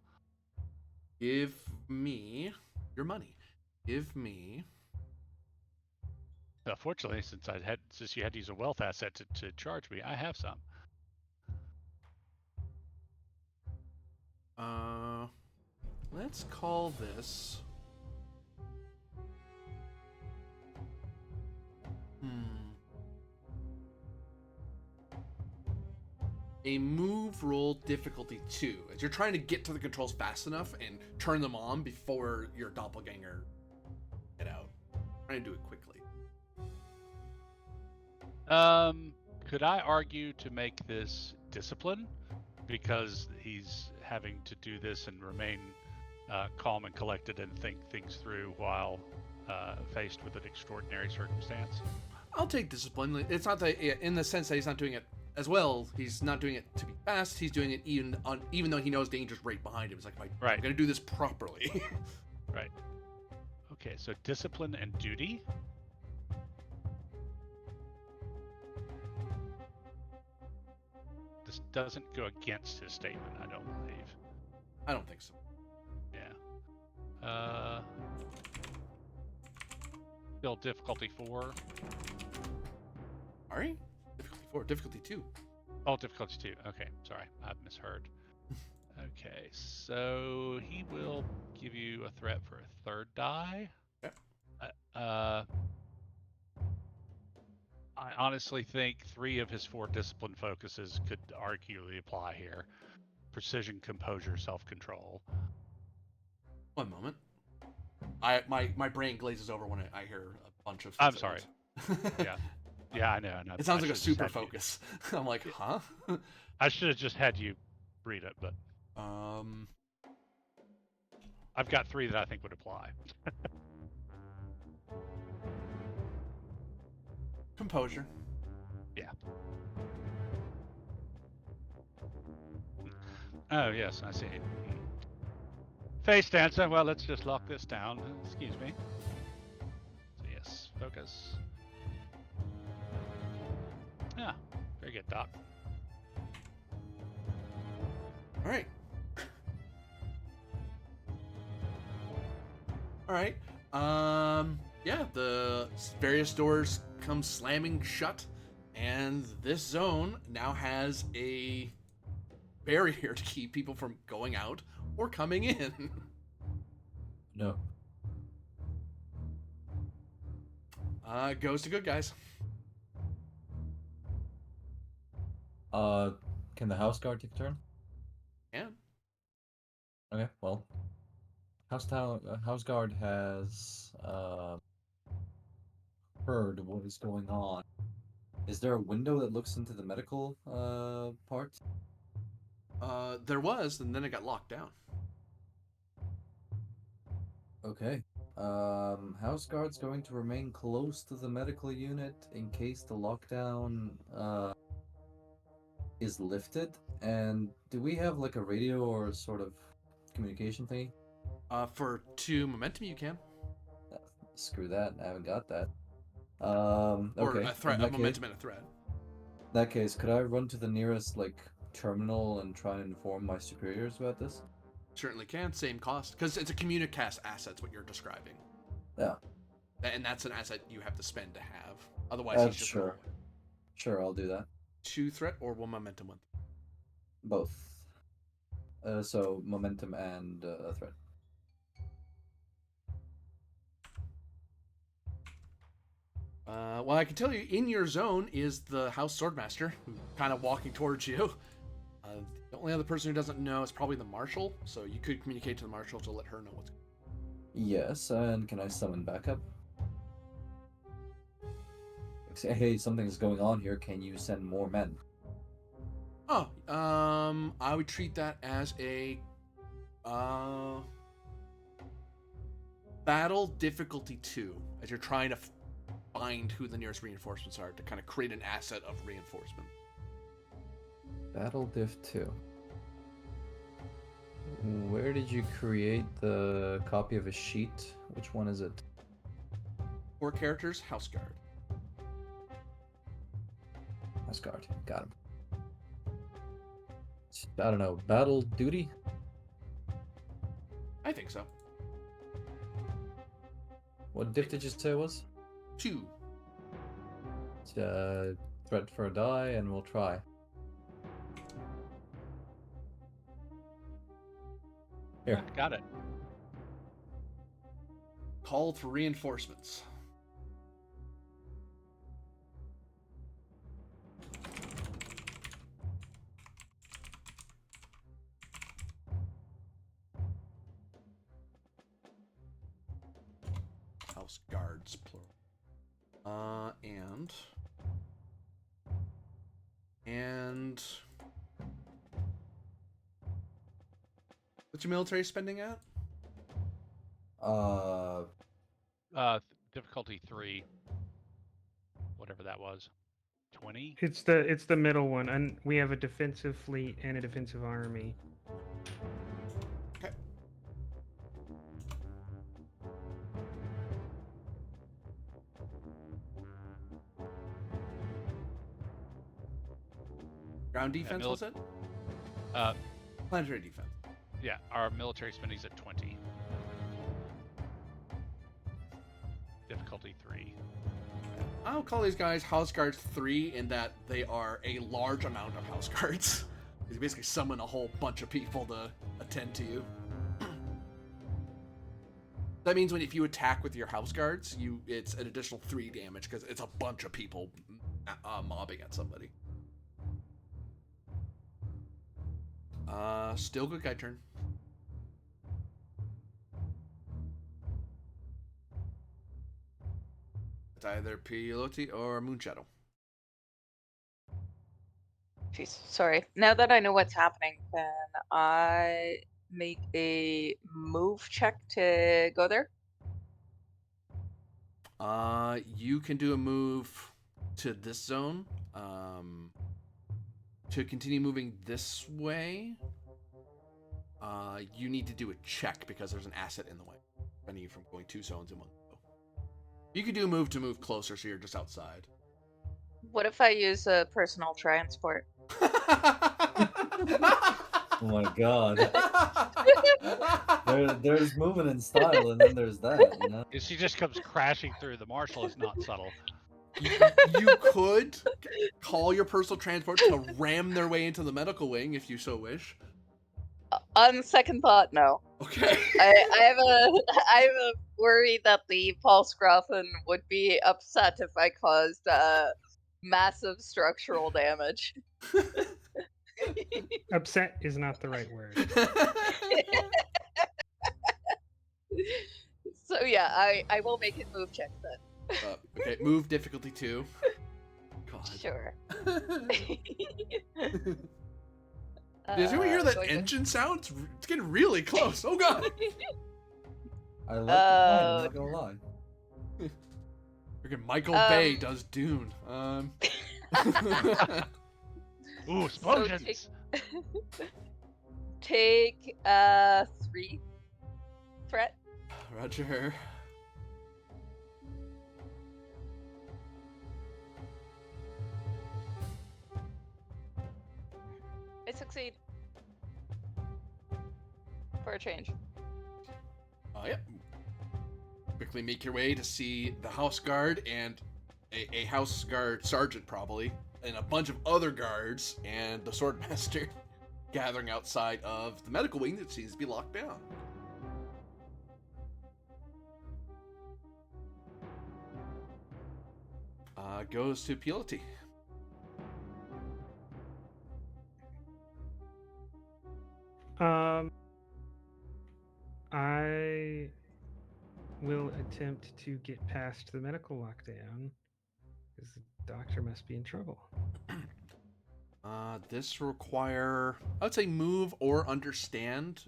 Give me your money. Give me. Fortunately, since you had to use a wealth asset to charge me, I have some. Let's call this. A move roll difficulty 2, as you're trying to get to the controls fast enough and turn them on before your doppelganger get out. Trying to do it quickly. Could I argue to make this discipline, because he's having to do this and remain calm and collected and think things through while faced with an extraordinary circumstance? I'll take discipline. It's not that, in the sense that he's not doing it as well. He's not doing it to be fast. He's doing it even though he knows danger's right behind him. It's like, I'm going to do this properly. Right. Okay, so discipline and duty. This doesn't go against his statement, I don't believe. I don't think so. Yeah. Still difficulty 4. Sorry? Difficulty 4. Difficulty 2. Oh, difficulty 2. Okay, sorry. I've misheard. Okay, so he will give you a threat for a 3rd die. Okay. I honestly think 3 of his 4 discipline focuses could arguably apply here. Precision, composure, self-control. One moment. My brain glazes over when I hear a bunch of things. I'm sorry. Yeah, I know. It sounds like a super focus. I'm like, huh? I should have just had you read it, but I've got 3 that I think would apply. Composure. Yeah. Oh, yes, I see. Face dancer. Well, let's just lock this down. Excuse me. So, yes, focus. Yeah, very good, Doc. All right. All right. Yeah, the various doors come slamming shut, and this zone now has a barrier to keep people from going out or coming in. No. Goes to good guys. Can the house guard take a turn? Yeah. Okay, well, house guard has heard what is going on. Is there a window that looks into the medical part? There was, and then it got locked down. Okay. House guard's going to remain close to the medical unit in case the lockdown is lifted. And do we have like a radio or sort of communication thingy? For 2 momentum, you can. Screw that, I haven't got that. Okay. Or a threat, a momentum and a threat. In that case, could I run to the nearest like terminal and try and inform my superiors about this? Certainly can. Same cost, because it's a communicast asset's what you're describing. Yeah. And that's an asset you have to spend to have. Otherwise, he's just sure. Sure, I'll do that. 2 threat or 1 momentum one. Both. So momentum and a threat. Well, I can tell you, in your zone is the House Swordmaster, kind of walking towards you. The only other person who doesn't know is probably the Marshal, so you could communicate to the Marshal to let her know what's going on. Yes, and can I summon backup? Say, hey, something's going on here, can you send more men? Oh, I would treat that as a battle difficulty 2, as you're trying to find who the nearest reinforcements are to kind of create an asset of reinforcement. Battle diff 2. Where did you create the copy of a sheet? Which one is it? 4 characters, House Guard. House Guard. Got him. I don't know. Battle duty? I think so. What diff did you say it was? 2. Threat for a die, and we'll try. Here. Got it. Called for reinforcements. House guards, plural. And what's your military spending at? Difficulty 3. Whatever that was. 20? It's the middle one, and we have a defensive fleet and a defensive army. Okay. Ground defense, was it? Planetary defense. Yeah, our military spending's at 20. Difficulty 3. I'll call these guys House Guards 3 in that they are a large amount of House Guards. You basically summon a whole bunch of people to attend to you. That means if you attack with your House Guards, it's an additional 3 damage because it's a bunch of people mobbing at somebody. Still good guy turn. It's either Pilote or Moonshadow. Jeez, sorry. Now that I know what's happening, can I make a move check to go there? You can do a move to this zone. To continue moving this way, you need to do a check because there's an asset in the way, preventing you from going 2 zones in one go. You can do a move to move closer, so you're just outside. What if I use a personal transport? Oh my god. There's movement and style, and then there's that, you know? If she just comes crashing through, the marshal is not subtle. You could call your personal transport to ram their way into the medical wing if you so wish. On second thought, no. Okay. I have a worry that the Pfalzgräf would be upset if I caused massive structural damage. Upset is not the right word. So yeah, I will make it move check then. Okay, move difficulty 2. God. Sure. Did you hear that engine sound? It's getting really close. Oh god. I like the plan, I'm not gonna lie. Freaking Michael Bay does Dune. Ooh, explosions! Take 3 threat. Roger. I succeed. For a change. Yep. Quickly make your way to see the house guard and a house guard sergeant probably, and a bunch of other guards and the swordmaster gathering outside of the medical wing that seems to be locked down. Goes to Pilote. I will attempt to get past the medical lockdown, because the doctor must be in trouble. This require, I would say, move or understand.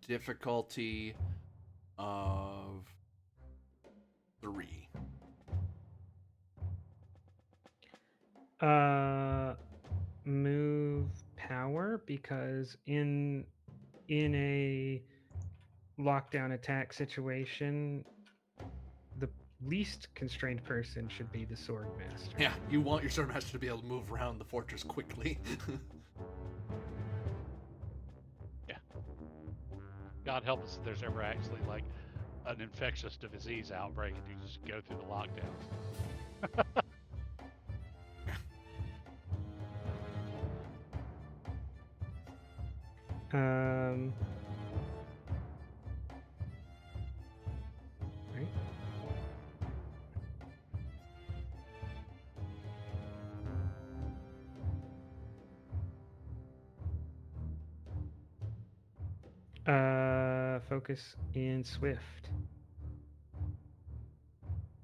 Difficulty of 3. Move power, because in a lockdown attack situation, least constrained person should be the sword master. Yeah, you want your swordmaster to be able to move around the fortress quickly. God help us if there's ever actually like an infectious disease outbreak and you just go through the lockdowns. Right. Focus in Swift.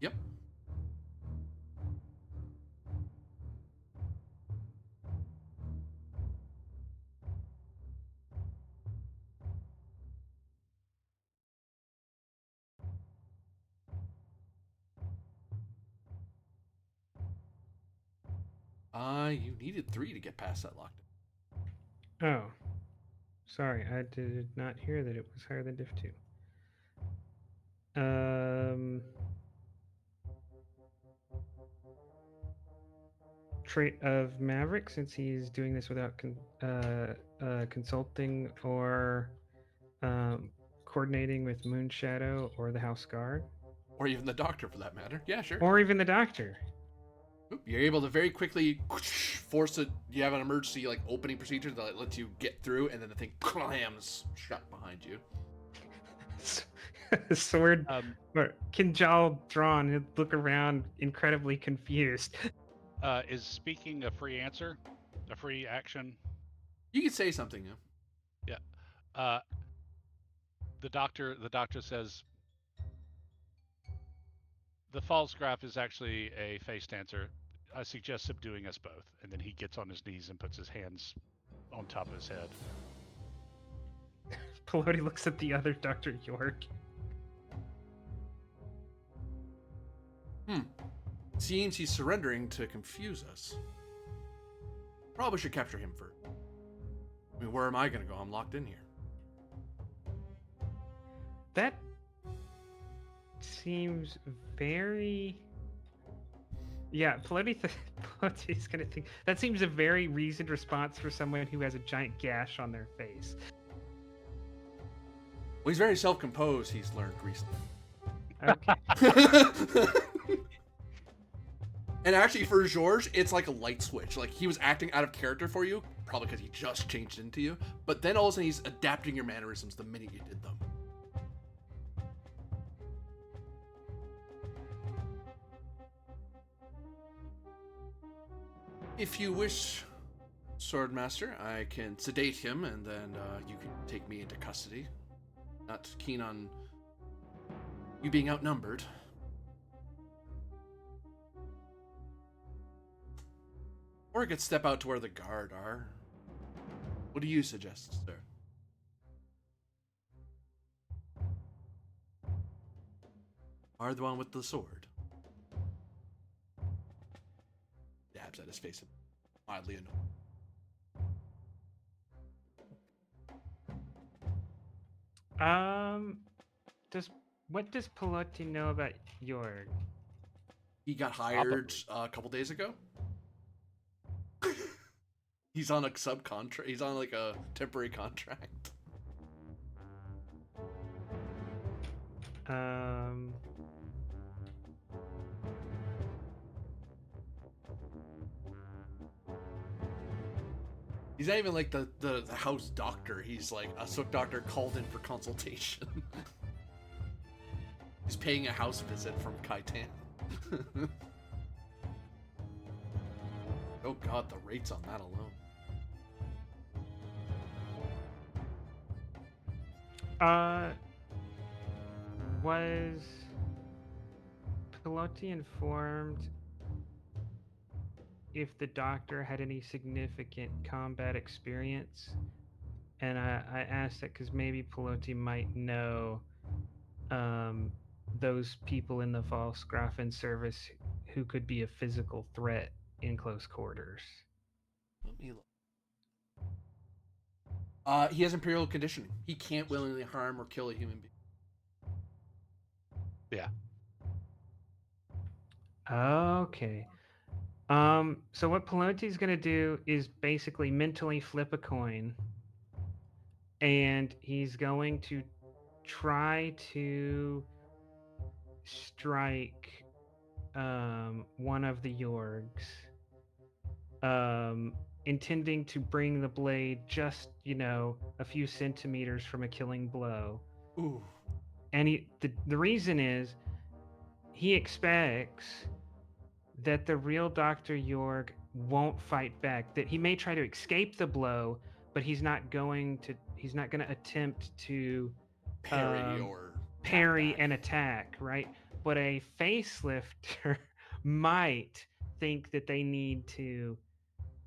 Yep. You needed 3 to get past that lockdown. Oh, sorry, I did not hear that it was higher than diff 2. Trait of Maverick, since he's doing this without consulting or coordinating with Moonshadow or the House Guard, Or even the doctor, for that matter. Yeah, sure. or even the Doctor. You're able to very quickly force it. You have an emergency like opening procedure that lets you get through, and then the thing clams shut behind you. Sword, Kinjal drawn, he'd look around incredibly confused. Is speaking a free answer? A free action? You could say something, yeah. Yeah. The doctor says the Pfalzgräf is actually a face dancer. I suggest subduing us both. And then he gets on his knees and puts his hands on top of his head. Pelote looks at the other Dr. York. Seems he's surrendering to confuse us. Probably should capture him first. I mean, where am I gonna go? I'm locked in here. That seems very... Yeah, Pelote's gonna think... That seems a very reasoned response for someone who has a giant gash on their face. Well, he's very self-composed, he's learned recently. Okay. And actually, for George, it's like a light switch. Like, he was acting out of character for you, probably because he just changed into you. But then all of a sudden, he's adapting your mannerisms the minute you did them. If you wish, Swordmaster, I can sedate him, and then you can take me into custody. Not keen on you being outnumbered. Or I could step out to where the guard are. What do you suggest, sir? Are the one with the sword? Dabs at his face, mildly annoyed. What does Pelote know about Jorg? He got hired a couple days ago. He's on a subcontract. He's on like a temporary contract. He's not even like the house doctor. He's like a Sook doctor called in for consultation. He's paying a house visit from Kaitan. Oh god, the rates on that alone. Was Pelote informed if the doctor had any significant combat experience? And I asked that because maybe Pelote might know those people in the Pfalzgräf service who could be a physical threat in close quarters. Let me look. He has imperial conditioning. He can't willingly harm or kill a human being. Yeah. Okay. So what Pelote's gonna do is basically mentally flip a coin, and he's going to try to strike one of the Yorgs, intending to bring the blade just, a few centimeters from a killing blow. Ooh. And the reason is he expects that the real Dr. Yorg won't fight back, that he may try to escape the blow, but he's not going to attempt to Parry or parry back. an attack, right? But a facelifter might think that they need to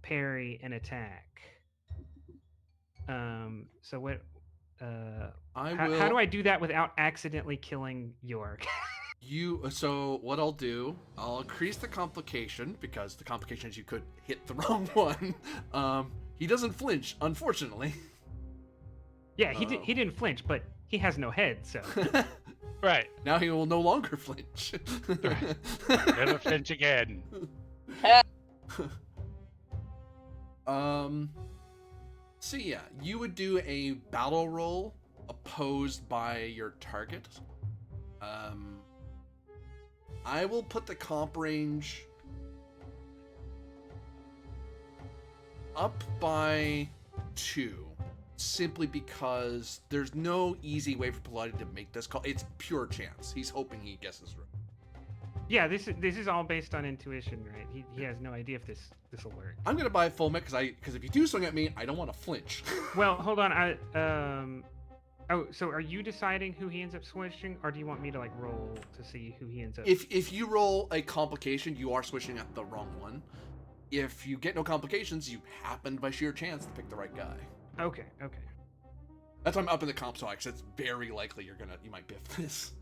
parry an attack. So what? How do I do that without accidentally killing York? So what I'll do, I'll increase the complication because the complication is you could hit the wrong one. He doesn't flinch, unfortunately. Yeah, he didn't flinch, but he has no head, so. Right. Now he will no longer flinch. Never flinch again. So yeah, you would do a battle roll opposed by your target. I will put the comp range up by 2, simply because there's no easy way for Pilates to make this call. It's pure chance. He's hoping he guesses right. Yeah, this is all based on intuition, right? He has no idea if this will work. I'm gonna buy full mech because if you do swing at me, I don't want to flinch. Well, hold on. Oh, so are you deciding who he ends up switching, or do you want me to roll to see who he ends up? If you roll a complication, you are switching at the wrong one. If you get no complications, you happened by sheer chance to pick the right guy. Okay. That's why I'm up in the comp so because it's very likely you might biff this.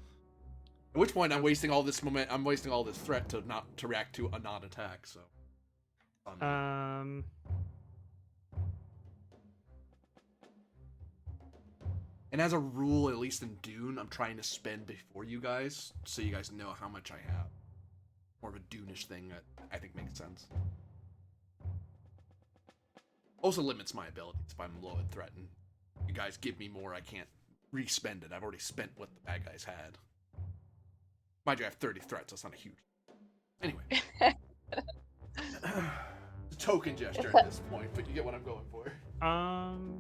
At which point I'm wasting all this I'm wasting all this threat to react to a non-attack. So. And as a rule, at least in Dune, I'm trying to spend before you guys, so you guys know how much I have. More of a Dune-ish thing that I think makes sense. Also limits my abilities if I'm low in threat, and you guys give me more, I can't re-spend it. I've already spent what the bad guys had. Mind you, I have 30 threats, so it's not a huge... Anyway. Token gesture at this point, but you get what I'm going for.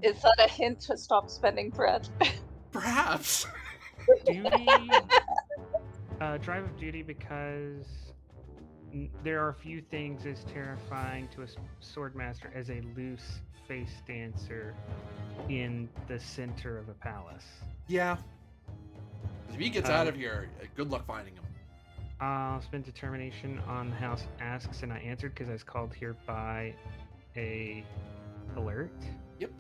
Is that a hint to stop spending threat? Perhaps. Duty. Drive of duty, because there are a few things as terrifying to a swordmaster as a loose face dancer in the center of a palace. Yeah. If he gets out of here, good luck finding him. I'll spend determination on the house asks, and I answered because I was called here by a alert. Yep.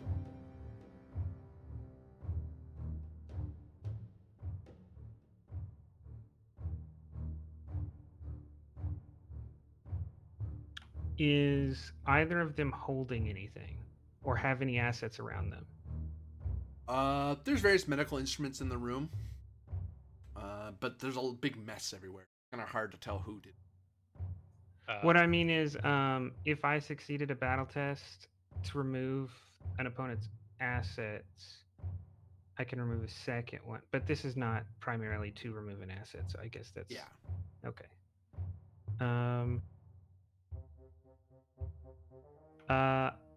Is either of them holding anything or have any assets around them? There's various medical instruments in the room, but there's a big mess everywhere. Kind of hard to tell who did. What I mean is, if I succeeded a battle test to remove an opponent's assets, I can remove a second one. But this is not primarily to remove an asset, so I guess that's... Yeah. Okay.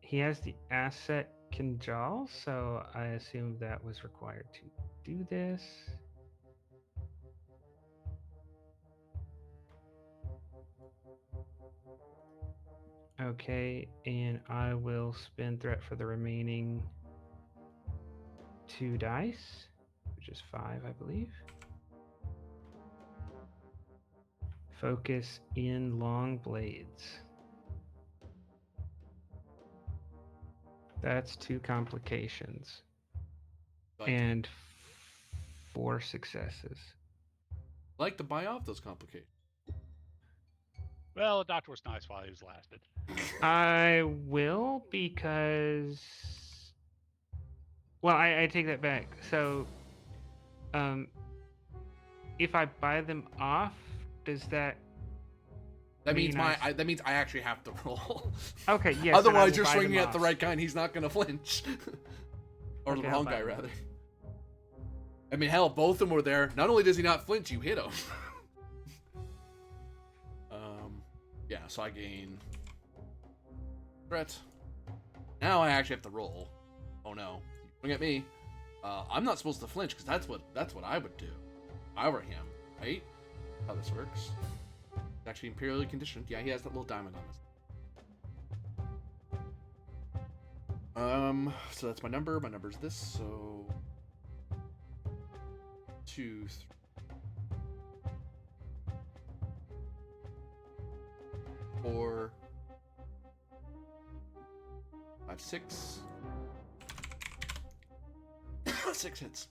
He has the asset Kinjal, so I assume that was required to do this. Okay, and I will spend threat for the remaining 2 dice, which is 5, I believe. Focus in long blades. That's 2 complications. And 4 successes. I'd like to buy off those complications. Well, the doctor was nice while he was lasted. I will, because... Well, I take that back. So, if I buy them off, does that That means mean that means I actually have to roll. Okay, yes. then I Otherwise, will you're buy swinging them at the off. right guy, and he's not gonna flinch. Or Okay, the I'll wrong buy guy, them. rather. I mean, hell, both of them were there. Not only does he not flinch, you hit him. Yeah. So I gain threat. Now I actually have to roll. Oh no! Swing at me. I'm not supposed to flinch because that's what I would do. If I were him, right? How this works. It's actually imperially conditioned. Yeah, he has that little diamond on his. So that's my number. My number's this. So 2, 3. 4, 5, 6. 6 hits.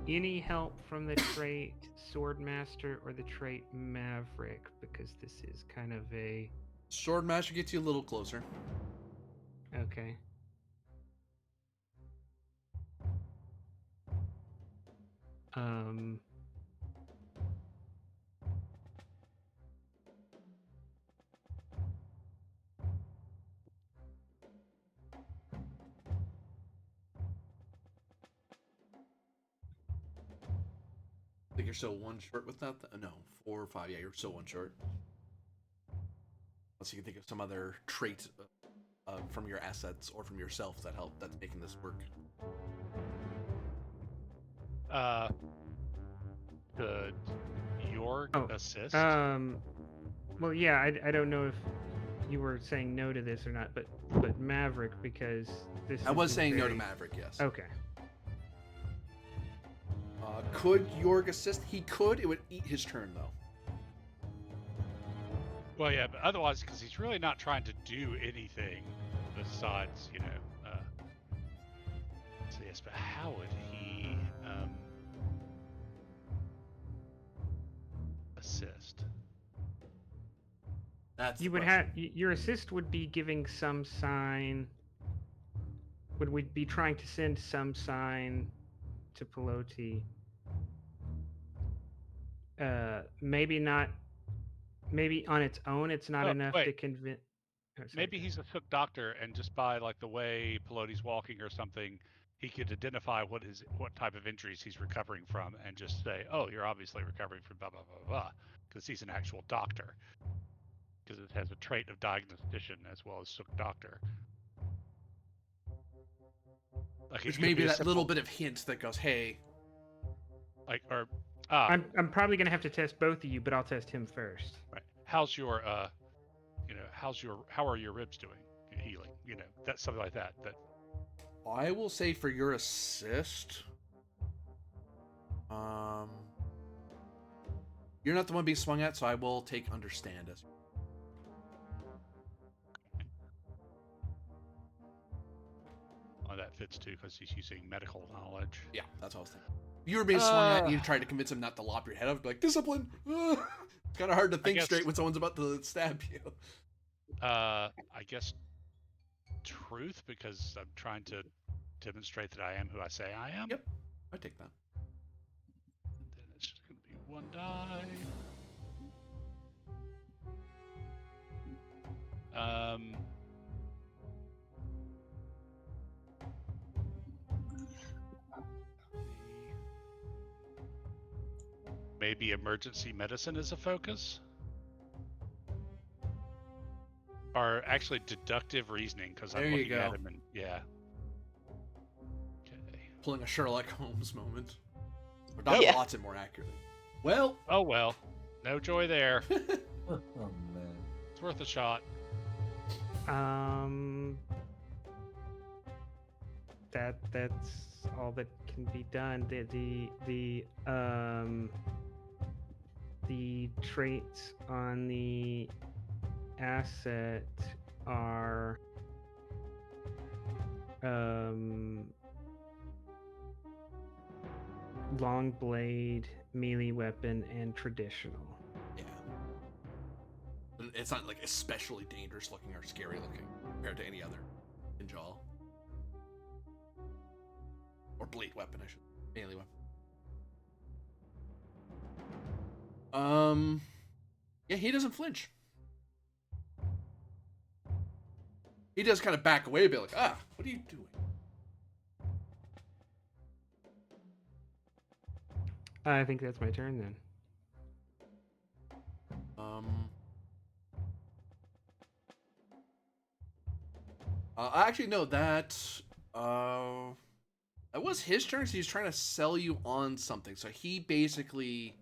Any help from the trait Swordmaster or the trait Maverick? Because this is kind of a... Swordmaster gets you a little closer. Okay. I think you're still 1 short with that. No, 4 or 5. Yeah, you're still 1 short. Unless you can think of some other trait from your assets or from yourself that's making this work. Could Yorg assist? Well, yeah, I don't know if you were saying no to this or not, but Maverick, because this I was is saying no to very- Maverick, yes. Okay. Could Yorg assist? He could. It would eat his turn, though. Well, yeah, but otherwise, because he's really not trying to do anything besides, so yes, but how would he assist? That's You the would question. have your assist would be giving some sign. Would we be trying to send some sign to Peloti? Maybe not. Maybe on its own, it's not Oh, enough wait. to convince. Maybe he's a Sook doctor, and just by like the way Pelotti's walking or something, he could identify what type of injuries he's recovering from, and just say, "Oh, you're obviously recovering from blah blah blah blah," because he's an actual doctor. Because it has a trait of diagnostician as well as Sook doctor. Like Which may be that little bit of hint that goes, "Hey." I'm probably gonna have to test both of you, but I'll test him first. Right. How's your how are your ribs doing? Healing. That's something like that. I will say for your assist, you're not the one being swung at, so I will take understand as. Well, that fits too because he's using medical knowledge. Yeah, that's what I was thinking. You were being swung at, and you tried to convince him not to lop your head off. Be like, discipline. It's kind of hard to think straight when someone's about to stab you. I guess truth, because I'm trying to demonstrate that I am who I say I am. Yep, I take that. And then it's just going to be 1 die. Maybe emergency medicine is a focus? Or actually deductive reasoning, because I'm looking at him and, yeah. Okay. Pulling a Sherlock Holmes moment. Or Dr. Watson, more accurately. Well. Oh, well. No joy there. Oh, man. It's worth a shot. That's all that can be done. The traits on the asset are long blade, melee weapon, and traditional. Yeah. It's not like especially dangerous looking or scary looking compared to any other Ninjal. Or blade weapon, I should. Melee weapon. Yeah, he doesn't flinch. He does kind of back away a bit, like, what are you doing? I think that's my turn then. Actually, no, that was his turn. So he's trying to sell you on something. So he basically,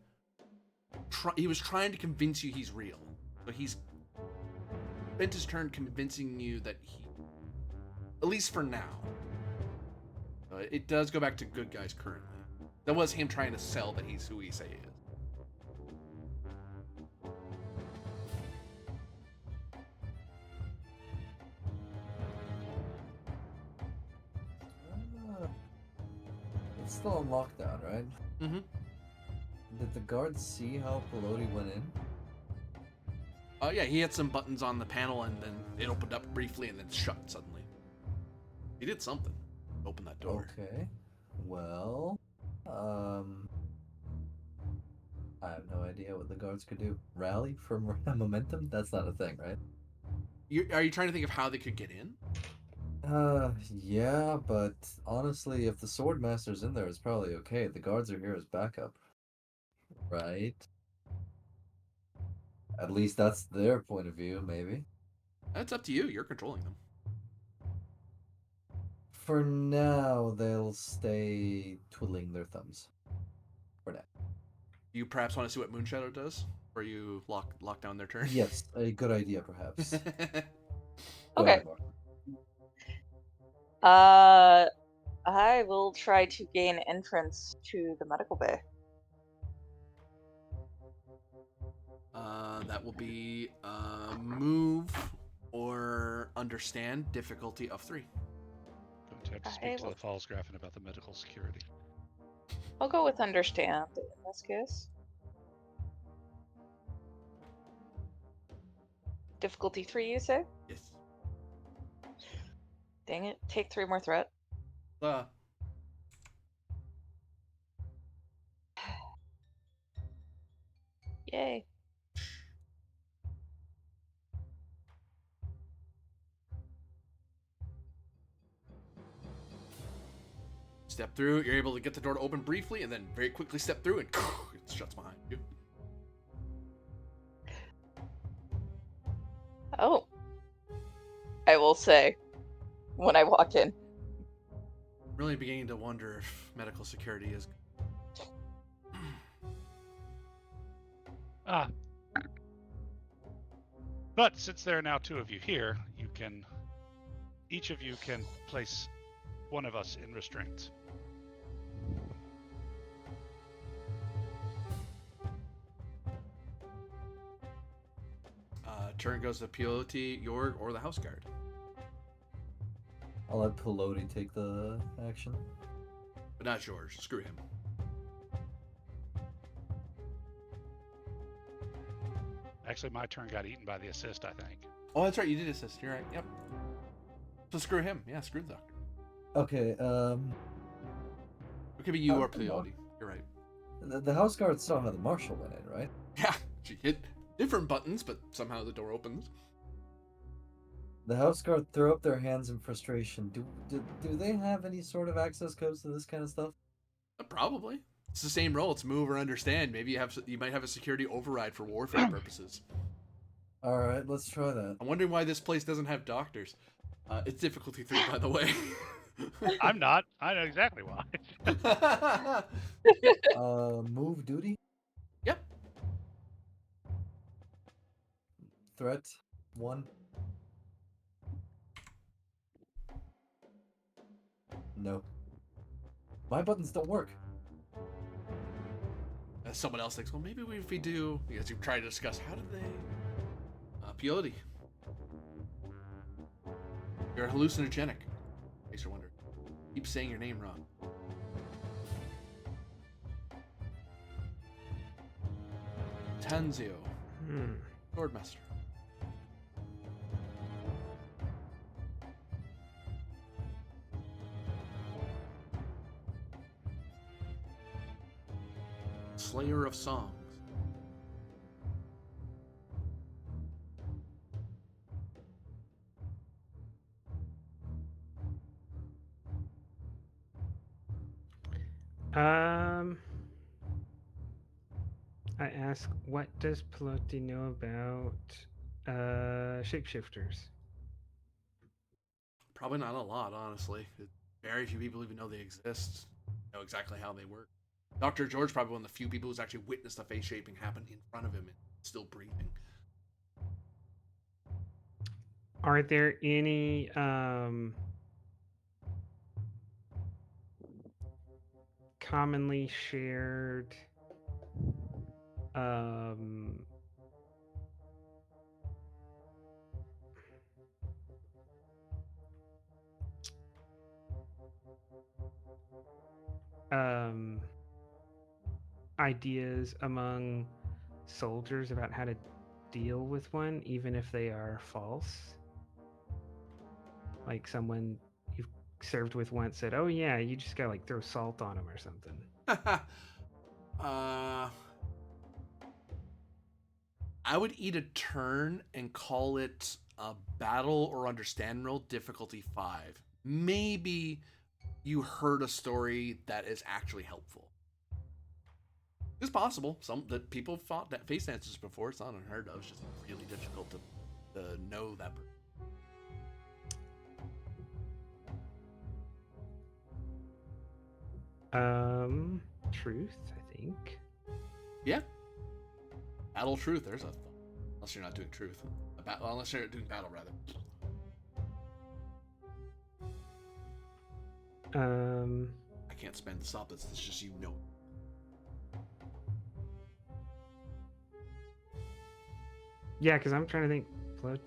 he was trying to convince you he's real. So he's spent his turn convincing you that he, at least for now. It does go back to good guys currently. That was him trying to sell that he's who he say he is. It's still on lockdown, right? Mm-hmm. Did the guards see how Peloti went in? Yeah, he had some buttons on the panel and then it opened up briefly and then shut suddenly. He did something. Open that door. Okay. Well, I have no idea what the guards could do. Rally from momentum? That's not a thing, right? Are you trying to think of how they could get in? Yeah, but honestly, if the Swordmaster's in there, it's probably okay. The guards are here as backup. Right? At least that's their point of view, maybe. That's up to you. You're controlling them. For now, they'll stay twiddling their thumbs. For now. Do you perhaps want to see what Moonshadow does? Or you lock down their turn? Yes, a good idea, perhaps. Go Okay. ahead, Mark. I will try to gain entrance to the medical bay. That will be move or understand, difficulty of 3. Going to have to speak to the Pfalzgräf about the medical security. I'll go with understand in this case. Difficulty 3, you say? Yes. Dang it. Take 3 more threat. Yay. Step through. You're able to get the door to open briefly and then very quickly step through and it shuts behind you. Oh. I will say, when I walk in. I'm really beginning to wonder if medical security is... But since there are now 2 of you here, each of you can place one of us in restraints. Turn goes to Peloti, Jorg, or the house guard. I'll let Peloti take the action. But not yours. Screw him. Actually, my turn got eaten by the assist, I think. Oh, that's right. You did assist. You're right. Yep. So screw him. Yeah, screw the doctor. Okay, It could be you or Peloti. You're right. The house guard saw how the marshal went in, right? Yeah, she hit different buttons, but somehow the door opens. The house guard throw up their hands in frustration. Do they have any sort of access codes to this kind of stuff? Probably. It's the same role. It's move or understand. Maybe you might have a security override for warfare purposes. All right, let's try that. I'm wondering why this place doesn't have doctors. It's difficulty 3, by the way. I'm not. I know exactly why. Move duty? Yep. Threat 1. No. My buttons don't work. Someone else thinks, well, maybe if we do, because you try to discuss how did they. Peloti. You're hallucinogenic. In case you're wondering. Keep saying your name wrong. Tanzio. Swordmaster. Slayer of Songs. I ask, what does Pelote know about shapeshifters? Probably not a lot, honestly. Very few people even know they exist, know exactly how they work. Dr. George probably one of the few people who's actually witnessed the face shaping happen in front of him and still breathing. Are there any commonly shared ideas among soldiers about how to deal with one, even if they are false? Like someone you've served with once said, "Oh yeah, you just gotta like throw salt on them or something." I would eat a turn and call it a battle or understand roll difficulty 5. Maybe you heard a story that is actually helpful. It's possible. Some that people fought that face dancers before. It's not unheard of. It's just really difficult to know that. Truth, I think. Yeah. Battle truth. There's a unless you're not doing truth. Unless you're doing battle rather. I can't spend the stop. It's just you know. Yeah, because I'm trying to think. Pelote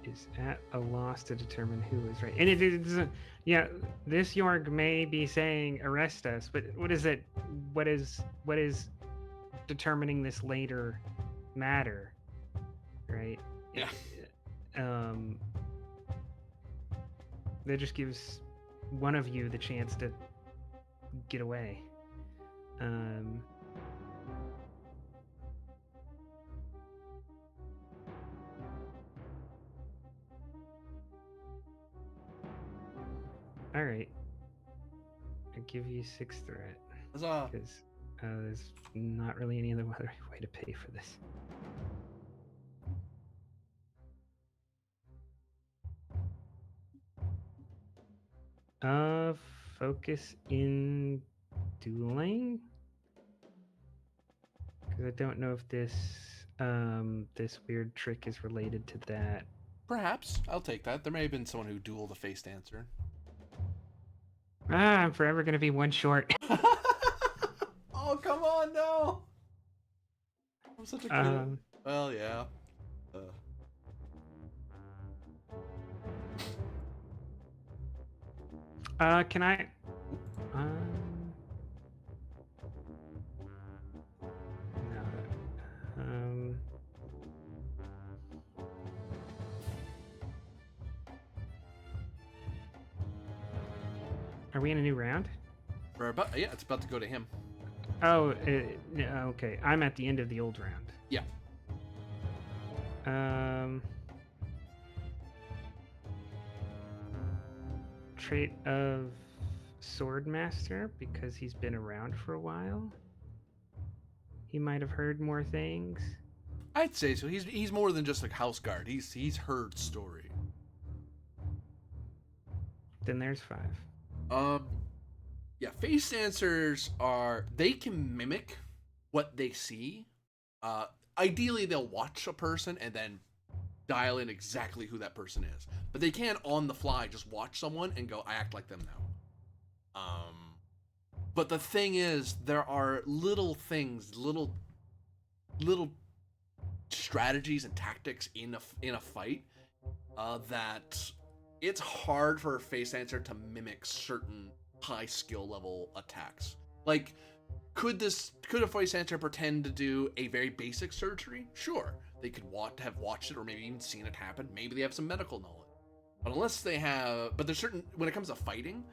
is at a loss to determine who is right, and it doesn't. Yeah, this Yorg may be saying arrest us, but what is it? What is determining this later matter? Right? Yeah. That just gives one of you the chance to get away. All right. I give you 6 threat because there's not really any other way to pay for this. Focus in dueling, because I don't know if this this weird trick is related to that. Perhaps I'll take that. There may have been someone who dueled the face dancer. I'm forever gonna be one short. Oh come on, no! I'm such a good. Well, yeah. Can I? No. Are we in a new round? We're about, yeah, it's about to go to him. Oh, okay. I'm at the end of the old round. Yeah. Trait of Swordmaster, because he's been around for a while. He might have heard more things. I'd say so. He's more than just like house guard. He's heard story. Then there's 5. Yeah, face dancers they can mimic what they see. Ideally they'll watch a person and then dial in exactly who that person is. But they can on the fly just watch someone and go, I act like them now. But the thing is, there are little things, little strategies and tactics in a fight that it's hard for a face dancer to mimic certain high skill level attacks. Like, could a face dancer pretend to do a very basic surgery? Sure, they could have watched it or maybe even seen it happen. Maybe they have some medical knowledge. But there's certain, when it comes to fighting,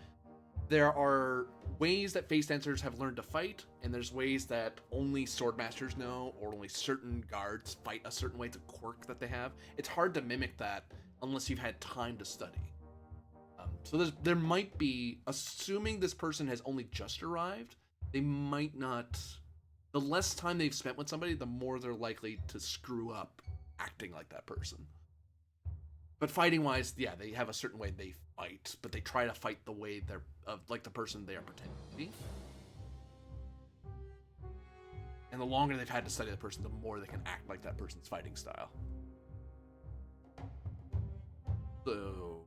there are ways that face dancers have learned to fight, and there's ways that only swordmasters know, or only certain guards fight a certain way. It's a quirk that they have. It's hard to mimic that unless you've had time to study. So there might be, assuming this person has only just arrived, they might not. The less time they've spent with somebody, the more they're likely to screw up acting like that person. But fighting wise, yeah, they have a certain way they fight, but they try to fight the way they're like the person they are pretending to be. And the longer they've had to study the person, the more they can act like that person's fighting style. So,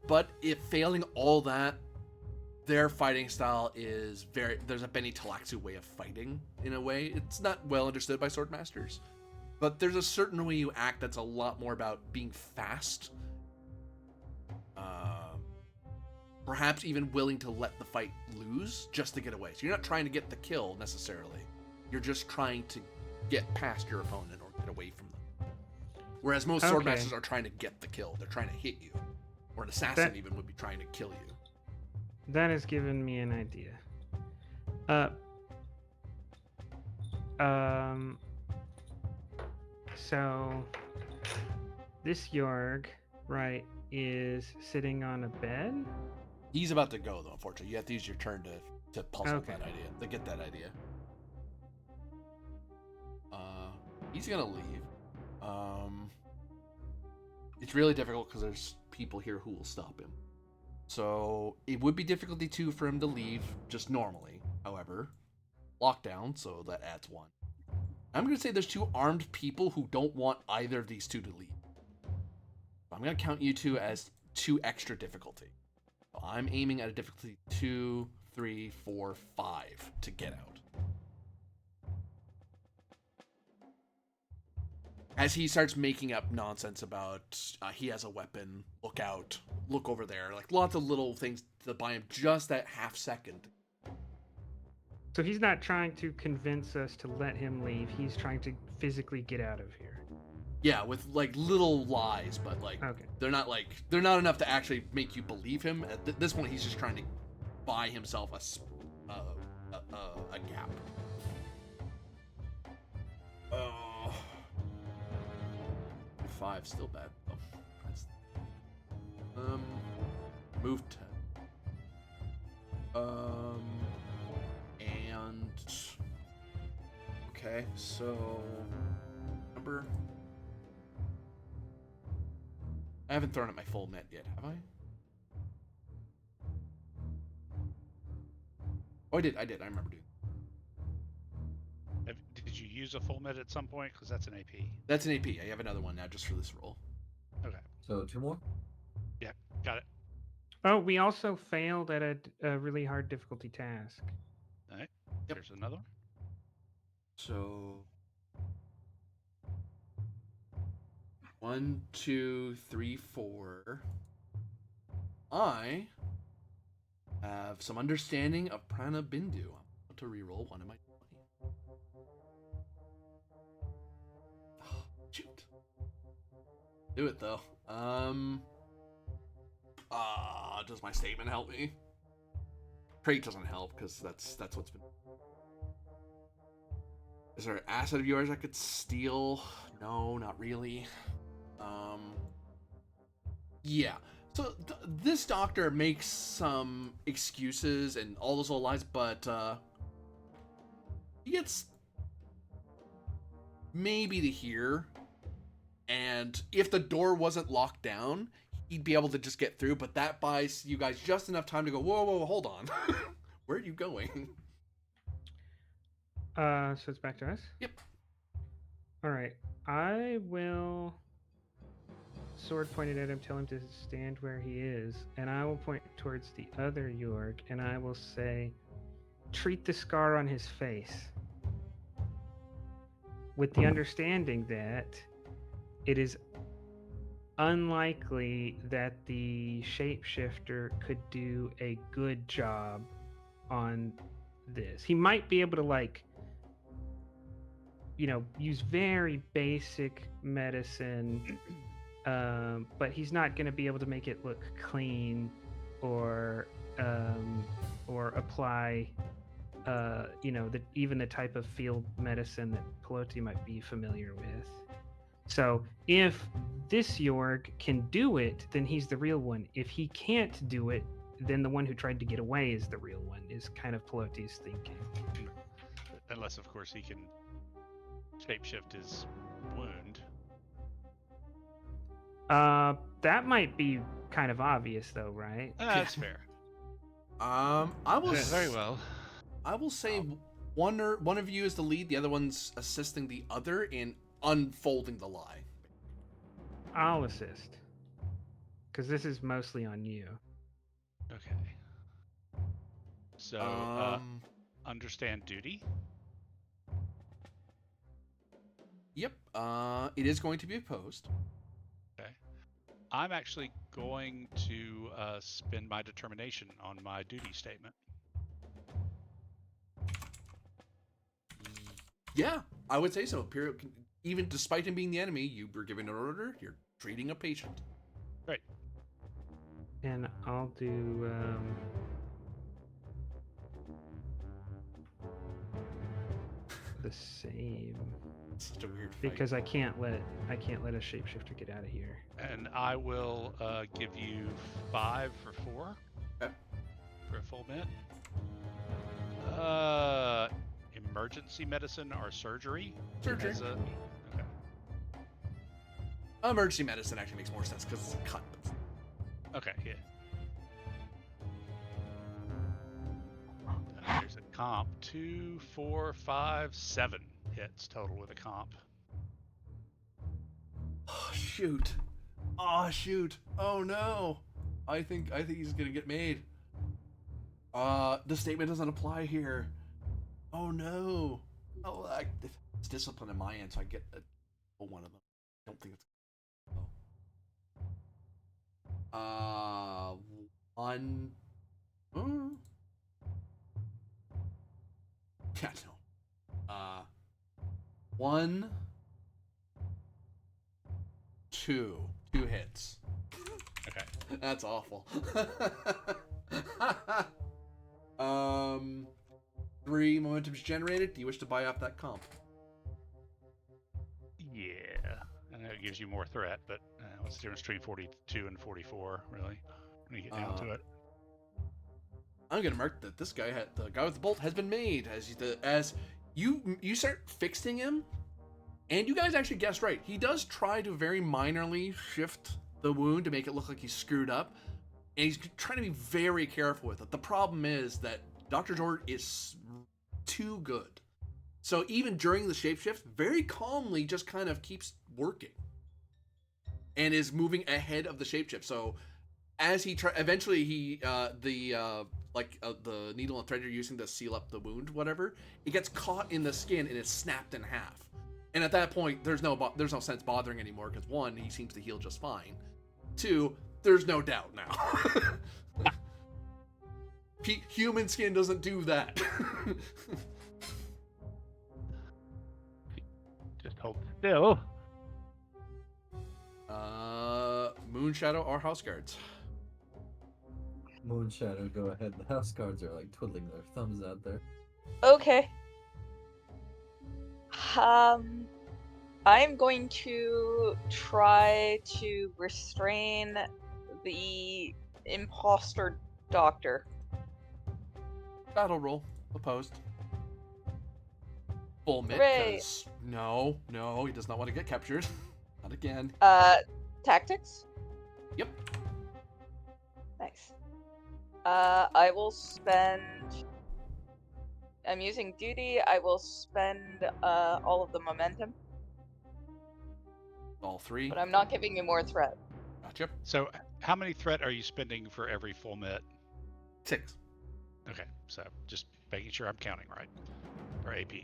but if failing all that, their fighting style is there's a Beni Talaxu way of fighting, in a way. It's not well understood by swordmasters. But there's a certain way you act that's a lot more about being fast. Perhaps even willing to let the fight lose just to get away. So you're not trying to get the kill, necessarily. You're just trying to get past your opponent or get away from them. Whereas most swordmasters are trying to get the kill. They're trying to hit you. Or an assassin even would be trying to kill you. That has given me an idea. So this Yorg, right, is sitting on a bed. He's about to go, though, unfortunately. You have to use your turn to puzzle that idea, to get that idea. He's gonna leave. It's really difficult because there's people here who will stop him. So it would be difficulty 2 for him to leave, just normally. However, lockdown, so that adds 1. I'm going to say there's 2 armed people who don't want either of these 2 to leave. I'm going to count you 2 as 2 extra difficulty. So I'm aiming at a difficulty 2, 3, 4, 5 to get out. As he starts making up nonsense about he has a weapon, look out, look over there, like lots of little things to buy him just that half second. So he's not trying to convince us to let him leave. He's trying to physically get out of here. Yeah, with like little lies, but like they're not enough to actually make you believe him. At this point, he's just trying to buy himself a gap. 5 still bad. Move 10. And okay, so number. I haven't thrown at my full net yet, have I? Oh, I did. I remember doing. Did you use a full med at some point? Because that's an AP. That's an AP. I have another one now just for this roll. Okay. So 2 more? Yeah, got it. Oh, we also failed at a really hard difficulty task. All right. Yep. There's another one. So 1, 2, 3, 4. I have some understanding of Prana Bindu. I'm about to reroll one of my 20. Oh, shoot. Do it though. Does my statement help me? Trait doesn't help because that's what's been. Is there an asset of yours I could steal? No, not really. Yeah. So this doctor makes some excuses and all those little lies, but he gets maybe to here, and if the door wasn't locked down, he'd be able to just get through. But that buys you guys just enough time to go, whoa, hold on. Where are you going? So it's back to us? Yep. All right. I will sword pointed at him, tell him to stand where he is, and I will point towards the other York, and I will say, treat the scar on his face. With the understanding that it is unlikely that the shapeshifter could do a good job on this. He might be able to use very basic medicine, but he's not going to be able to make it look clean or apply even the type of field medicine that Peloti might be familiar with. So if this Yorg can do it, then he's the real one. If he can't do it, then the one who tried to get away is the real one, is kind of Peloti's thinking. Unless, of course, he can shapeshift his wound. That might be kind of obvious, though, right? That's fair. I will. Very well. I will say one of you is the lead, the other one's assisting the other in unfolding the lie. I'll assist, because this is mostly on you. Okay. So, understand duty. Yep. It is going to be opposed. Okay. I'm actually going to spend my determination on my duty statement. Yeah, I would say so. Even despite him being the enemy, you were given an order. You're treating a patient. Right. And I'll do the same. Such a weird fight. Because I can't let a shapeshifter get out of here. And I will give you 5 for 4. Okay. For a full minute. Emergency medicine or surgery? Surgery. Okay. Emergency medicine actually makes more sense because it's a cut. Okay, yeah. There's a comp. 2, 4, 5, 7 hits total with a comp. Oh shoot! Oh shoot! Oh no! I think he's gonna get made. The statement doesn't apply here. Oh no! Oh, it's discipline in my end, so I get one of them. I don't think it's. One. Yeah, no. 1, 2 hits. Okay. That's awful. 3 momentum's generated. Do you wish to buy up that comp? Yeah. I know it gives you more threat, but what's the difference between 42 and 44, really? When you get down to it. I'm gonna mark that this guy the guy with the bolt has been made as you start fixing him, and you guys actually guessed right. He does try to very minorly shift the wound to make it look like he's screwed up, and he's trying to be very careful with it. The problem is that Dr. Jord is too good. So even during the shapeshift, very calmly just kind of keeps working and is moving ahead of the shapeshift. So as he eventually the needle and thread you're using to seal up the wound, whatever, it gets caught in the skin and it's snapped in half. And at that point, there's no sense bothering anymore because 1, he seems to heal just fine. 2, there's no doubt now. Human skin doesn't do that. Just hold still. Moonshadow or House Guards? Moonshadow, go ahead. The house guards are like twiddling their thumbs out there. Okay. I'm going to try to restrain the imposter doctor. Battle roll. Opposed. Full mid, because no, he does not want to get captured. Not again. Tactics? Yep. Nice. I will spend... I'm using duty. I will spend all of the momentum. All 3. But I'm not giving you more threat. Gotcha. So how many threat are you spending for every full minute? 6. Okay, so just making sure I'm counting right. For AP.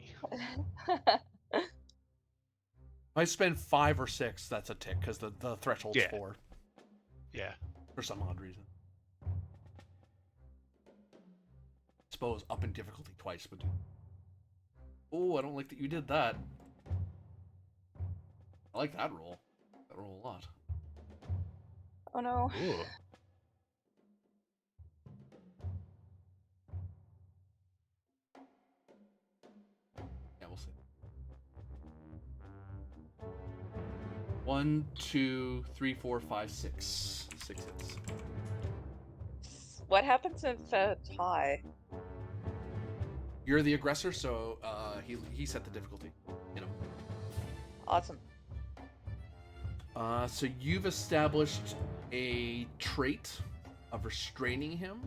I spend 5 or 6, that's a tick, because the threshold's 4. Yeah. For some odd reason. Suppose up in difficulty twice, but... Oh, I don't like that you did that. I like that roll. That roll a lot. Oh no. Ooh. Yeah, we'll see. 1, 2, 3, 4, 5, 6. 6 hits. What happens if tie? You're the aggressor, so he set the difficulty. You know. Awesome. So you've established a trait of restraining him.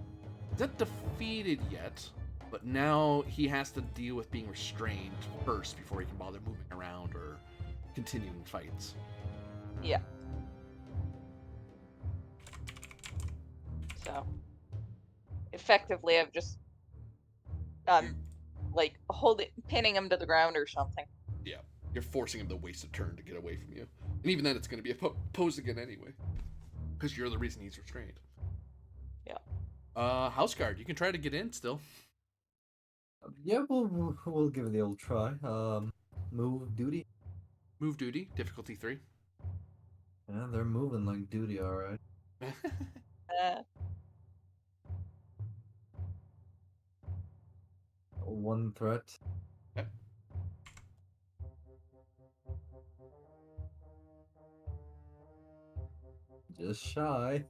He's not defeated yet, but now he has to deal with being restrained first before he can bother moving around or continuing fights. Yeah. So, effectively, I've just like pinning him to the ground or something. Yeah, you're forcing him to waste a turn to get away from you, and even then, it's going to be opposed again anyway, because you're the reason he's restrained. Yeah. House guard, you can try to get in still. Yeah, we'll give it the old try. Move duty. Move duty, difficulty 3. Yeah, they're moving like duty, all right. One threat. Okay. Just shy.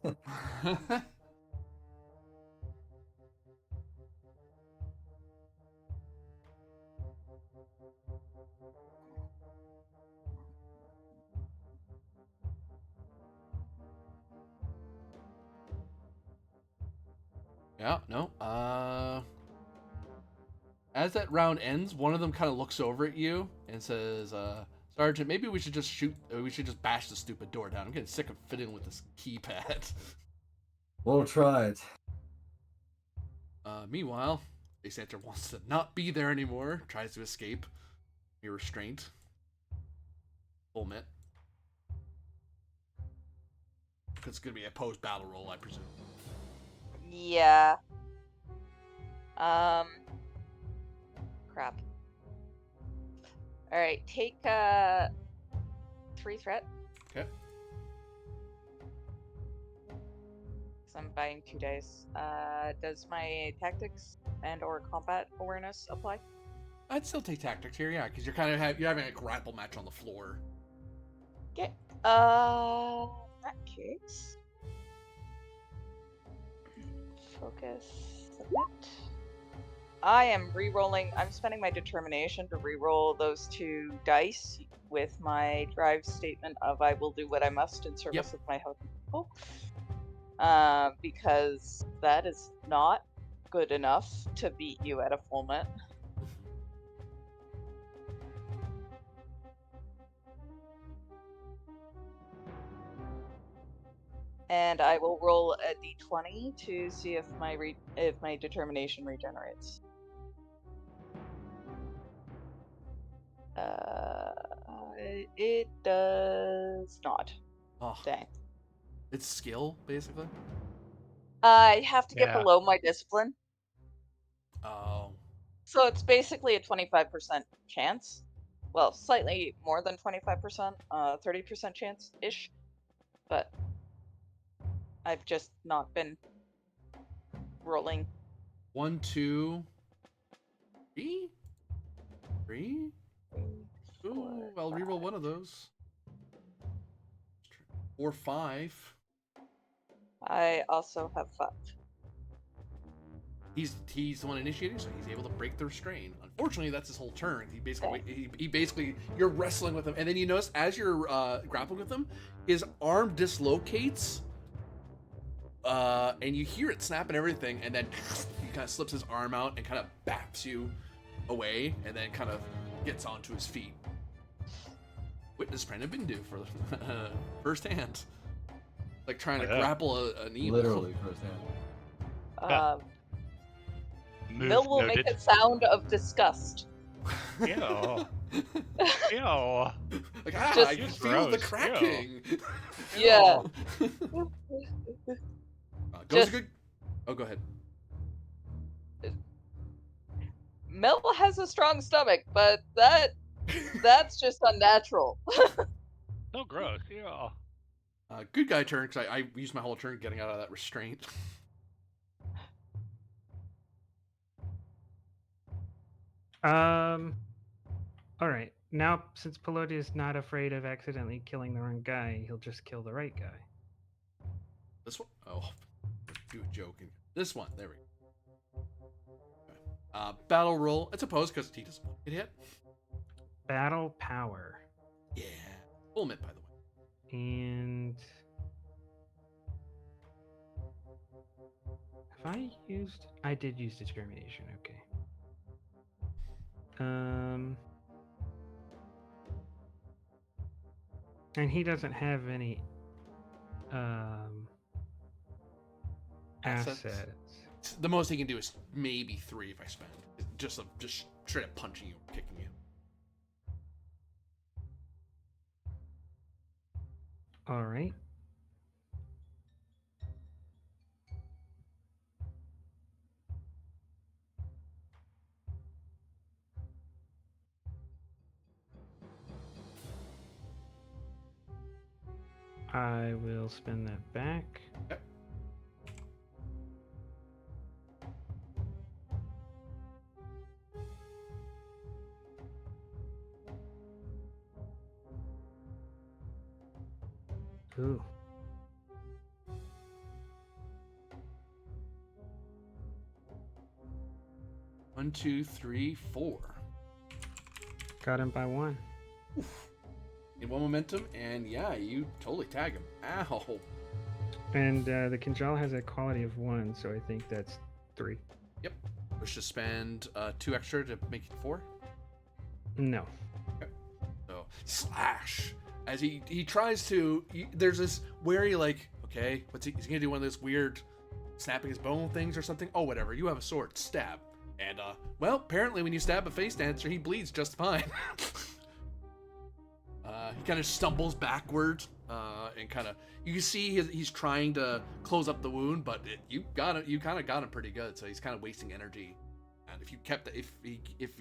Yeah, no. As that round ends, one of them kind of looks over at you and says, Sergeant, maybe we should just bash the stupid door down. I'm getting sick of fiddling with this keypad. We'll try it. Meanwhile, Base Center wants to not be there anymore, tries to escape. Your restraint. Full mit. It's going to be a post-battle roll, I presume. Yeah. Crap. All right, take 3 threat. Okay. So I'm buying 2 days. Does my tactics and/or combat awareness apply? I'd still take tactics here, yeah, because you're kind of you're having a grapple match on the floor. Okay. In that case, focus. Submit. I am re-rolling. I'm spending my determination to re-roll those 2 dice with my drive statement of "I will do what I must in service of my house and people," because that is not good enough to beat you at a full mit. And I will roll a d20 to see if my determination regenerates. It does not. Oh, Dang. it's skill, basically. I have to get Yeah. below my discipline. Oh. So it's basically a 25% chance. Well, slightly more than 25%, 30% chance-ish. But I've just not been rolling. 1, 2, 3? 3? Ooh, I'll reroll one of those. 4, 5. I also have 5. He's the one initiating, so he's able to break the restraint. Unfortunately, that's his whole turn. He basically you're wrestling with him, and then you notice as you're grappling with him, his arm dislocates, and you hear it snap and everything, and then he kind of slips his arm out and kind of bats you away, and then kind of gets onto his feet. Witness Brandon Bindu for firsthand, like trying to grapple an evil. Literally firsthand. Mill will make a sound of disgust. Ew. Ew. Like, Just I can feel the cracking. Yeah. Go ahead. Mill has a strong stomach, but that's just unnatural. So gross. Yeah. Good guy turn, because I used my whole turn getting out of that restraint. All right. Now, since Pelota is not afraid of accidentally killing the wrong guy, he'll just kill the right guy. This one? Oh, you were joking. This one. There we go. Okay. Battle roll. It's opposed because he doesn't want to get hit. Battle power. Yeah. Full mitt, by the way. And have I used? I did use determination. Okay. And he doesn't have any assets. The most he can do is maybe 3 if I spend. Just straight up punching you, kicking you. All right. I will spin that back. Okay. Ooh. One, 2, 3, 4. Got him by 1. Oof. In 1 momentum, and yeah, you totally tag him. Ow. And the Kinjal has a quality of 1, so I think that's 3. Yep. Wish to spend 2 extra to make it 4? No. Okay. So, slash. As he tries to, there's this wary, like, okay, what's he's gonna do one of those weird snapping his bone things or something? Oh, whatever, you have a sword, stab. And, well, apparently when you stab a face dancer, he bleeds just fine. He kind of stumbles backwards, and kind of, you can see he's trying to close up the wound, but you kind of got him pretty good, so he's kind of wasting energy. And if you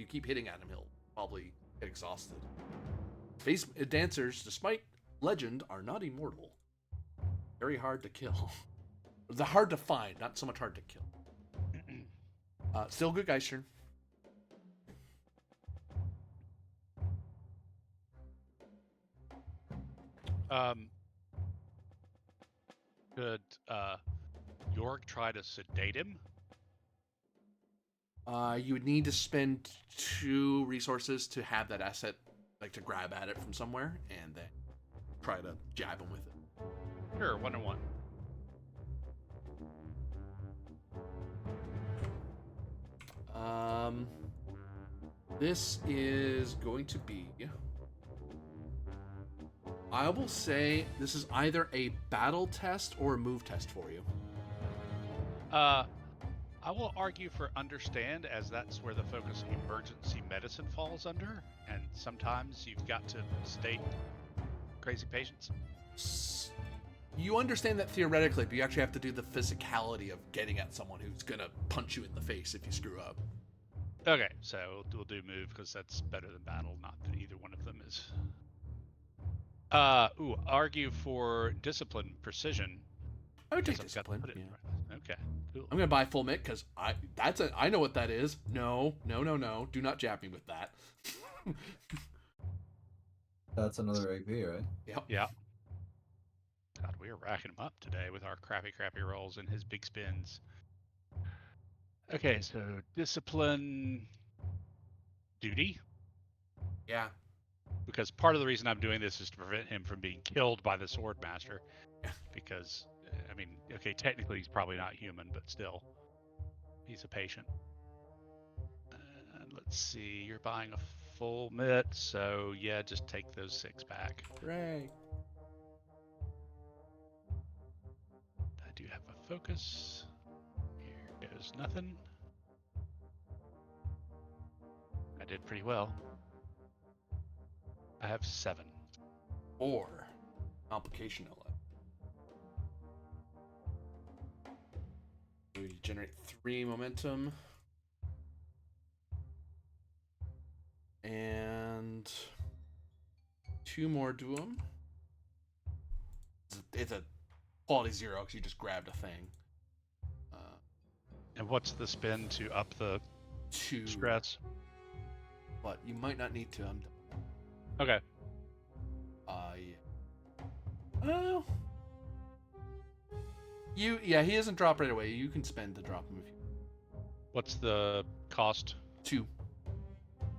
keep hitting at him, he'll probably get exhausted. Face dancers, despite legend, are not immortal. Very hard to kill. They're hard to find, not so much hard to kill. Still good guy's turn. Could York try to sedate him? You would need to spend 2 resources to have that asset, like to grab at it from somewhere, and then try to jab him with it. Sure, 1-1. This is going to be, I will say this is either a battle test or a move test for you. I will argue for understand, as that's where the focus of emergency medicine falls under, and sometimes you've got to state crazy patients. You understand that theoretically, but you actually have to do the physicality of getting at someone who's gonna punch you in the face if you screw up. Okay, so we'll do move because that's better than battle. Not that either one of them is. Argue for discipline, precision. I would take discipline. Yeah. Okay, cool. I'm gonna buy full mitt because I know what that is. No. Do not jab me with that. That's another AP, right? Yep. Yeah. God, we are racking them up today with our crappy rolls and his big spins. Okay, so discipline, duty. Yeah. Because part of the reason I'm doing this is to prevent him from being killed by the Swordmaster. Because, I mean, okay, technically he's probably not human, but still, he's a patient. Let's see, you're buying a full mitt, so yeah, just take those 6 back. Hooray. I do have a focus. Here goes nothing. I did pretty well. I have 7. Or complication LA. We generate 3 momentum. And 2 more to him. It's a quality 0 because you just grabbed a thing. And what's the spin to up the 2 stress? But you might not need to. Okay. Yeah. He doesn't drop right away. You can spend to drop him if you. What's the cost? 2.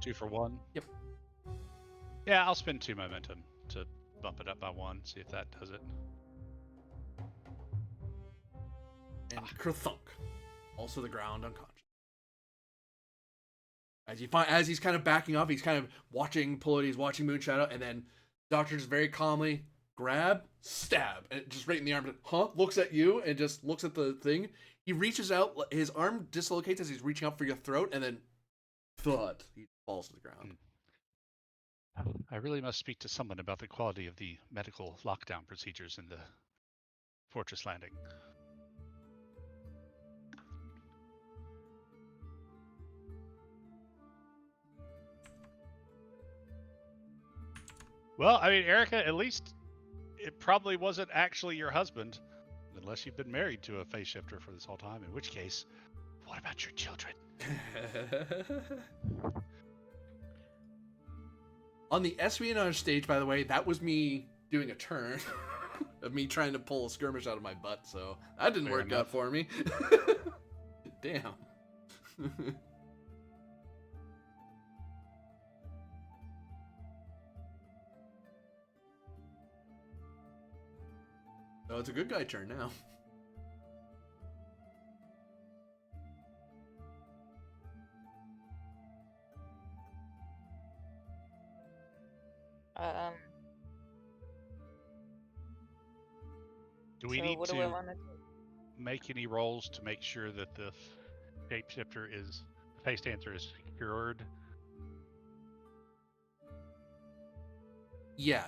2 for 1? Yep. Yeah, I'll spend 2 momentum to bump it up by 1, see if that does it. And kerthunk. Also the ground unconscious. As he's kind of backing up, he's kind of watching Pallades, watching Moonshadow, and then Doctor just very calmly grab, stab, and just right in the arm. Looks at you and just looks at the thing. He reaches out, his arm dislocates as he's reaching up for your throat, and then thud, he falls to the ground. I really must speak to someone about the quality of the medical lockdown procedures in the fortress landing. Well, I mean, Erica, at least it probably wasn't actually your husband, unless you've been married to a face shifter for this whole time, in which case, what about your children? On the espionage stage, by the way, that was me doing a turn of me trying to pull a skirmish out of my butt, so that didn't work out for me. Damn. So it's a good guy turn now. Do we need to make any rolls to make sure that the shapeshifter is, the face dancer is secured? Yeah,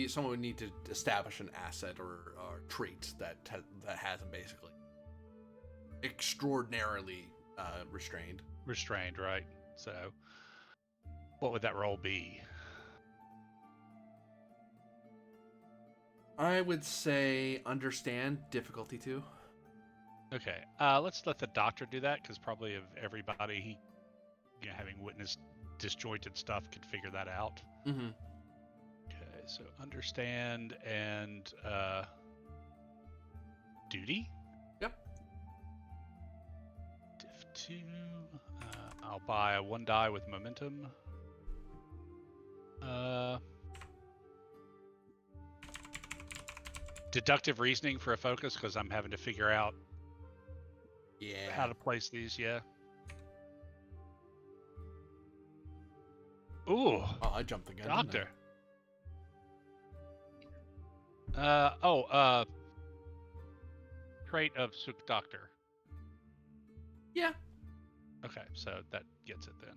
someone would need to establish an asset or trait that has him basically extraordinarily restrained. Restrained, right? So, what would that roll be? I would say understand, difficulty 2. Okay, let's let the doctor do that, because probably of everybody, having witnessed disjointed stuff, could figure that out. Mm-hmm. Okay, so understand and duty? Yep. Diff 2. I'll buy 1 die with momentum. Deductive reasoning for a focus, because I'm having to figure out how to place these. Yeah. Ooh. Oh, I jumped the gun. Doctor. Trait of Suk Doctor. Yeah. Okay, so that gets it then.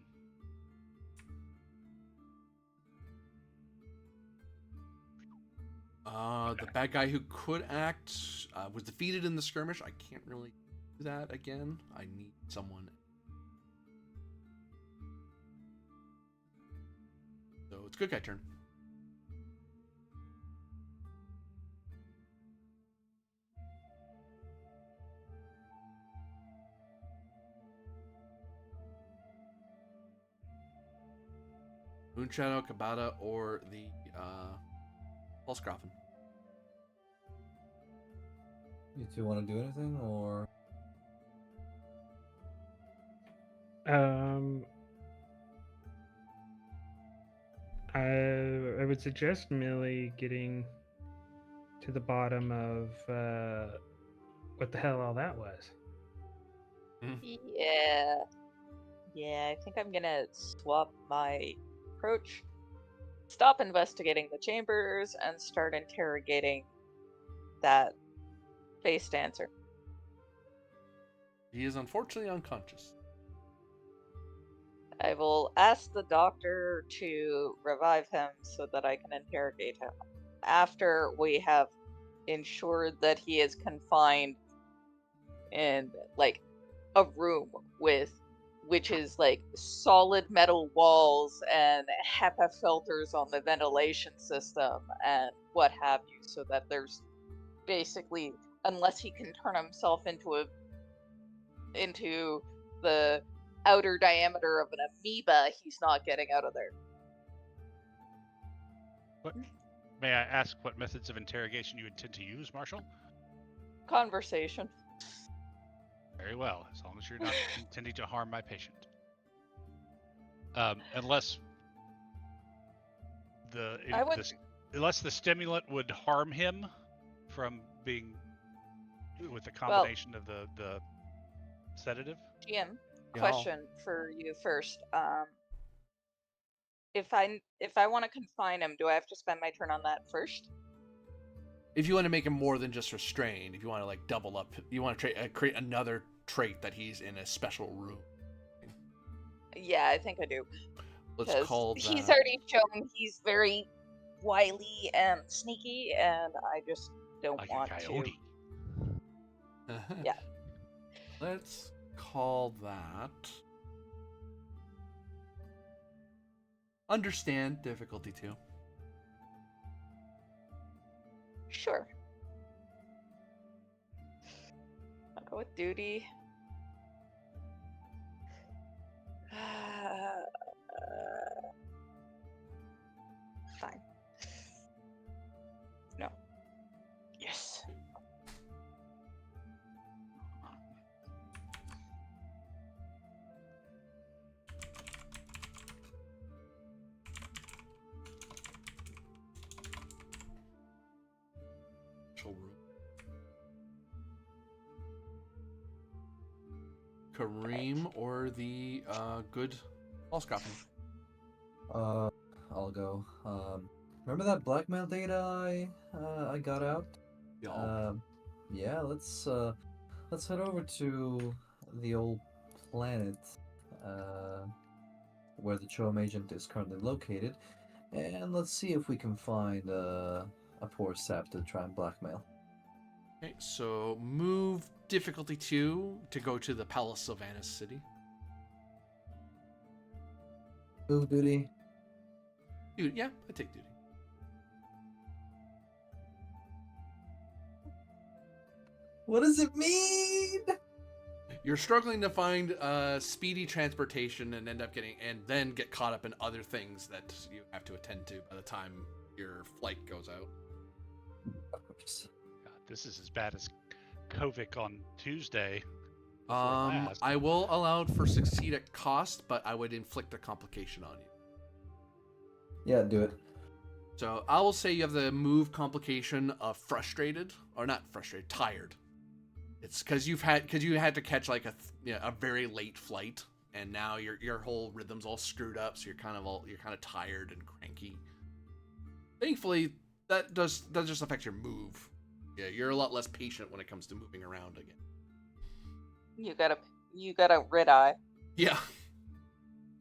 The bad guy who could act was defeated in the skirmish. I can't really do that again. I need someone. So it's good guy turn. Moonshadow, Kabata, or the Pfalzgräf. You two want to do anything, or? I would suggest Millie getting to the bottom of what the hell all that was. Yeah, I think I'm gonna swap my approach. Stop investigating the chambers and start interrogating that face dancer. He is unfortunately unconscious. I will ask the doctor to revive him so that I can interrogate him. After we have ensured that he is confined in, like, a room which is, like, solid metal walls and HEPA filters on the ventilation system and what have you, so that there's basically, unless he can turn himself into the outer diameter of an amoeba, he's not getting out of there. May I ask what methods of interrogation you intend to use, Marshal? Conversation. Very well, as long as you're not intending to harm my patient. Unless unless the stimulant would harm him from being with the combination of the sedative. GM, question for you first. If I want to confine him, do I have to spend my turn on that first? If you want to make him more than just restrained, if you want to like double up, you want to create another trait that he's in a special room. Yeah, I think I do. Let's call that. He's already shown he's very wily and sneaky, and I just don't want to. Yeah. Let's call that. Understand difficulty 2. Sure. I'll go with duty. Fine. No. Yes. Kareem or the good Pfalzgräf? I'll go. Remember that blackmail data I got out? Yeah. Yeah. Let's head over to the old planet where the Chom agent is currently located, and let's see if we can find a poor sap to try and blackmail. Okay, so move difficulty 2 to go to the Palace Silvanus city. Move duty. Dude, yeah, I take duty. What does it mean? You're struggling to find speedy transportation and then get caught up in other things that you have to attend to by the time your flight goes out. Of course. God, this is as bad as Kovic on Tuesday. I will allow for succeed at cost, but I would inflict a complication on you. Yeah, do it. So I will say you have the move complication of frustrated, or not frustrated, tired. It's because you had to catch like a very late flight, and now your whole rhythm's all screwed up, so you're kind of tired and cranky. Thankfully, that just affects your move. Yeah, you're a lot less patient when it comes to moving around again. You got a red eye. Yeah.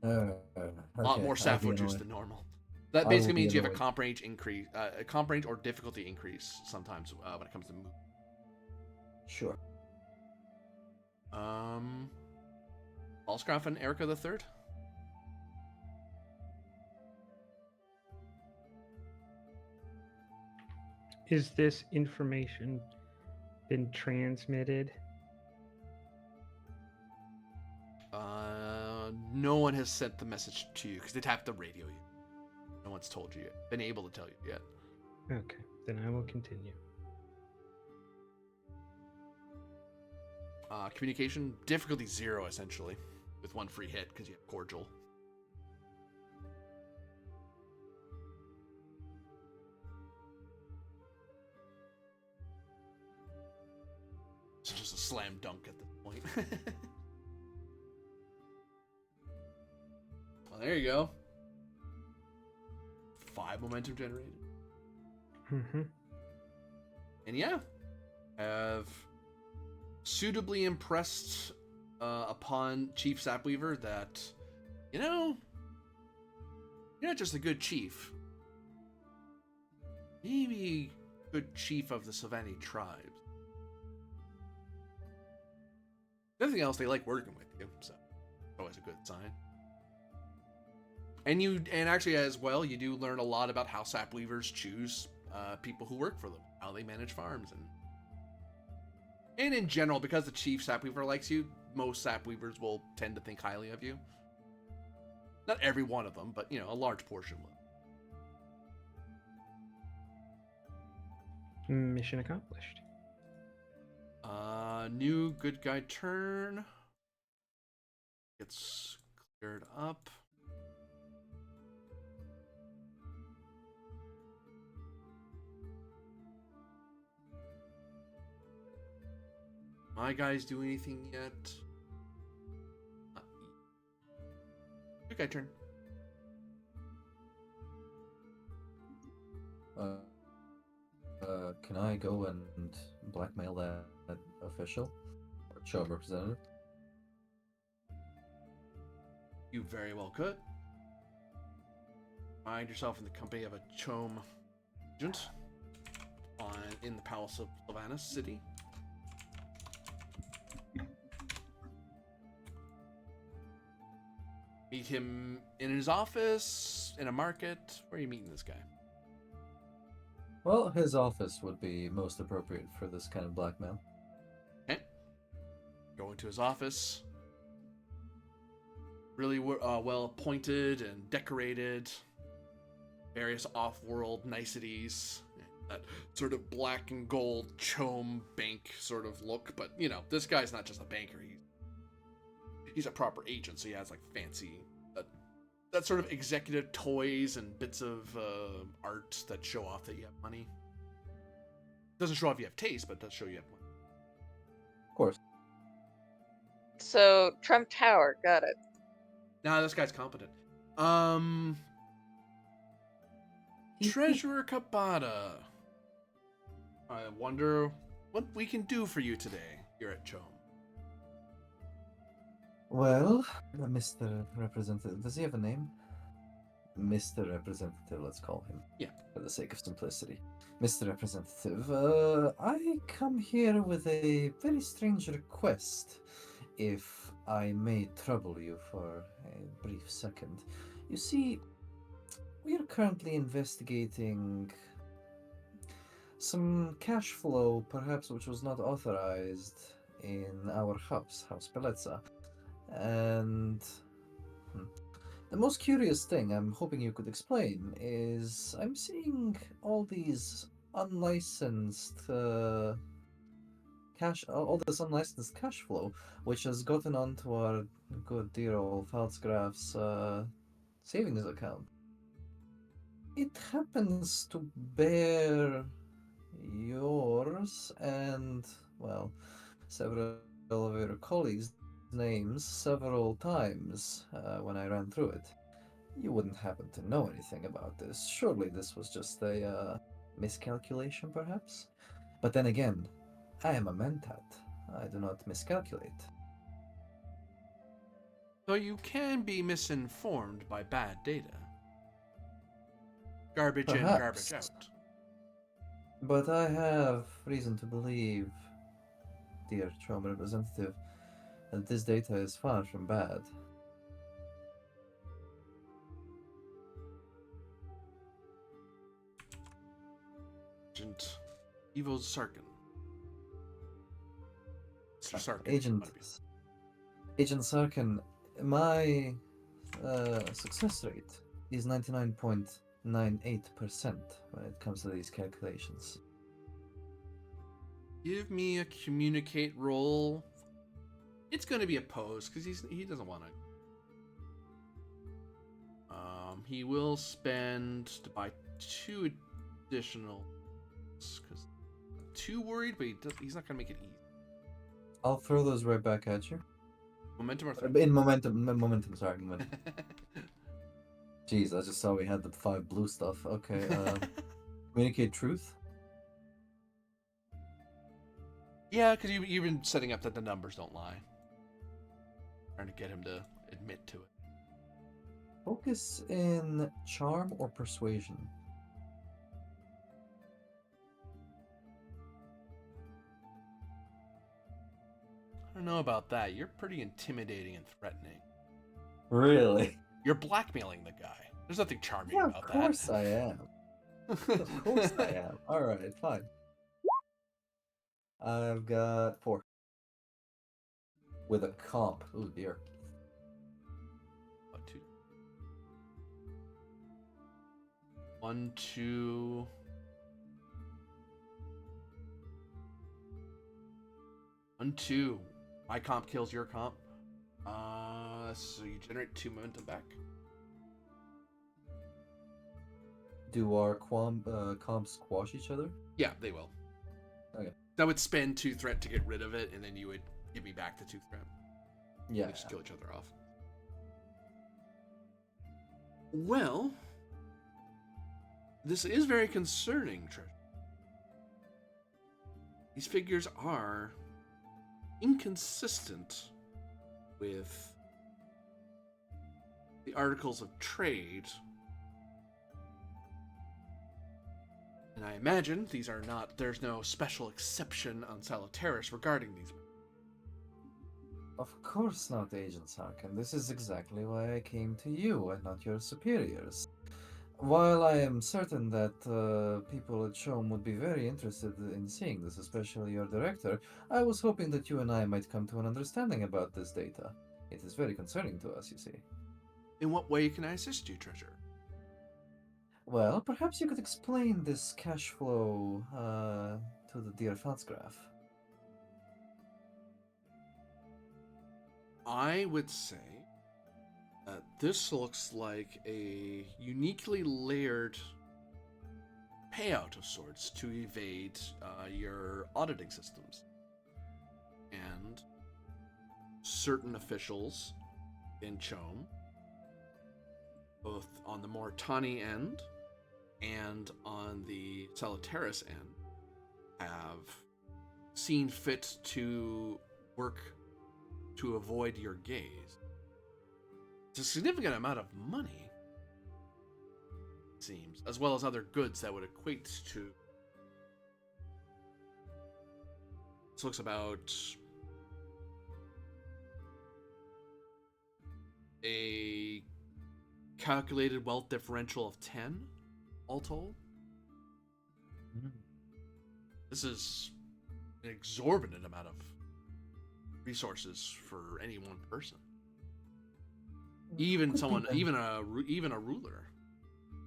Okay, a lot more sapphire juice than normal. That basically means you have a comp range increase, a comp range or difficulty increase sometimes when it comes to move. Sure. Pfalzgräf and Erica the Third. Is this information been transmitted? No one has sent the message to you because they'd have to radio you. No one's told you yet. Been able to tell you yet. Okay, then I will continue. Communication difficulty 0 essentially, with 1 free hit because you have cordial. It's just a slam dunk at this point. Well, there you go. 5 momentum generated. Mm-hmm. And yeah, have suitably impressed upon Chief Sapweaver that, you're not just a good chief. Maybe a good chief of the Silvani tribes. If nothing else, they like working with you, so always a good sign. And actually as well, you do learn a lot about how Sapweavers choose people who work for them, how they manage farms, and in general, because the Chief Sapweaver likes you, most Sapweavers will tend to think highly of you. Not every one of them, but a large portion will. Mission accomplished. New good guy turn. Gets cleared up. My guys do anything yet? Good guy turn. Can I go and blackmail that official or CHOAM representative? You very well could. Find yourself in the company of a CHOAM agent in the Palace of Silvanus City. Meet him in his office, in a market. Where are you meeting this guy? Well, his office would be most appropriate for this kind of blackmail. Okay. Go into his office. Really well appointed and decorated. Various off-world niceties. That sort of black and gold CHOAM bank sort of look. But, you know, this guy's not just a banker. He's a proper agent, so he has like fancy that sort of executive toys and bits of art that show off that you have money. Doesn't show off you have taste, but it does show you have money. Of course. So, Trump Tower, got it. Nah, this guy's competent. Treasurer Kabata. I wonder what we can do for you today here at CHOAM. Well, Mr. Representative, does he have a name? Mr. Representative, let's call him. Yeah. For the sake of simplicity. Mr. Representative, I come here with a very strange request, if I may trouble you for a brief second. You see, we are currently investigating some cash flow, perhaps which was not authorized in our house, House Pelezza. And the most curious thing I'm hoping you could explain is I'm seeing all these unlicensed all this unlicensed cash flow, which has gotten onto our good dear old Pfalzgräf's savings account. It happens to bear yours and, well, several of your colleagues' names several times when I ran through it. You wouldn't happen to know anything about this. Surely this was just a miscalculation, perhaps? But then again, I am a mentat. I do not miscalculate. Though you can be misinformed by bad data. Garbage in, garbage out. But I have reason to believe, dear CHOAM representative, that this data is far from bad. Agent Evil Sarkin. Mr. Sarkin. Agent Sarkin, my success rate is 99.98% when it comes to these calculations. Give me a communicate roll. It's going to be opposed because he doesn't want to. He will spend to buy 2 additional because too worried, but he's not going to make it easy. I'll throw those right back at you. Momentum or momentum. Sorry, momentum. Jeez, I just saw we had the 5 blue stuff. Okay, communicate truth. Yeah, because you've been setting up that the numbers don't lie. Trying to get him to admit to it. Focus in charm or persuasion. I don't know about that. You're pretty intimidating and threatening. Really? You're blackmailing the guy. There's nothing charming about that. Of course I am. Of course I am. Alright, fine. I've got 4. With a comp. Oh dear. 2. 1, 2. 1, 2. My comp kills your comp. So you generate 2 momentum back. Do our comps squash each other? Yeah, they will. Okay. I would spend 2 threat to get rid of it, and then you would give me back the 2 threat. Yeah. They just kill each other off. Well, this is very concerning, Treasure. These figures are inconsistent with the articles of trade. And I imagine these are not, there's no special exception on Salutaris regarding these. Of course not, Agent Sarkin. This is exactly why I came to you and not your superiors. While I am certain that people at Shome would be very interested in seeing this, especially your director, I was hoping that you and I might come to an understanding about this data. It is very concerning to us, you see. In what way can I assist you, Treasure? Well, perhaps you could explain this cash flow to the dear Pfalzgräf. I would say that this looks like a uniquely layered payout of sorts to evade your auditing systems. And certain officials in Chome, both on the Moritani end and on the Salutaris end, have seen fit to work to avoid your gaze. It's a significant amount of money, it seems, as well as other goods that would equate to. This looks about a calculated wealth differential of 10, all told. This is an exorbitant amount of resources for any one person. Even someone, even a ruler.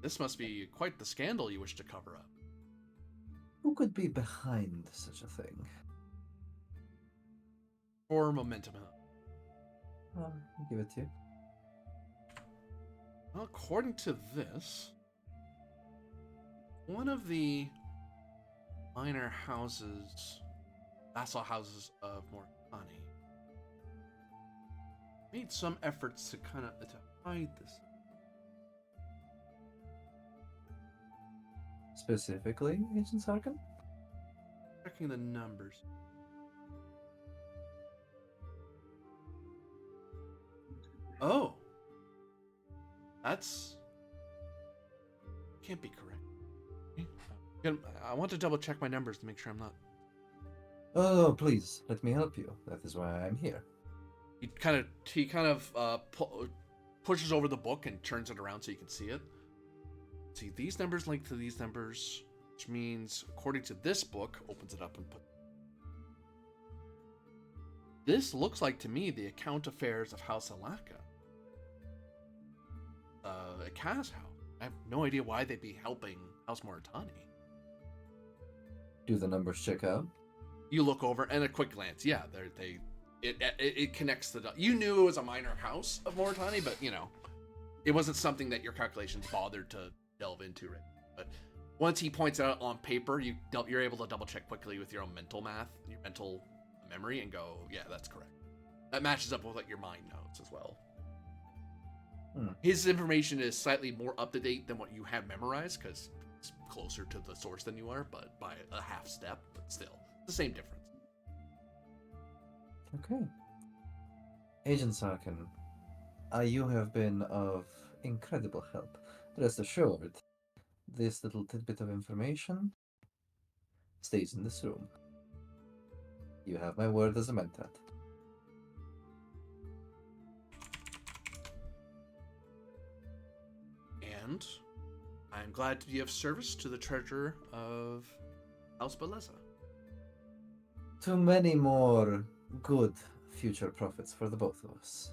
This must be quite the scandal you wish to cover up. Who could be behind such a thing? Or momentum. I'll give it to you. Well, according to this, one of the minor houses, vassal houses of Moritani, made some efforts to kind of hide this. Specifically, Agent Sarkin? Checking the numbers. Oh, that's can't be correct. I want to double check my numbers to make sure I'm not. Oh, please, let me help you. That is why I'm here. He kind of pushes over the book and turns it around so you can see it. See, these numbers link to these numbers, which means, according to this book, opens it up and put. This looks like to me the account affairs of House Alaka. A Kaz house. I have no idea why they'd be helping House Moritani. Do the numbers check out? You look over and a quick glance. Yeah, it connects the. You knew it was a minor house of Moritani, but you know, it wasn't something that your calculations bothered to delve into, right? But once he points it out on paper, you're able to double check quickly with your own mental math, your mental memory, and go, yeah, that's correct. That matches up with what your mind knows as well. His information is slightly more up to date than what you have memorized because it's closer to the source than you are, but by a half step, but still, the same difference. Okay. Agent Sarkin, you have been of incredible help. Rest assured, this little tidbit of information stays in this room. You have my word as a mentat. And I'm glad to be of service to the treasurer of House Beleza. To many more good future profits for the both of us.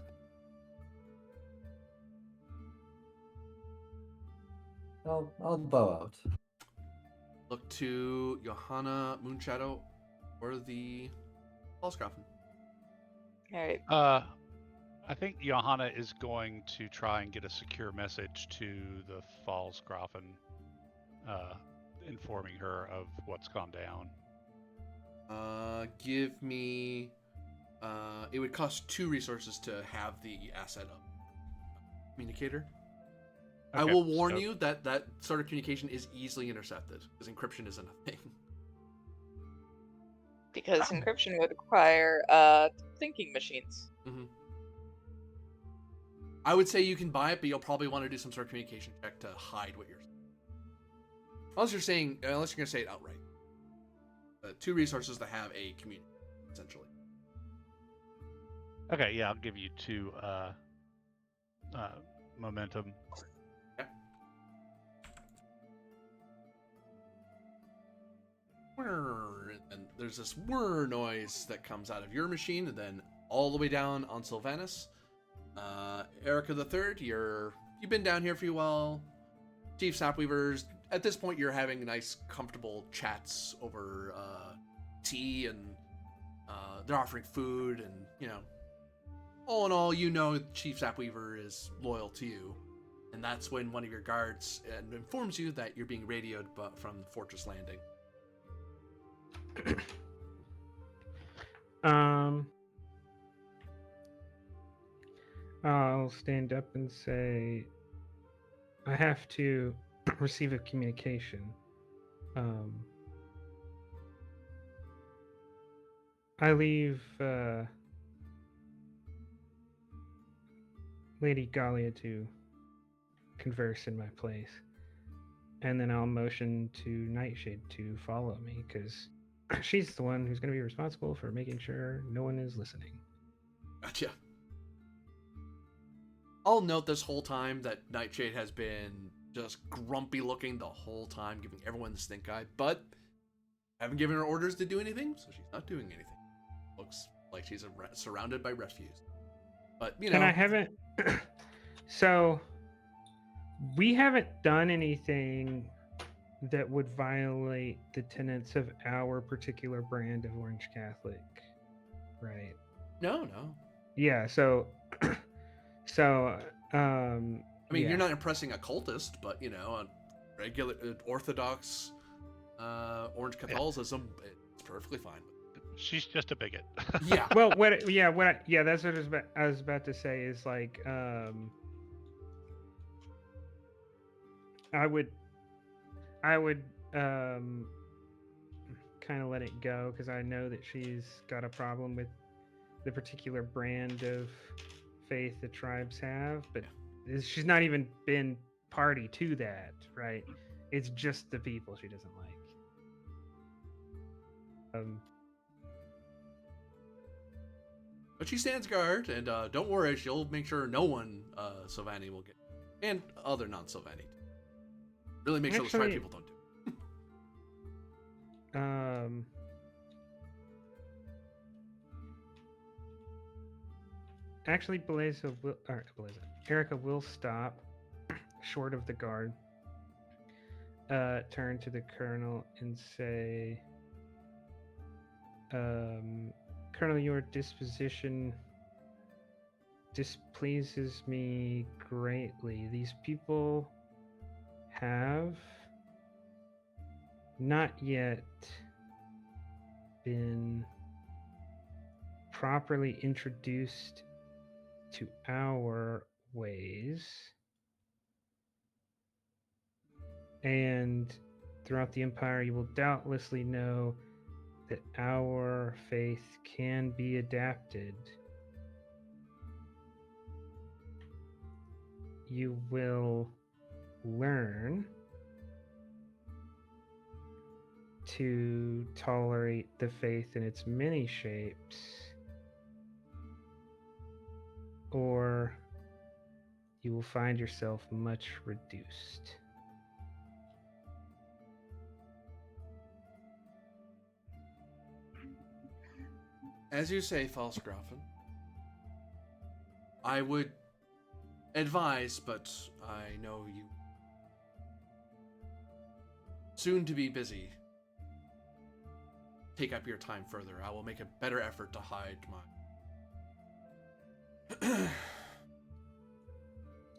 I'll bow out. Look to Johanna Moonshadow or the Pfalzgräf. All right. I think Johanna is going to try and get a secure message to the Pfalzgrafen, informing her of what's gone down. Give me. It would cost 2 resources to have the asset of communicator. I Okay, will warn so- you that that sort of communication is easily intercepted because encryption isn't a thing. Because encryption would require thinking machines. Mm-hmm. I would say you can buy it, but you'll probably want to do some sort of communication check to hide what you're saying. Unless you're going to say it outright. 2 resources to have a community, essentially. Okay, yeah, I'll give you 2 momentum. Okay. And there's this whir noise that comes out of your machine, and then all the way down on Silvanus. Erica the Third, you've been down here for a while. Chief Sapweavers, at this point you're having nice, comfortable chats over tea, and they're offering food, and all in all, Chief Sapweaver is loyal to you, and that's when one of your guards informs you that you're being radioed from the Fortress Landing. I'll stand up and say, I have to receive a communication. I leave Lady Galia to converse in my place, and then I'll motion to Nightshade to follow me, because she's the one who's going to be responsible for making sure no one is listening. Gotcha. I'll note this whole time that Nightshade has been just grumpy looking the whole time, giving everyone the stink eye, but haven't given her orders to do anything, so she's not doing anything. Looks like she's surrounded by refuse. But, And I haven't... So, we haven't done anything that would violate the tenets of our particular brand of Orange Catholic, right? No. Yeah, so... I mean, yeah. you're not impressing a cultist, but, a regular, Orthodox Orange Catholicism, it's perfectly fine. She's just a bigot. Yeah. Well, that's what I was about to say is like, I would kind of let it go, because I know that she's got a problem with the particular brand of faith the tribes have, but she's not even been party to that, right? It's just the people she doesn't like. But she stands guard, and don't worry, she'll make sure no one Silvani will get, and other non-Silvani. Really make sure the tribe people don't do. Actually, Erica will stop short of the guard, turn to the colonel and say, Colonel, your disposition displeases me greatly. These people have not yet been properly introduced to our ways, and throughout the Empire you will doubtlessly know that our faith can be adapted. You will learn to tolerate the faith in its many shapes, or you will find yourself much reduced. As you say, Pfalzgrafen, I would advise, but I know you soon to be busy. take up your time further. I will make a better effort to hide my.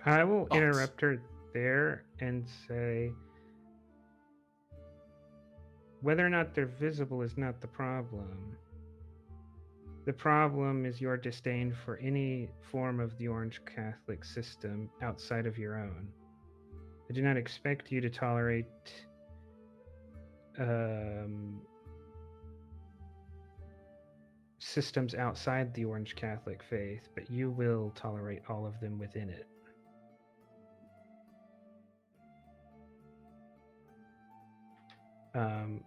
I will Thoughts? interrupt her there and say, whether or not they're visible is not the problem. The problem is your disdain for any form of the Orange Catholic system outside of your own. I do not expect you to tolerate systems outside the Orange Catholic faith, but you will tolerate all of them within it.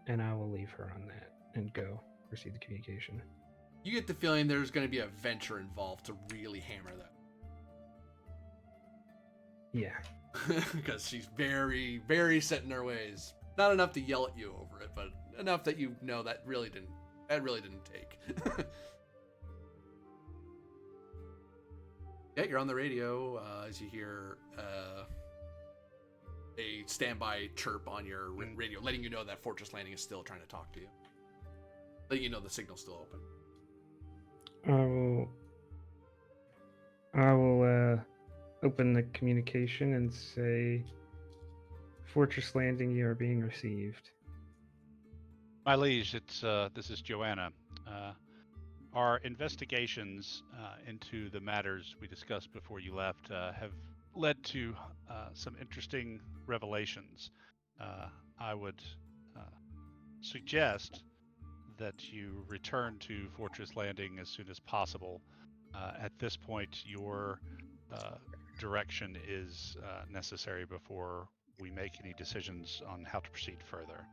And I will leave her on that and go receive the communication. You get the feeling there's going to be a venture involved to really hammer that. Yeah. Because she's very, very set in her ways. Not enough to yell at you over it, but enough that you know that really didn't take. Yeah, you're on the radio as you hear a standby chirp on your radio, letting you know that Fortress Landing is still trying to talk to you. Letting you know the signal's still open. I will open the communication and say, Fortress Landing, you are being received. My liege, this is Joanna. Our investigations into the matters we discussed before you left have led to some interesting revelations. I would suggest that you return to Fortress Landing as soon as possible. At this point, your direction is necessary before we make any decisions on how to proceed further.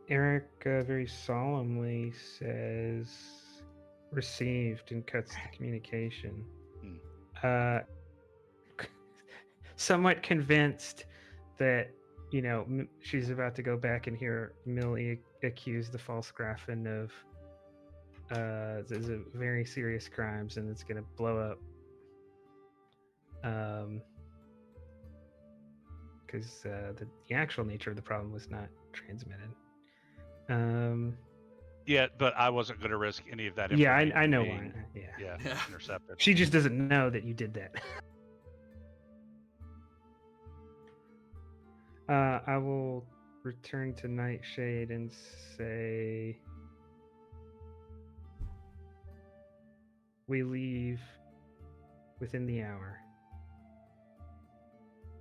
Eric very solemnly says, received, and cuts the communication. Somewhat convinced that, she's about to go back and hear Millie accuse the Pfalzgräfin of very serious crimes, and it's going to blow up. Because the actual nature of the problem was not transmitted. Yeah, but I wasn't going to risk any of that Yeah, information. I know being, why. Yeah. Intercepted. She just doesn't know that you did that. I will return to Nightshade and say, we leave within the hour.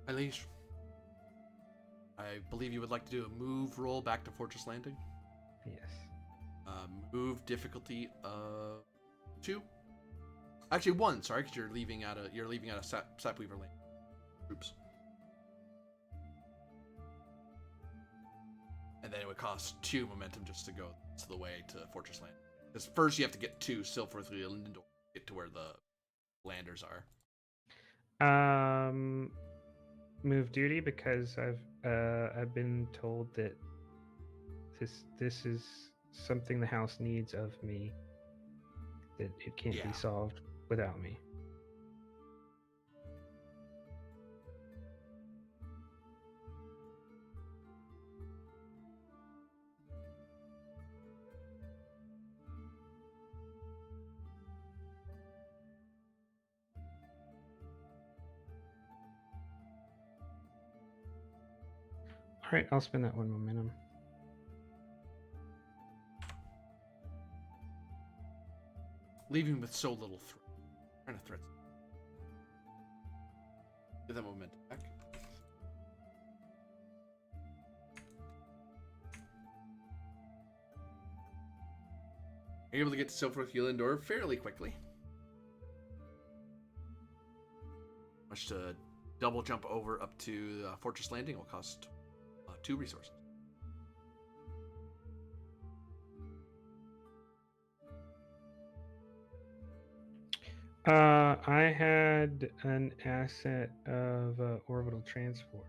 Alish, I believe you would like to do a move roll back to Fortress Landing? Yes. Move difficulty of 2. Actually 1, sorry, because you're leaving out of Sapweaver Lane. Oops. And then it would cost 2 momentum just to go to the way to Fortress Landing. Because first you have to get to Silvanus to get to where the landers are. Move duty, because I've been told that this is something the house needs of me, that it can't be solved without me. All right, I'll spend that 1 momentum. Leaving with so little kind of threats. Get that momentum back. You're able to get to Silvanus fairly quickly. Much to double jump over up to Fortress Landing will cost 2 resources. I had an asset of orbital transport.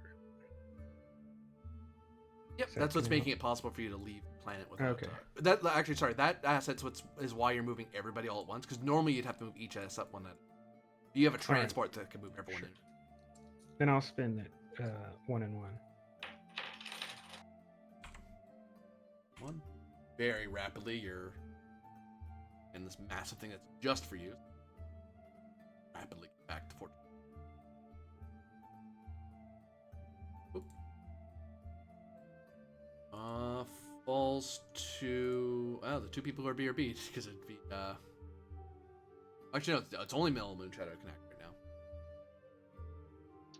Yep, So that's what's can I making it possible for you to leave the planet without. Okay. That actually, sorry, that asset's is why you're moving everybody all at once. Because normally you'd have to move each asset one at. You have a All right. transport that can move everyone Sure. in. Then I'll spend it 1 and 1. One. Very rapidly, you're in this massive thing that's just for you. Rapidly back to 14. Oop. Falls to the 2 people who are BRB because it'd be actually no, it's only Mel and Moonshadow connect right now.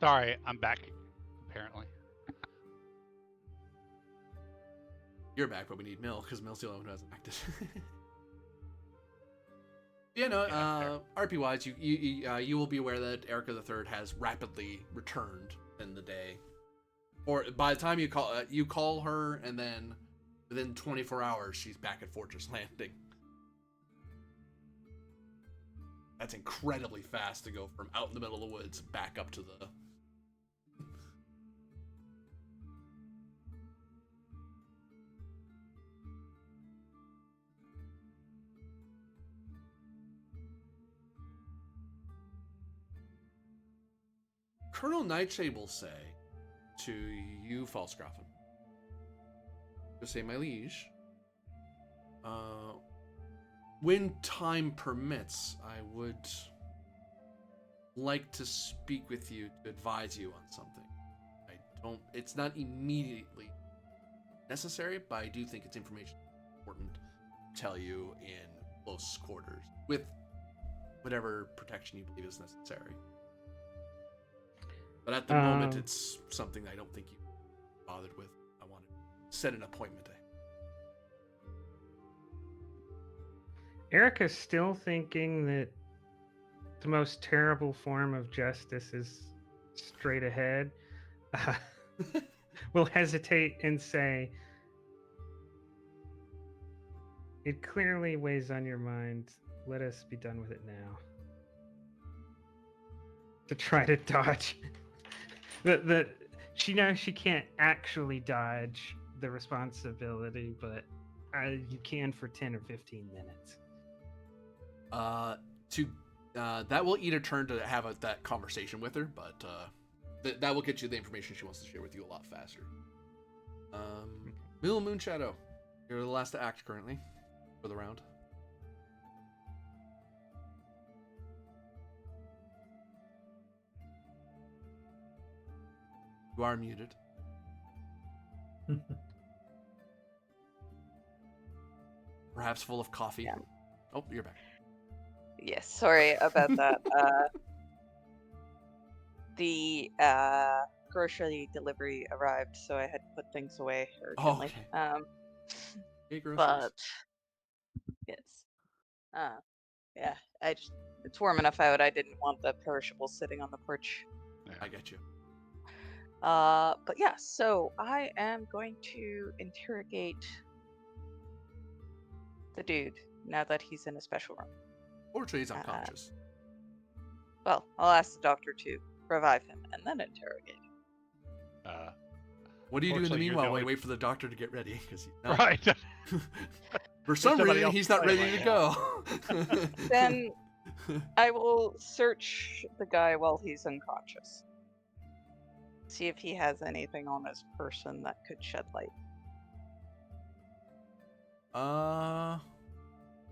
Sorry, I'm back. Apparently. You're back, but we need Mill because Mill's the only one who hasn't acted. Yeah, no. RP wise, you will be aware that Erica the Third has rapidly returned in the day, or by the time you call her, and then within 24 hours she's back at Fortress Landing. That's incredibly fast to go from out in the middle of the woods back up to the. Colonel Nightshade will say to you, Pfalzgräf, to say, my liege, when time permits, I would like to speak with you to advise you on something. It's not immediately necessary, but I do think it's information important to tell you in close quarters with whatever protection you believe is necessary. But at the moment, it's something I don't think you bothered with. I want to set an appointment. Erica's still thinking that the most terrible form of justice is straight ahead. Will hesitate and say, it clearly weighs on your mind. Let us be done with it now. To try to dodge. She knows she can't actually dodge the responsibility, but you can for 10 or 15 minutes. That will eat a turn to have that conversation with her, but that will get you the information she wants to share with you a lot faster. Mill Moonshadow, you're the last to act currently for the round. You are muted. Perhaps full of coffee. Yeah. Oh, you're back. Yes, sorry about that. The grocery delivery arrived, so I had to put things away urgently. Oh, okay. But yes, yeah, it's warm enough out. I didn't want the perishables sitting on the porch. Yeah. I get you. But yeah, so I am going to interrogate the dude now that he's in a special room. Fortunately, he's unconscious. Well, I'll ask the doctor to revive him and then interrogate him. What do you do in the meanwhile? Wait for the doctor to get ready, because right. For some reason he's not ready to go. Then I will search the guy while he's unconscious. See if he has anything on his person that could shed light.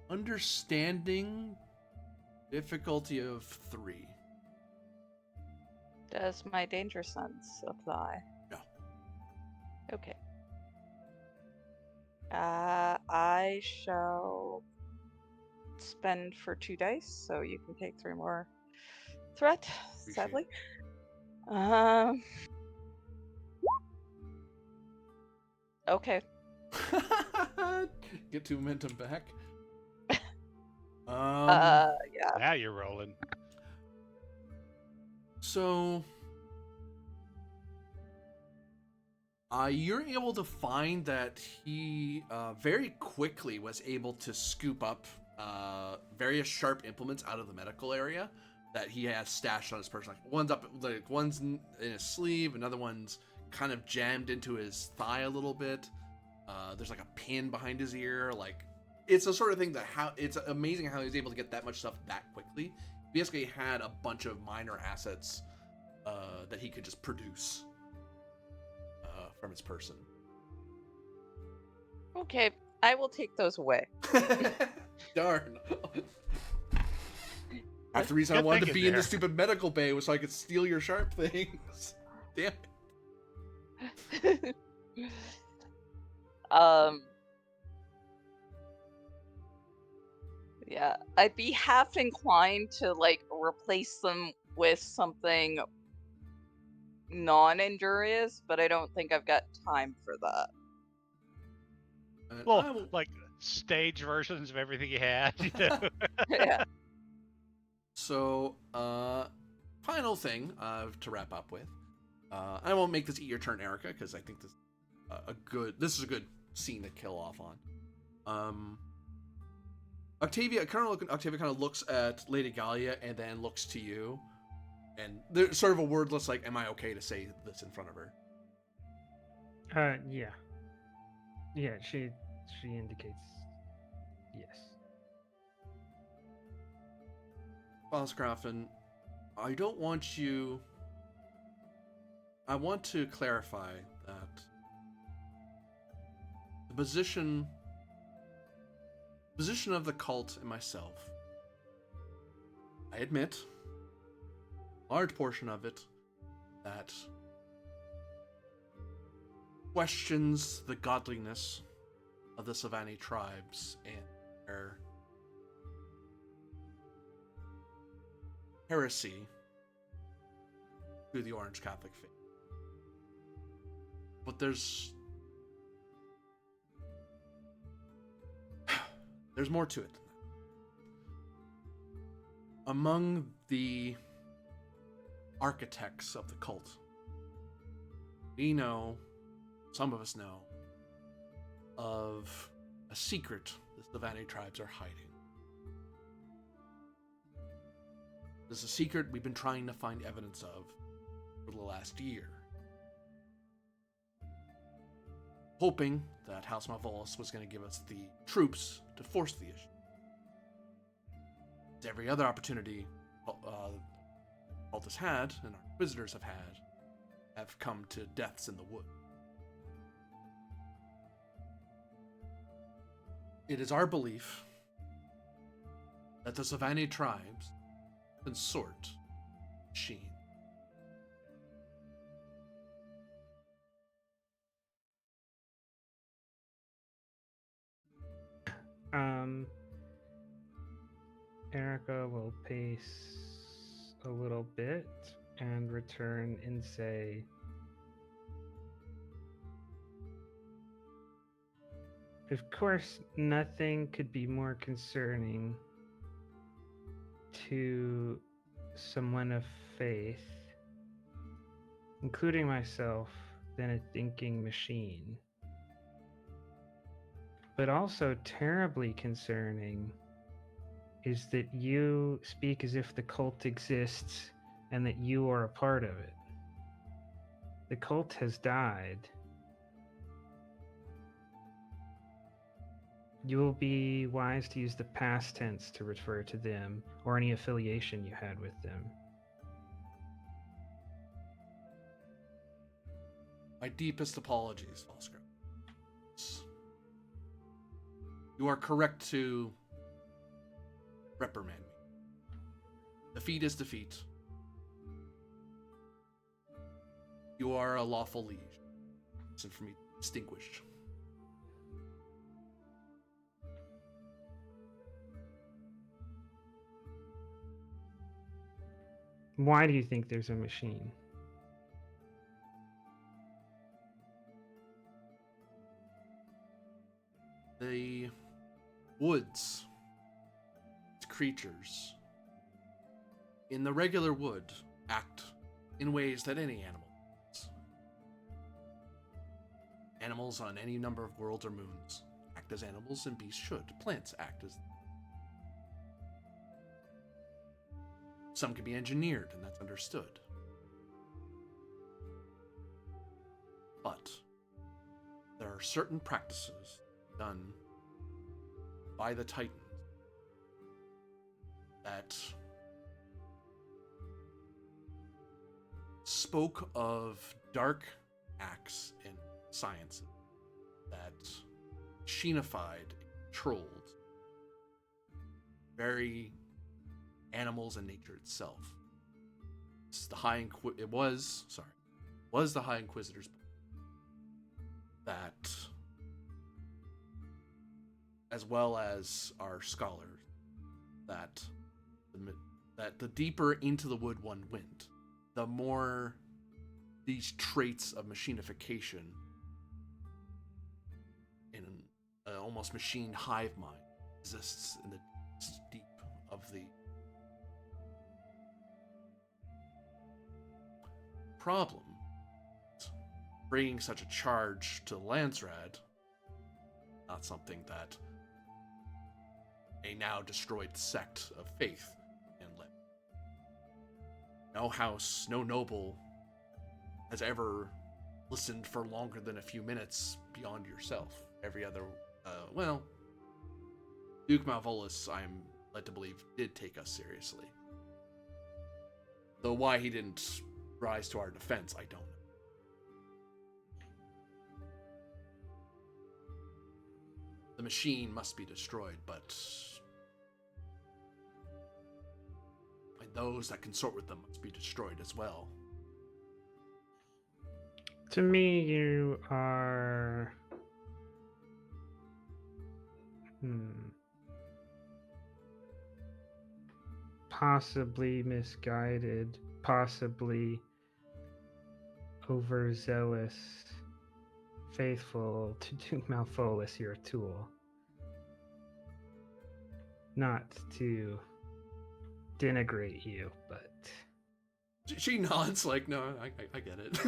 Understanding, difficulty of 3. Does my danger sense apply? No. Okay. I shall spend for 2 dice, so you can take 3 more threat, sadly. Okay. Get 2 momentum back. Yeah. Now you're rolling. So, you're able to find that he very quickly was able to scoop up various sharp implements out of the medical area that he has stashed on his person. Like one's in his sleeve, another one's kind of jammed into his thigh a little bit. There's like a pin behind his ear. Like, it's the sort of thing that it's amazing how he's able to get that much stuff that quickly. He basically had a bunch of minor assets that he could just produce from his person. Okay, I will take those away. Darn. Half the reason I wanted to be in the stupid medical bay was so I could steal your sharp things. Damn it. Yeah, I'd be half inclined to like replace them with something non-injurious, but I don't think I've got time for that. Well, like stage versions of everything you had. You know? Yeah. So, final thing to wrap up with. I won't make this eat your turn, Erica, because I think this is a good scene to kill off on. Colonel Octavia kind of looks at Lady Gallia and then looks to you, and there's sort of a wordless like, "Am I okay to say this in front of her?" Yeah. Yeah, she indicates yes. Pfalzgräf, I don't want you... I want to clarify that the position of the cult and myself, I admit, a large portion of it, that questions the godliness of the Silvani tribes and their heresy to the Orange Catholic faith. But there's more to it than that. Among the architects of the cult, we know, some of us know, of a secret the Silvani tribes are hiding. This is a secret we've been trying to find evidence of for the last year. Hoping that House Malvolus was going to give us the troops to force the issue. As every other opportunity Altus had, and our visitors have come to deaths in the wood. It is our belief that the Silvani tribes consort Sheen. Erica will pace a little bit and return and say, of course, nothing could be more concerning to someone of faith, including myself, than a thinking machine. But also terribly concerning is that you speak as if the cult exists and that you are a part of it. The cult has died. You will be wise to use the past tense to refer to them or any affiliation you had with them. My deepest apologies, Pfalzgräf. You are correct to reprimand me. Defeat is defeat. You are a lawful liege. Listen for me, distinguished. Why do you think there's a machine? The woods, creatures in the regular wood act in ways that any animal does. Animals on any number of worlds or moons act as animals and beasts should. Plants act as. Some can be engineered, and that's understood. But there are certain practices done by the Titans that spoke of dark acts in sciences that sheenified, trolled very animals and nature itself. It's the was the High Inquisitor's book that, as well as our scholars, that the deeper into the wood one went, the more these traits of machinification in an almost machine hive mind exists in the deep of the problem. Bringing such a charge to Landsrad, not something that a now destroyed sect of faith can let. No house, no noble has ever listened for longer than a few minutes beyond yourself. Every other, Duke Malvolus, I'm led to believe, did take us seriously. Though why he didn't rise to our defense, I don't know. The machine must be destroyed, but those that consort with them must be destroyed as well. To me, you are... possibly misguided, possibly overzealous, faithful to Duke Malvolus, your tool. Not to denigrate you, but... She nods like, no, I get it.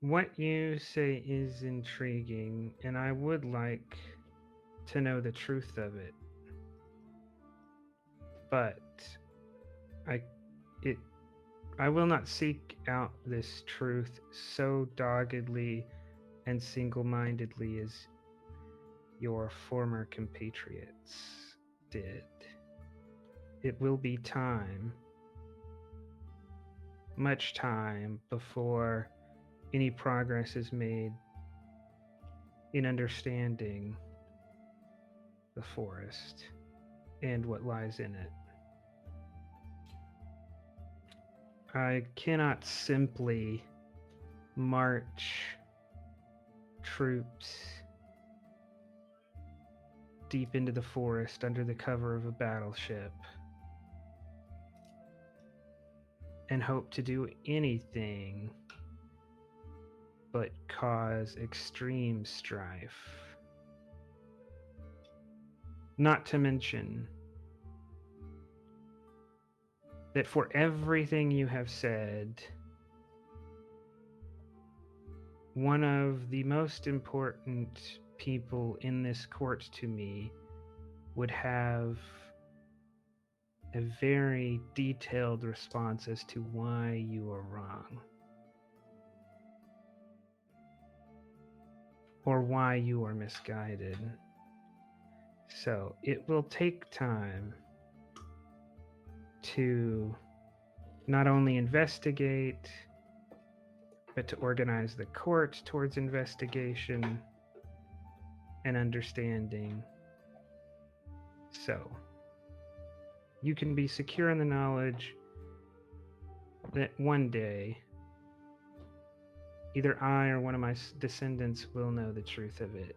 What you say is intriguing, and I would like to know the truth of it. But I will not seek out this truth so doggedly and single-mindedly as your former compatriots did. It will be time, much time, before any progress is made in understanding the forest and what lies in it. I cannot simply march troops deep into the forest under the cover of a battleship and hope to do anything but cause extreme strife. Not to mention that for everything you have said, one of the most important people in this court to me would have a very detailed response as to why you are wrong. Or why you are misguided. So it will take time to not only investigate, but to organize the court towards investigation and understanding. So you can be secure in the knowledge that one day either I or one of my descendants will know the truth of it.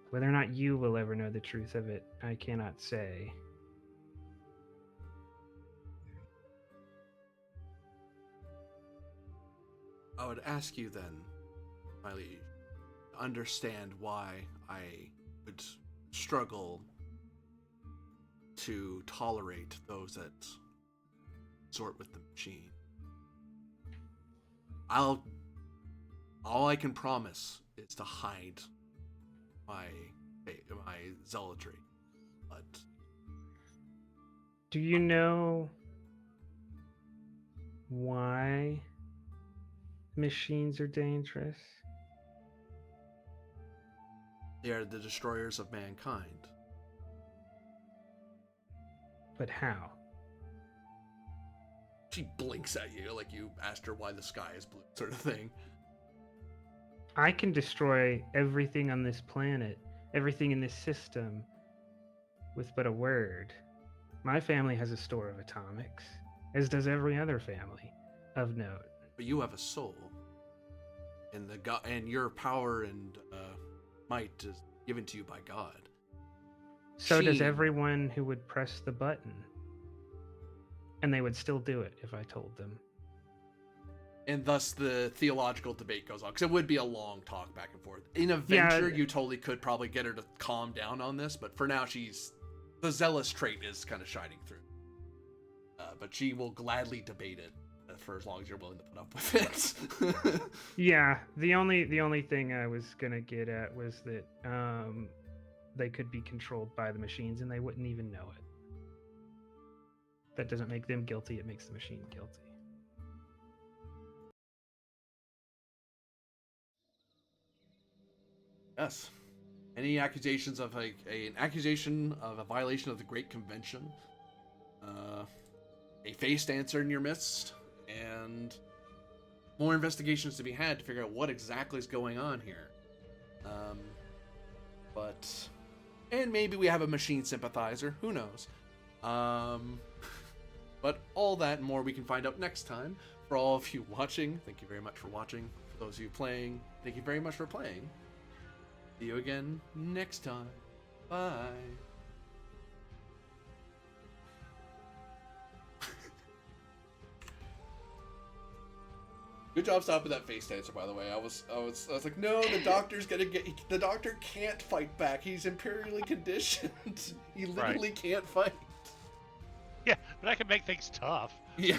Whether or not you will ever know the truth of it, I cannot say. I would ask you then, my liege, to understand why I would struggle to tolerate those that sort with the machine. All I can promise is to hide my zealotry, but do you know why machines are dangerous? they are the destroyers of mankind. But how? She blinks at you like you asked her why the sky is blue, sort of thing. I can destroy everything on this planet, everything in this system, with but a word. My family has a store of atomics, as does every other family of note. But you have a soul, and and your power and might is given to you by God. So does She- everyone who would press the button. And they would still do it if I told them. And thus the theological debate goes on, because it would be a long talk back and forth. In a venture, you totally could probably get her to calm down on this, but for now, the zealous trait is kind of shining through. But she will gladly debate it for as long as you're willing to put up with it. Yeah, the only thing I was gonna get at was that they could be controlled by the machines and they wouldn't even know it. That doesn't make them guilty, it makes the machine guilty. Yes. Any accusations of an accusation of a violation of the Great Convention, a faced answer in your midst, and more investigations to be had to figure out what exactly is going on here. And maybe we have a machine sympathizer, who knows? But all that and more we can find out next time. For all of you watching, thank you very much for watching. For those of you playing, thank you very much for playing. See you again next time. Bye. Good job stopping that face dancer, by the way. I was like, no, the doctor can't fight back. He's imperially conditioned. He literally can't fight. Yeah, but I can make things tough. Yeah.